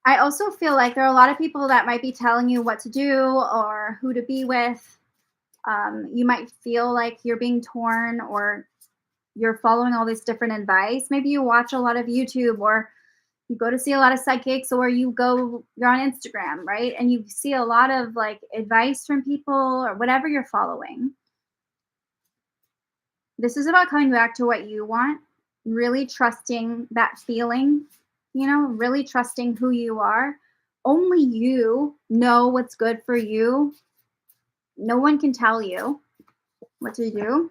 I also feel like there are a lot of people that might be telling you what to do or who to be with. You might feel like you're being torn or you're following all this different advice. Maybe you watch a lot of YouTube or you go to see a lot of psychics or you're on Instagram, right? And you see a lot of like advice from people or whatever you're following. This is about coming back to what you want, really trusting that feeling, really trusting who you are. Only you know what's good for you. No one can tell you what to do.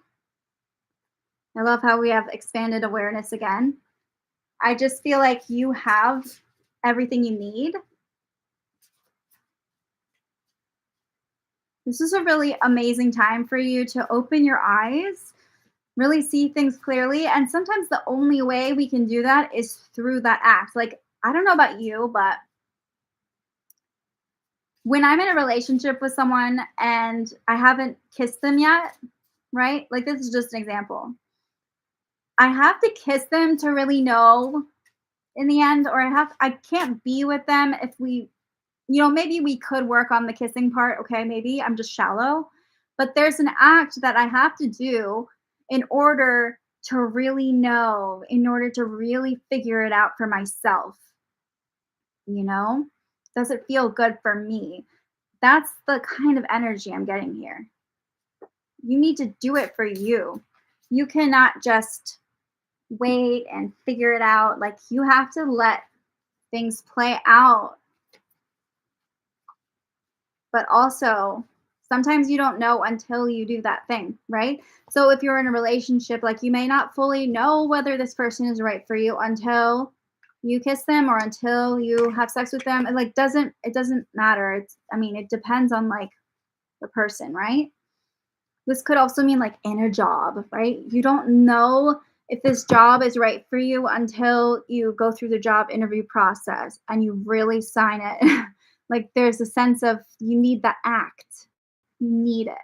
I love how we have expanded awareness again. I just feel like you have everything you need. This is a really amazing time for you to open your eyes, really see things clearly. And sometimes the only way we can do that is through that act. Like, I don't know about you, but when I'm in a relationship with someone and I haven't kissed them yet, right? Like, this is just an example. I have to kiss them to really know in the end, or I can't be with them if we, maybe we could work on the kissing part. Okay, maybe I'm just shallow, but there's an act that I have to do in order to really know, in order to really figure it out for myself, you know? Does it feel good for me? That's the kind of energy I'm getting here. You need to do it for you. You cannot just wait and figure it out. Like, you have to let things play out. But also, sometimes you don't know until you do that thing, right? So if you're in a relationship, like, you may not fully know whether this person is right for you until you kiss them or until you have sex with them. It doesn't matter. It depends on, like, the person, right? This could also mean, like, in a job, right? You don't know if this job is right for you until you go through the job interview process and you really sign it. Like, there's a sense of you need that act. You need it.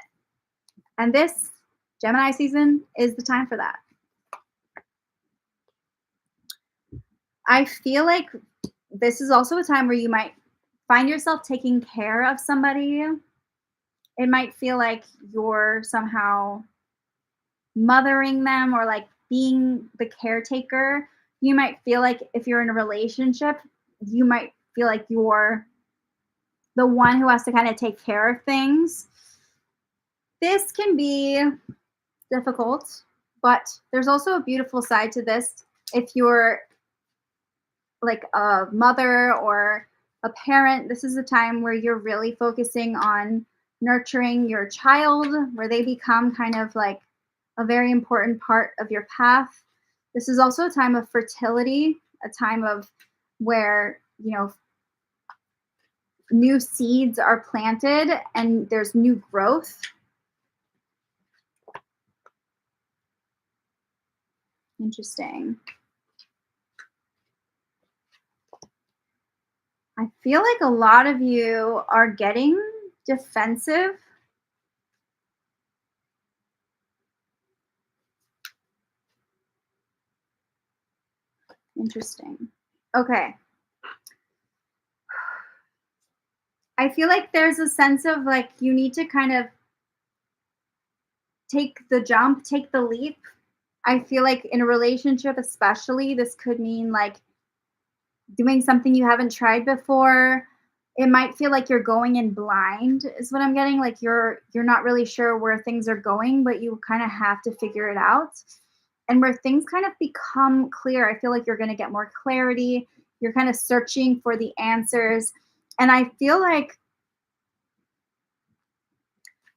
And this Gemini season is the time for that. I feel like this is also a time where you might find yourself taking care of somebody. It might feel like you're somehow mothering them or, like, being the caretaker. You might feel like if you're in a relationship, you might feel like you're the one who has to kind of take care of things. This can be difficult, but there's also a beautiful side to this. If you're like a mother or a parent, this is a time where you're really focusing on nurturing your child, where they become kind of like a very important part of your path. This is also a time of fertility, a time of where, new seeds are planted and there's new growth. Interesting. I feel like a lot of you are getting defensive. Interesting. Okay. I feel like there's a sense of, like, you need to kind of take the jump, take the leap. I feel like in a relationship, especially, this could mean, like, doing something you haven't tried before. It might feel like you're going in blind, is what I'm getting. Like, you're not really sure where things are going, but you kind of have to figure it out. And where things kind of become clear, I feel like you're going to get more clarity. You're kind of searching for the answers. And I feel like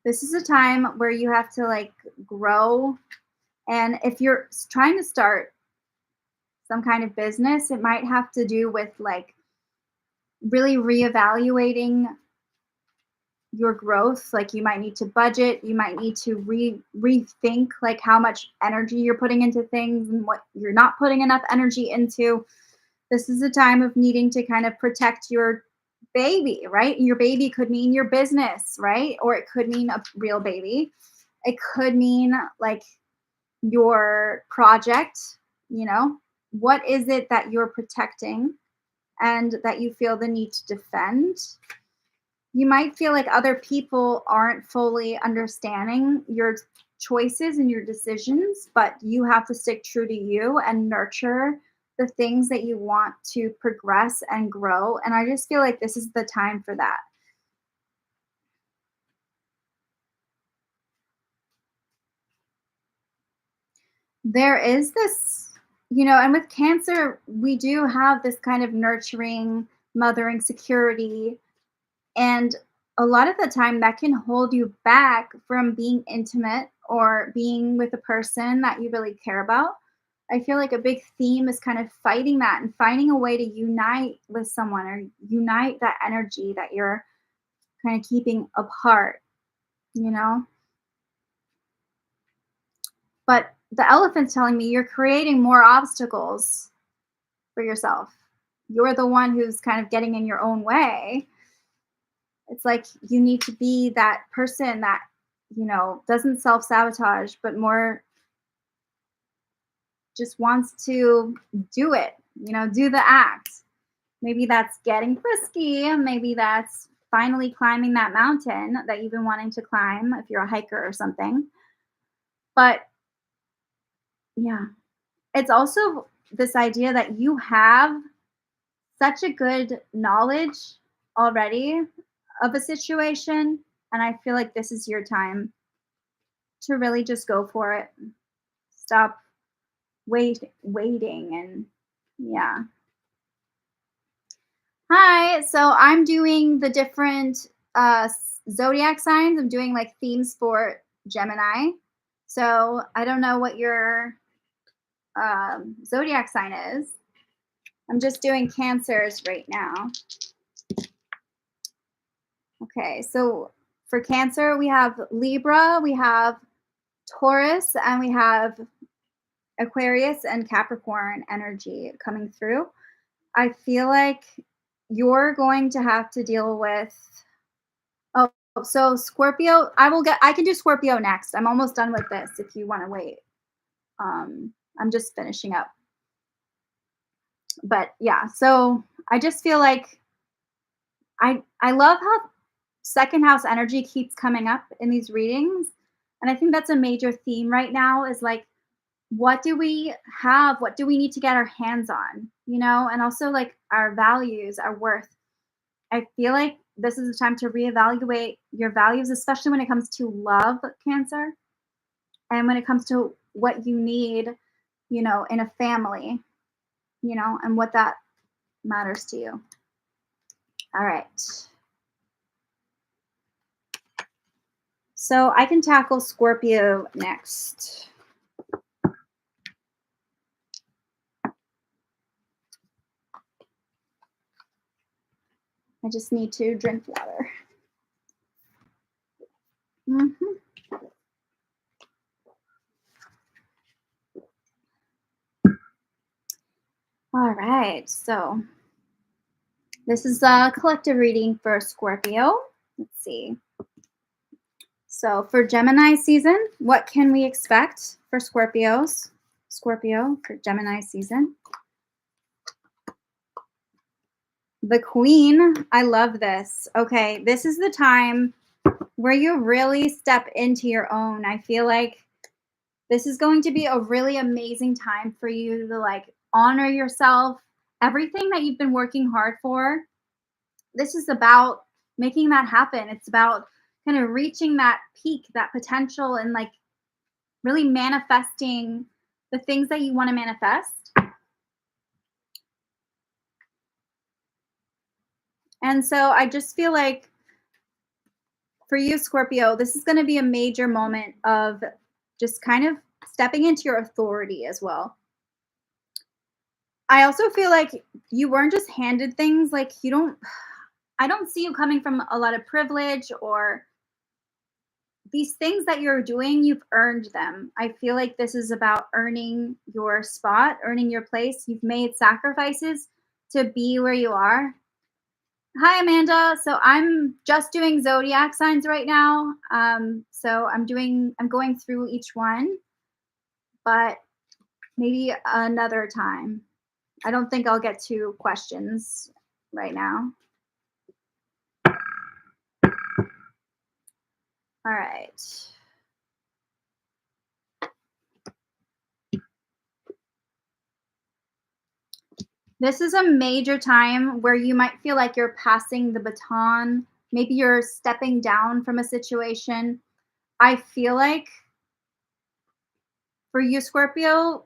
this is a time where you have to, like, grow. And if you're trying to start some kind of business, it might have to do with, like, really reevaluating your growth. Like, you might need to budget, you might need to rethink, like, how much energy you're putting into things and what you're not putting enough energy into. This is a time of needing to kind of protect your baby, right? And your baby could mean your business, right? Or it could mean a real baby. It could mean, like, your project, you know? What is it that you're protecting and that you feel the need to defend? You might feel like other people aren't fully understanding your choices and your decisions, but you have to stick true to you and nurture the things that you want to progress and grow. And I just feel like this is the time for that. There is this, and with Cancer, we do have this kind of nurturing, mothering security. And a lot of the time that can hold you back from being intimate or being with a person that you really care about. I feel like a big theme is kind of fighting that and finding a way to unite with someone or unite that energy that you're kind of keeping apart, you know? But the elephant's telling me you're creating more obstacles for yourself. You're the one who's kind of getting in your own way. It's like you need to be that person that, doesn't self sabotage, but more just wants to do it, do the act. Maybe that's getting frisky. Maybe that's finally climbing that mountain that you've been wanting to climb if you're a hiker or something. But yeah, it's also this idea that you have such a good knowledge already of a situation. And I feel like this is your time to really just go for it. Stop waiting and yeah. Hi. So I'm doing the different zodiac signs. I'm doing like themes for Gemini. So I don't know what your zodiac sign is. I'm just doing cancers right now. Okay, so for Cancer, we have Libra, we have Taurus, and we have Aquarius and Capricorn energy coming through. I feel like you're going to have to deal with. Oh, so Scorpio, I can do Scorpio next. I'm almost done with this if you want to wait. I'm just finishing up. But yeah, so I just feel like I love how second house energy keeps coming up in these readings. And I think that's a major theme right now is like, what do we have? What do we need to get our hands on? And also like our values, our worth. I feel like this is a time to reevaluate your values, especially when it comes to love, Cancer, and when it comes to what you need, in a family, and what that matters to you. All right. So I can tackle Scorpio next. I just need to drink water. All right, so this is a collective reading for Scorpio. Let's see. So for Gemini season, what can we expect for Scorpio for Gemini season? The Queen, I love this. Okay, this is the time where you really step into your own. I feel like this is going to be a really amazing time for you to like honor yourself, everything that you've been working hard for. This is about making that happen. It's about kind of reaching that peak, that potential, and like really manifesting the things that you want to manifest. And so I just feel like for you, Scorpio, this is going to be a major moment of just kind of stepping into your authority as well. I also feel like you weren't just handed things, like I don't see you coming from a lot of privilege or these things that you're doing, you've earned them. I feel like this is about earning your spot, earning your place. You've made sacrifices to be where you are. Hi, Amanda. So I'm just doing zodiac signs right now. So I'm going through each one, but maybe another time. I don't think I'll get to questions right now. All right. This is a major time where you might feel like you're passing the baton. Maybe you're stepping down from a situation. I feel like for you, Scorpios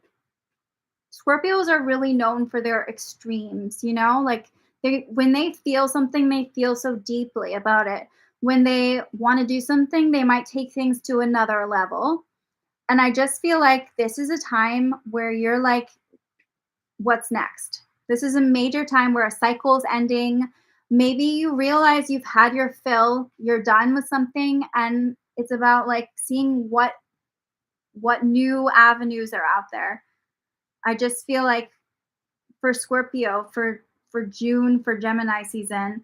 are really known for their extremes, like when they feel something, they feel so deeply about it. When they want to do something, they might take things to another level. And I just feel like this is a time where you're like, what's next? This is a major time where a cycle's ending. Maybe you realize you've had your fill, you're done with something, and it's about like seeing what new avenues are out there. I just feel like for Scorpio, for June, for Gemini season,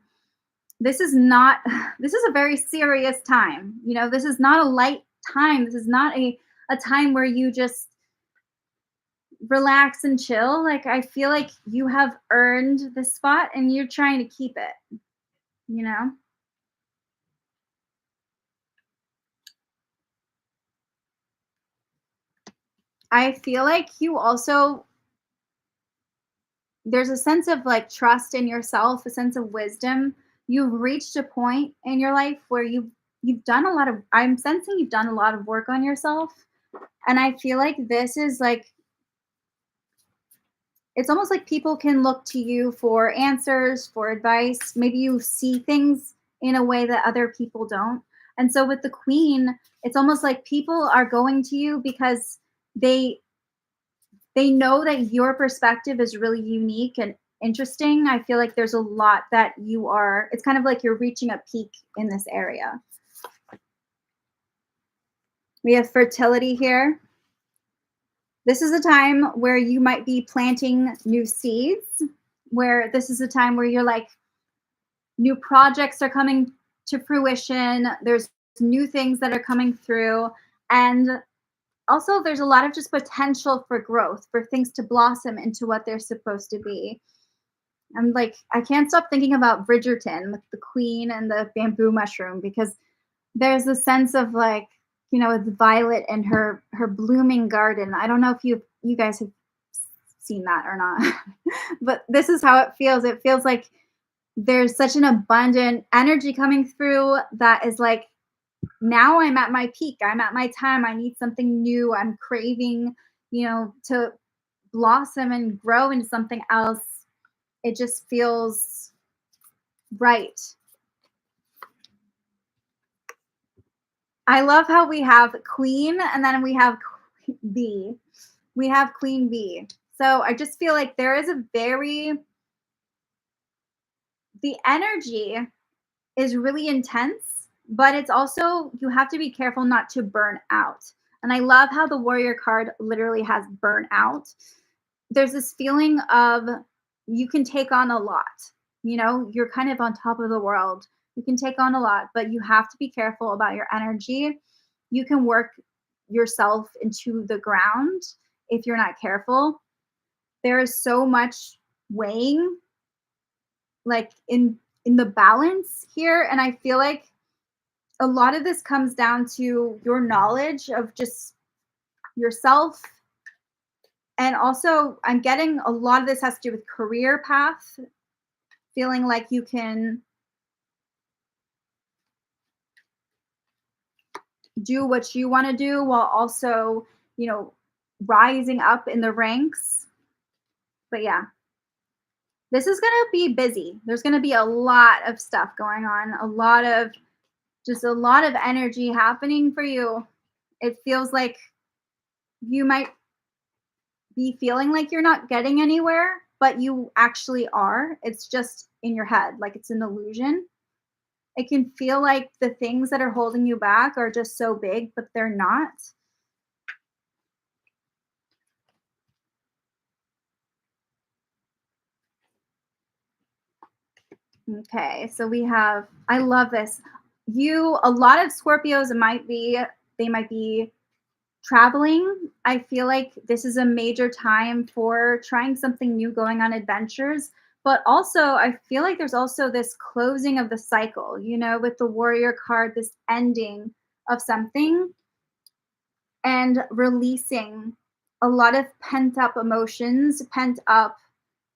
this is not this is a very serious time. You know, this is not a light time. This is not a time where you just relax and chill. Like I feel like you have earned this spot and you're trying to keep it, you know? I feel like you also there's a sense of like trust in yourself, a sense of wisdom. You've reached a point in your life where you've done a lot of I'm sensing you've done a lot of work on yourself. And I feel like this is like it's almost like people can look to you for answers, for advice. Maybe you see things in a way that other people don't. And so with the queen, it's almost like people are going to you because they they know that your perspective is really unique and interesting. I feel like there's a lot that you are it's kind of like you're reaching a peak in this area. We have fertility here. This is a time where you might be planting new seeds, where this is a time where you're like new projects are coming to fruition. There's new things that are coming through. And also, there's a lot of just potential for growth, for things to blossom into what they're supposed to be. I'm like, I can't stop thinking about Bridgerton with the queen and the bamboo mushroom because there's a sense of like, you know, with Violet and her blooming garden. I don't know if you guys have seen that or not, but this is how it feels. It feels like there's such an abundant energy coming through that is like now I'm at my peak. I'm at my time. I need something new. I'm craving, you know, to blossom and grow into something else. It just feels right. I love how we have queen and then we have bee. We have queen bee. So I just feel like there is a very the energy is really intense, but it's also you have to be careful not to burn out. And I love how the warrior card literally has burn out. There's this feeling of you can take on a lot. You know, you're kind of on top of the world. You can take on a lot, but you have to be careful about your energy. You can work yourself into the ground if you're not careful. There is so much weighing like in the balance here and I feel like a lot of this comes down to your knowledge of just yourself. And also, I'm getting a lot of this has to do with career path, feeling like you can do what you want to do while also, you know, rising up in the ranks. But yeah, this is going to be busy. There's going to be a lot of stuff going on, a lot of energy happening for you. It feels like you might be feeling like you're not getting anywhere, but you actually are. It's just in your head, like it's an illusion. It can feel like the things that are holding you back are just so big, but they're not. Okay, so we have, I love this. A lot of Scorpios they might be traveling. I feel like this is a major time for trying something new, going on adventures. But also, I feel like there's also this closing of the cycle, you know, with the warrior card, this ending of something and releasing a lot of pent up emotions, pent up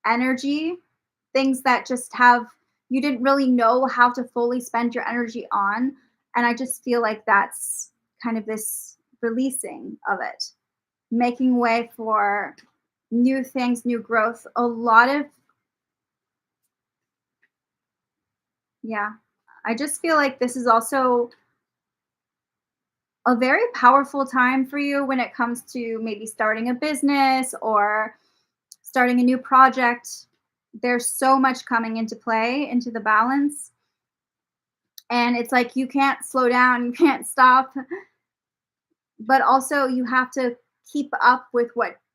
energy, things that just have, you didn't really know how to fully spend your energy on. And I just feel like that's kind of this releasing of it, making way for new things, new growth. A lot of, yeah. I just feel like this is also a very powerful time for you when it comes to maybe starting a business or starting a new project. There's so much coming into play, into the balance. And it's like you can't slow down, you can't stop, but also you have to keep up with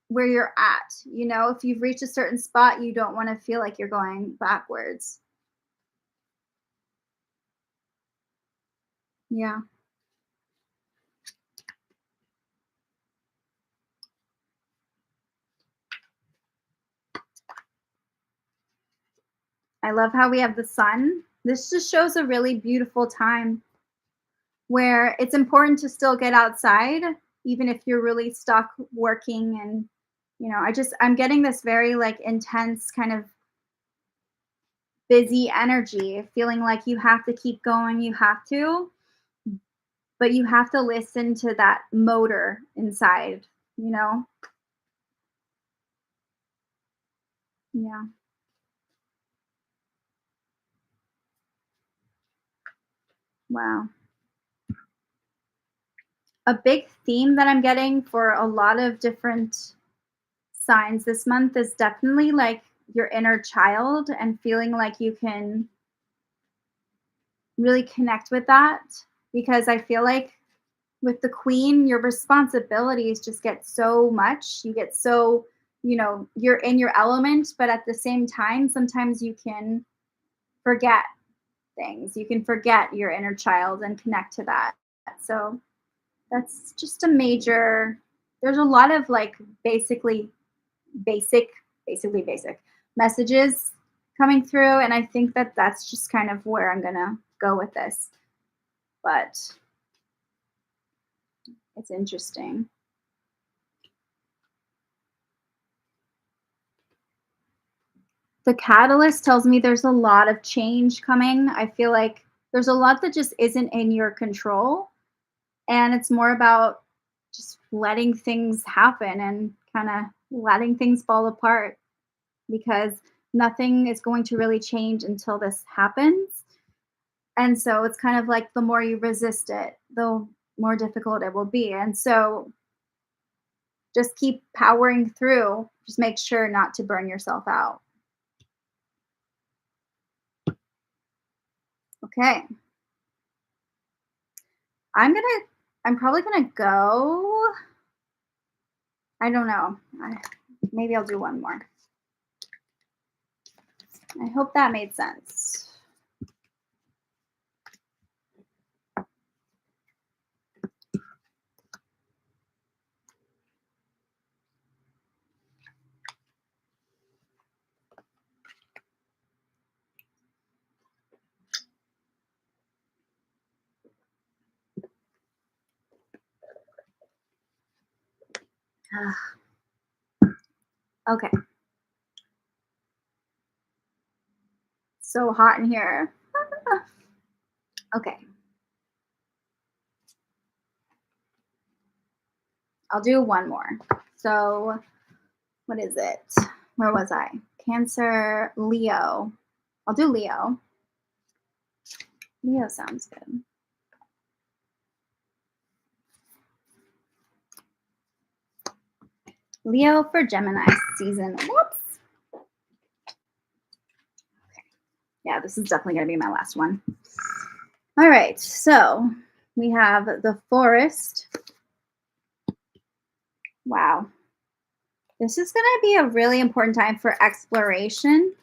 where you're at. You know, if you've reached a certain spot, you don't want to feel like you're going backwards. Yeah. I love how we have the sun. This just shows a really beautiful time where it's important to still get outside, even if you're really stuck working. And, I'm getting this very like intense kind of busy energy, feeling like you have to keep going, you have to, but you have to listen to that motor inside, you know? Yeah. Wow. A big theme that I'm getting for a lot of different signs this month is definitely like your inner child and feeling like you can really connect with that, because I feel like with the queen, your responsibilities just get so much. You get so, you're in your element, but at the same time, sometimes you can forget things. You can forget your inner child and connect to that. So that's just a major, there's a lot of like basically basic, basically basic messages coming through. And I think that that's just kind of where I'm going to go with this. But it's interesting. The catalyst tells me there's a lot of change coming. I feel like there's a lot that just isn't in your control. And it's more about just letting things happen and kind of letting things fall apart, because nothing is going to really change until this happens. And so it's kind of like the more you resist it, the more difficult it will be. And so just keep powering through. Just make sure not to burn yourself out. Okay. I'm going to I'm probably going to go, I don't know. Maybe I'll do one more. I hope that made sense. Okay. So hot in here. Okay. I'll do one more. So, what is it? Where was I? Cancer, Leo. I'll do Leo. Leo sounds good. Leo for Gemini season. Whoops. Yeah, this is definitely going to be my last one. All right. So, we have the Forest. Wow. This is going to be a really important time for exploration.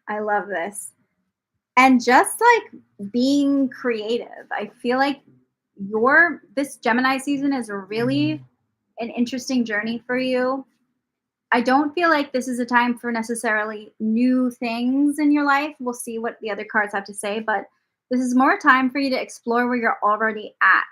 I love this. And just like being creative. I feel like this Gemini season is really an interesting journey for you. I don't feel like this is a time for necessarily new things in your life. We'll see what the other cards have to say, but this is more time for you to explore where you're already at.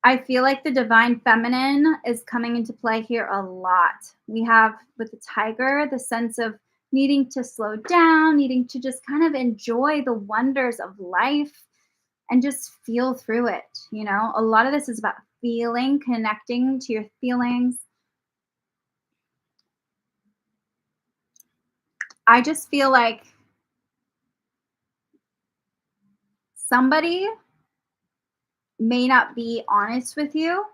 I feel like the divine feminine is coming into play here a lot. We have with the tiger the sense of needing to slow down, needing to just kind of enjoy the wonders of life and just feel through it. A lot of this is about feeling, connecting to your feelings. I just feel like somebody may not be honest with you.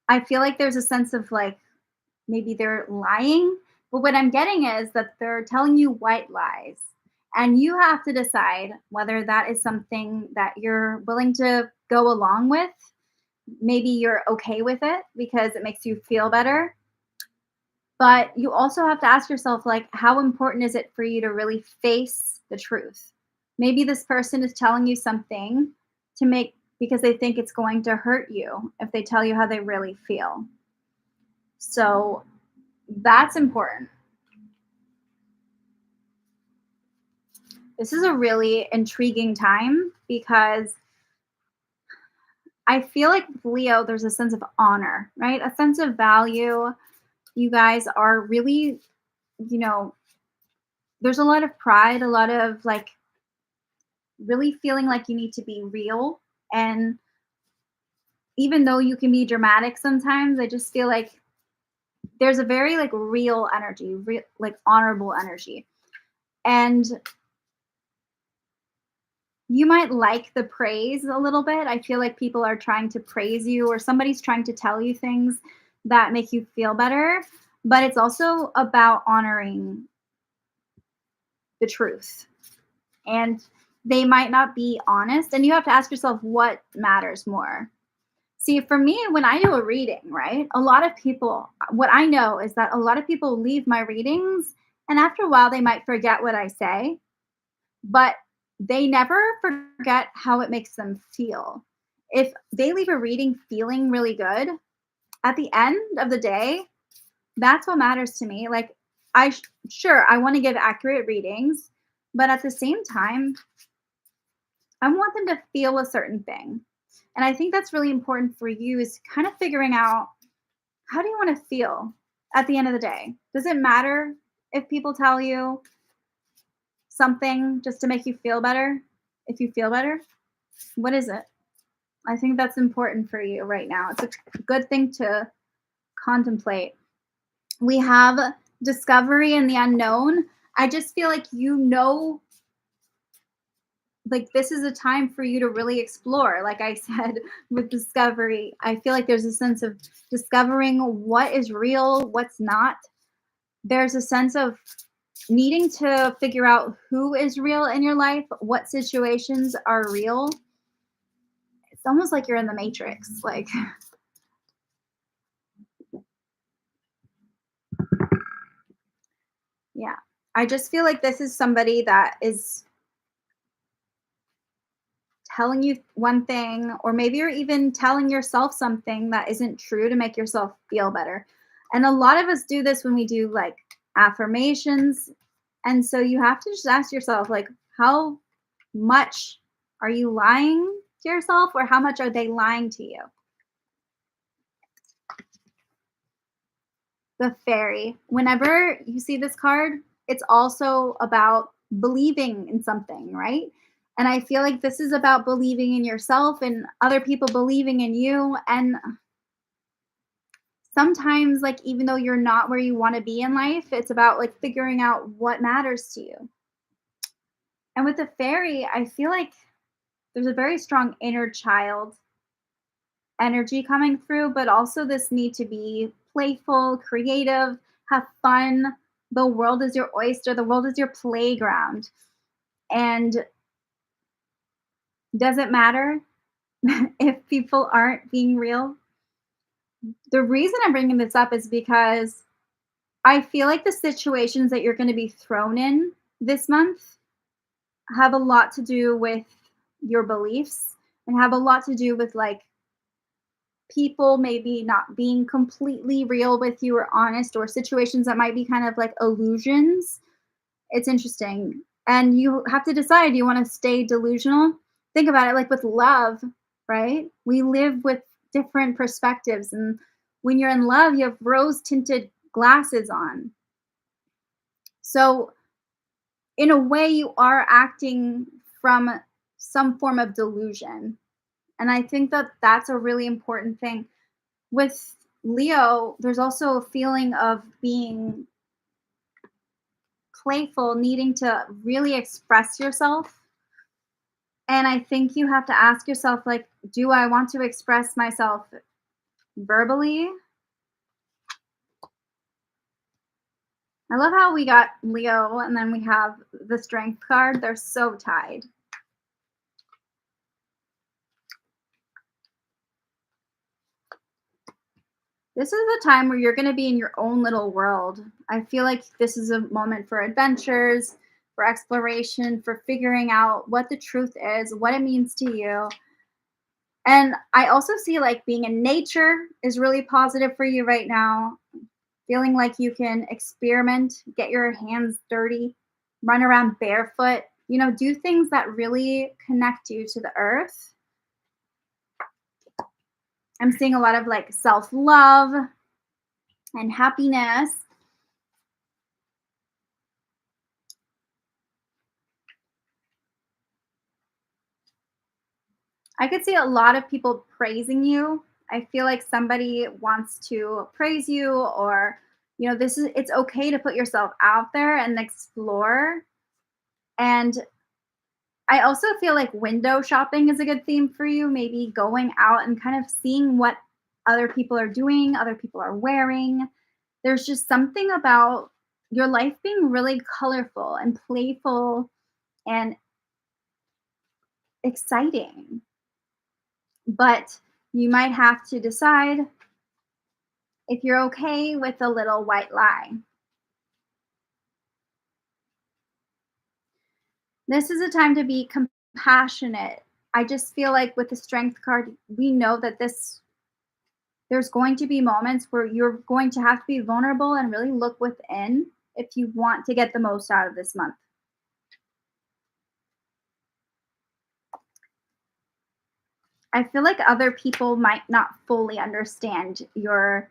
I feel like there's a sense of like maybe they're lying, but what I'm getting is that they're telling you white lies. And you have to decide whether that is something that you're willing to go along with. Maybe you're okay with it because it makes you feel better. But you also have to ask yourself, like, how important is it for you to really face the truth? Maybe this person is telling you something to make because they think it's going to hurt you if they tell you how they really feel. So that's important. This is a really intriguing time because I feel like with Leo, there's a sense of honor, right? A sense of value. You guys are really, you know, there's a lot of pride, a lot of like really feeling like you need to be real. And even though you can be dramatic sometimes, I just feel like there's a very like real energy, like honorable energy. And you might like the praise a little bit. I feel like people are trying to praise you or somebody's trying to tell you things that make you feel better, but it's also about honoring the truth. And they might not be honest, and you have to ask yourself what matters more. See, for me, when I do a reading, right, a lot of people, what I know is that a lot of people leave my readings, and after a while, they might forget what I say, but they never forget how it makes them feel. If they leave a reading feeling really good, at the end of the day, that's what matters to me. Like, sure, I want to give accurate readings, but at the same time, I want them to feel a certain thing. And I think that's really important for you is kind of figuring out how do you want to feel at the end of the day? Does it matter if people tell you something just to make you feel better? If you feel better, what is it? I think that's important for you right now. It's a good thing to contemplate. We have discovery and the unknown. I just feel like like this is a time for you to really explore. Like I said with discovery, I feel like there's a sense of discovering what is real, what's not. There's a sense of needing to figure out who is real in your life, what situations are real. It's almost like you're in the matrix. Like, yeah. I just feel like this is somebody that is telling you one thing, or maybe you're even telling yourself something that isn't true to make yourself feel better. And a lot of us do this when we do like affirmations. And so you have to just ask yourself, like, how much are you lying to yourself, or how much are they lying to you? The fairy. Whenever you see this card, it's also about believing in something, right? And I feel like this is about believing in yourself and other people believing in you. And sometimes, like, even though you're not where you want to be in life, it's about like figuring out what matters to you. And with the fairy, I feel like there's a very strong inner child energy coming through, but also this need to be playful, creative, have fun. The world is your oyster, the world is your playground. And does it matter if people aren't being real? The reason I'm bringing this up is because I feel like the situations that you're going to be thrown in this month have a lot to do with your beliefs and have a lot to do with like people maybe not being completely real with you or honest, or situations that might be kind of like illusions. It's interesting. And you have to decide, do you want to stay delusional? Think about it like with love, right? We live with different perspectives. And when you're in love, you have rose tinted glasses on. So, in a way, you are acting from some form of delusion. And I think that that's a really important thing. With Leo, there's also a feeling of being playful, needing to really express yourself. And I think you have to ask yourself, like, do I want to express myself verbally? I love how we got Leo and then we have the Strength card. They're so tied. This is the time where you're going to be in your own little world. I feel like this is a moment for adventures, for exploration, for figuring out what the truth is, what it means to you. And I also see like being in nature is really positive for you right now. Feeling like you can experiment, get your hands dirty, run around barefoot, do things that really connect you to the earth. I'm seeing a lot of like self love and happiness. I could see a lot of people praising you. I feel like somebody wants to praise you, or it's okay to put yourself out there and explore. And I also feel like window shopping is a good theme for you, maybe going out and kind of seeing what other people are doing, other people are wearing. There's just something about your life being really colorful and playful and exciting. But you might have to decide if you're okay with a little white lie. This is a time to be compassionate. I just feel like with the Strength card, we know that there's going to be moments where you're going to have to be vulnerable and really look within if you want to get the most out of this month. I feel like other people might not fully understand your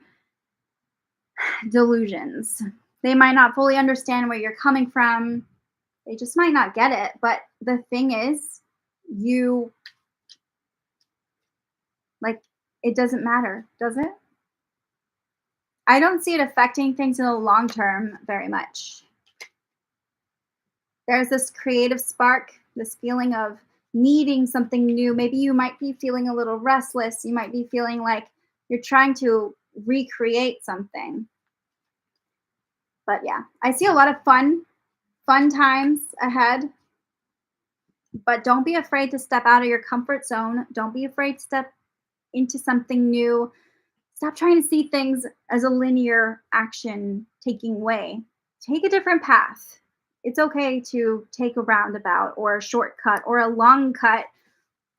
delusions. They might not fully understand where you're coming from. They just might not get it. But the thing is, you like it doesn't matter, does it? I don't see it affecting things in the long term very much. There's this creative spark, this feeling of needing something new. Maybe you might be feeling a little restless. You might be feeling like you're trying to recreate something. But yeah, I see a lot of fun times ahead. But don't be afraid to step out of your comfort zone. Don't be afraid to step into something new. Stop trying to see things as a linear action taking way. Take a different path. It's okay to take a roundabout or a shortcut or a long cut.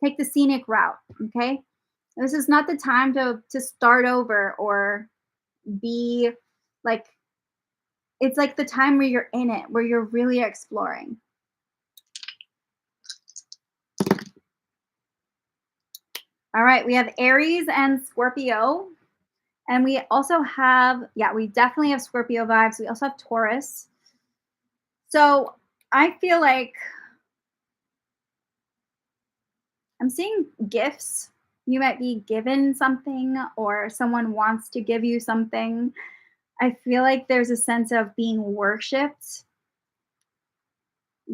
Take the scenic route, okay? This is not the time to start over or be like it's like the time where you're in it, where you're really exploring. All right, we have Aries and Scorpio. And we also have, yeah, we definitely have Scorpio vibes. We also have Taurus. So I feel like I'm seeing gifts. You might be given something or someone wants to give you something. I feel like there's a sense of being worshipped,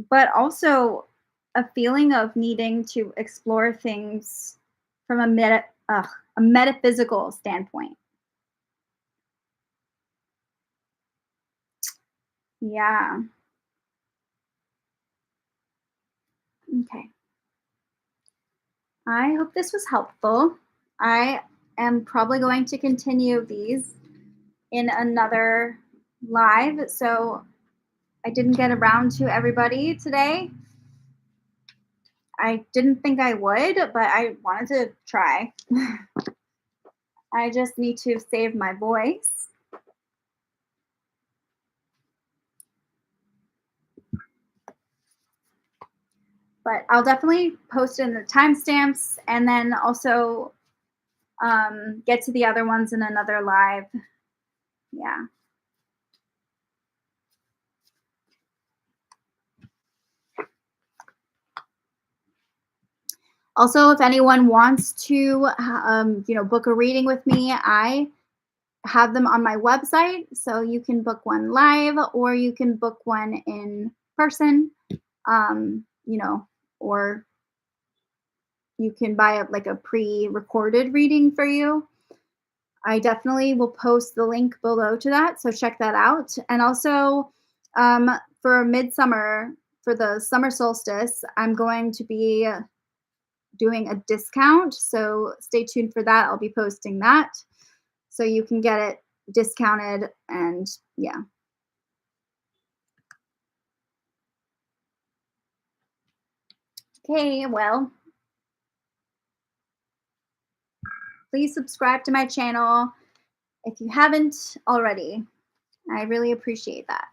but also a feeling of needing to explore things from a metaphysical standpoint. Yeah. Okay. I hope this was helpful. I am probably going to continue these in another live. So I didn't get around to everybody today. I didn't think I would, but I wanted to try. I just need to save my voice. But I'll definitely post in the timestamps and then also get to the other ones in another live. Yeah. Also, if anyone wants to, book a reading with me, I have them on my website. So you can book one live or you can book one in person, or you can buy like a pre-recorded reading for you. I definitely will post the link below to that, so check that out. And also, for midsummer, for the summer solstice, I'm going to be doing a discount, so stay tuned for that. I'll be posting that, so you can get it discounted, and yeah. Okay, well, please subscribe to my channel if you haven't already. I really appreciate that.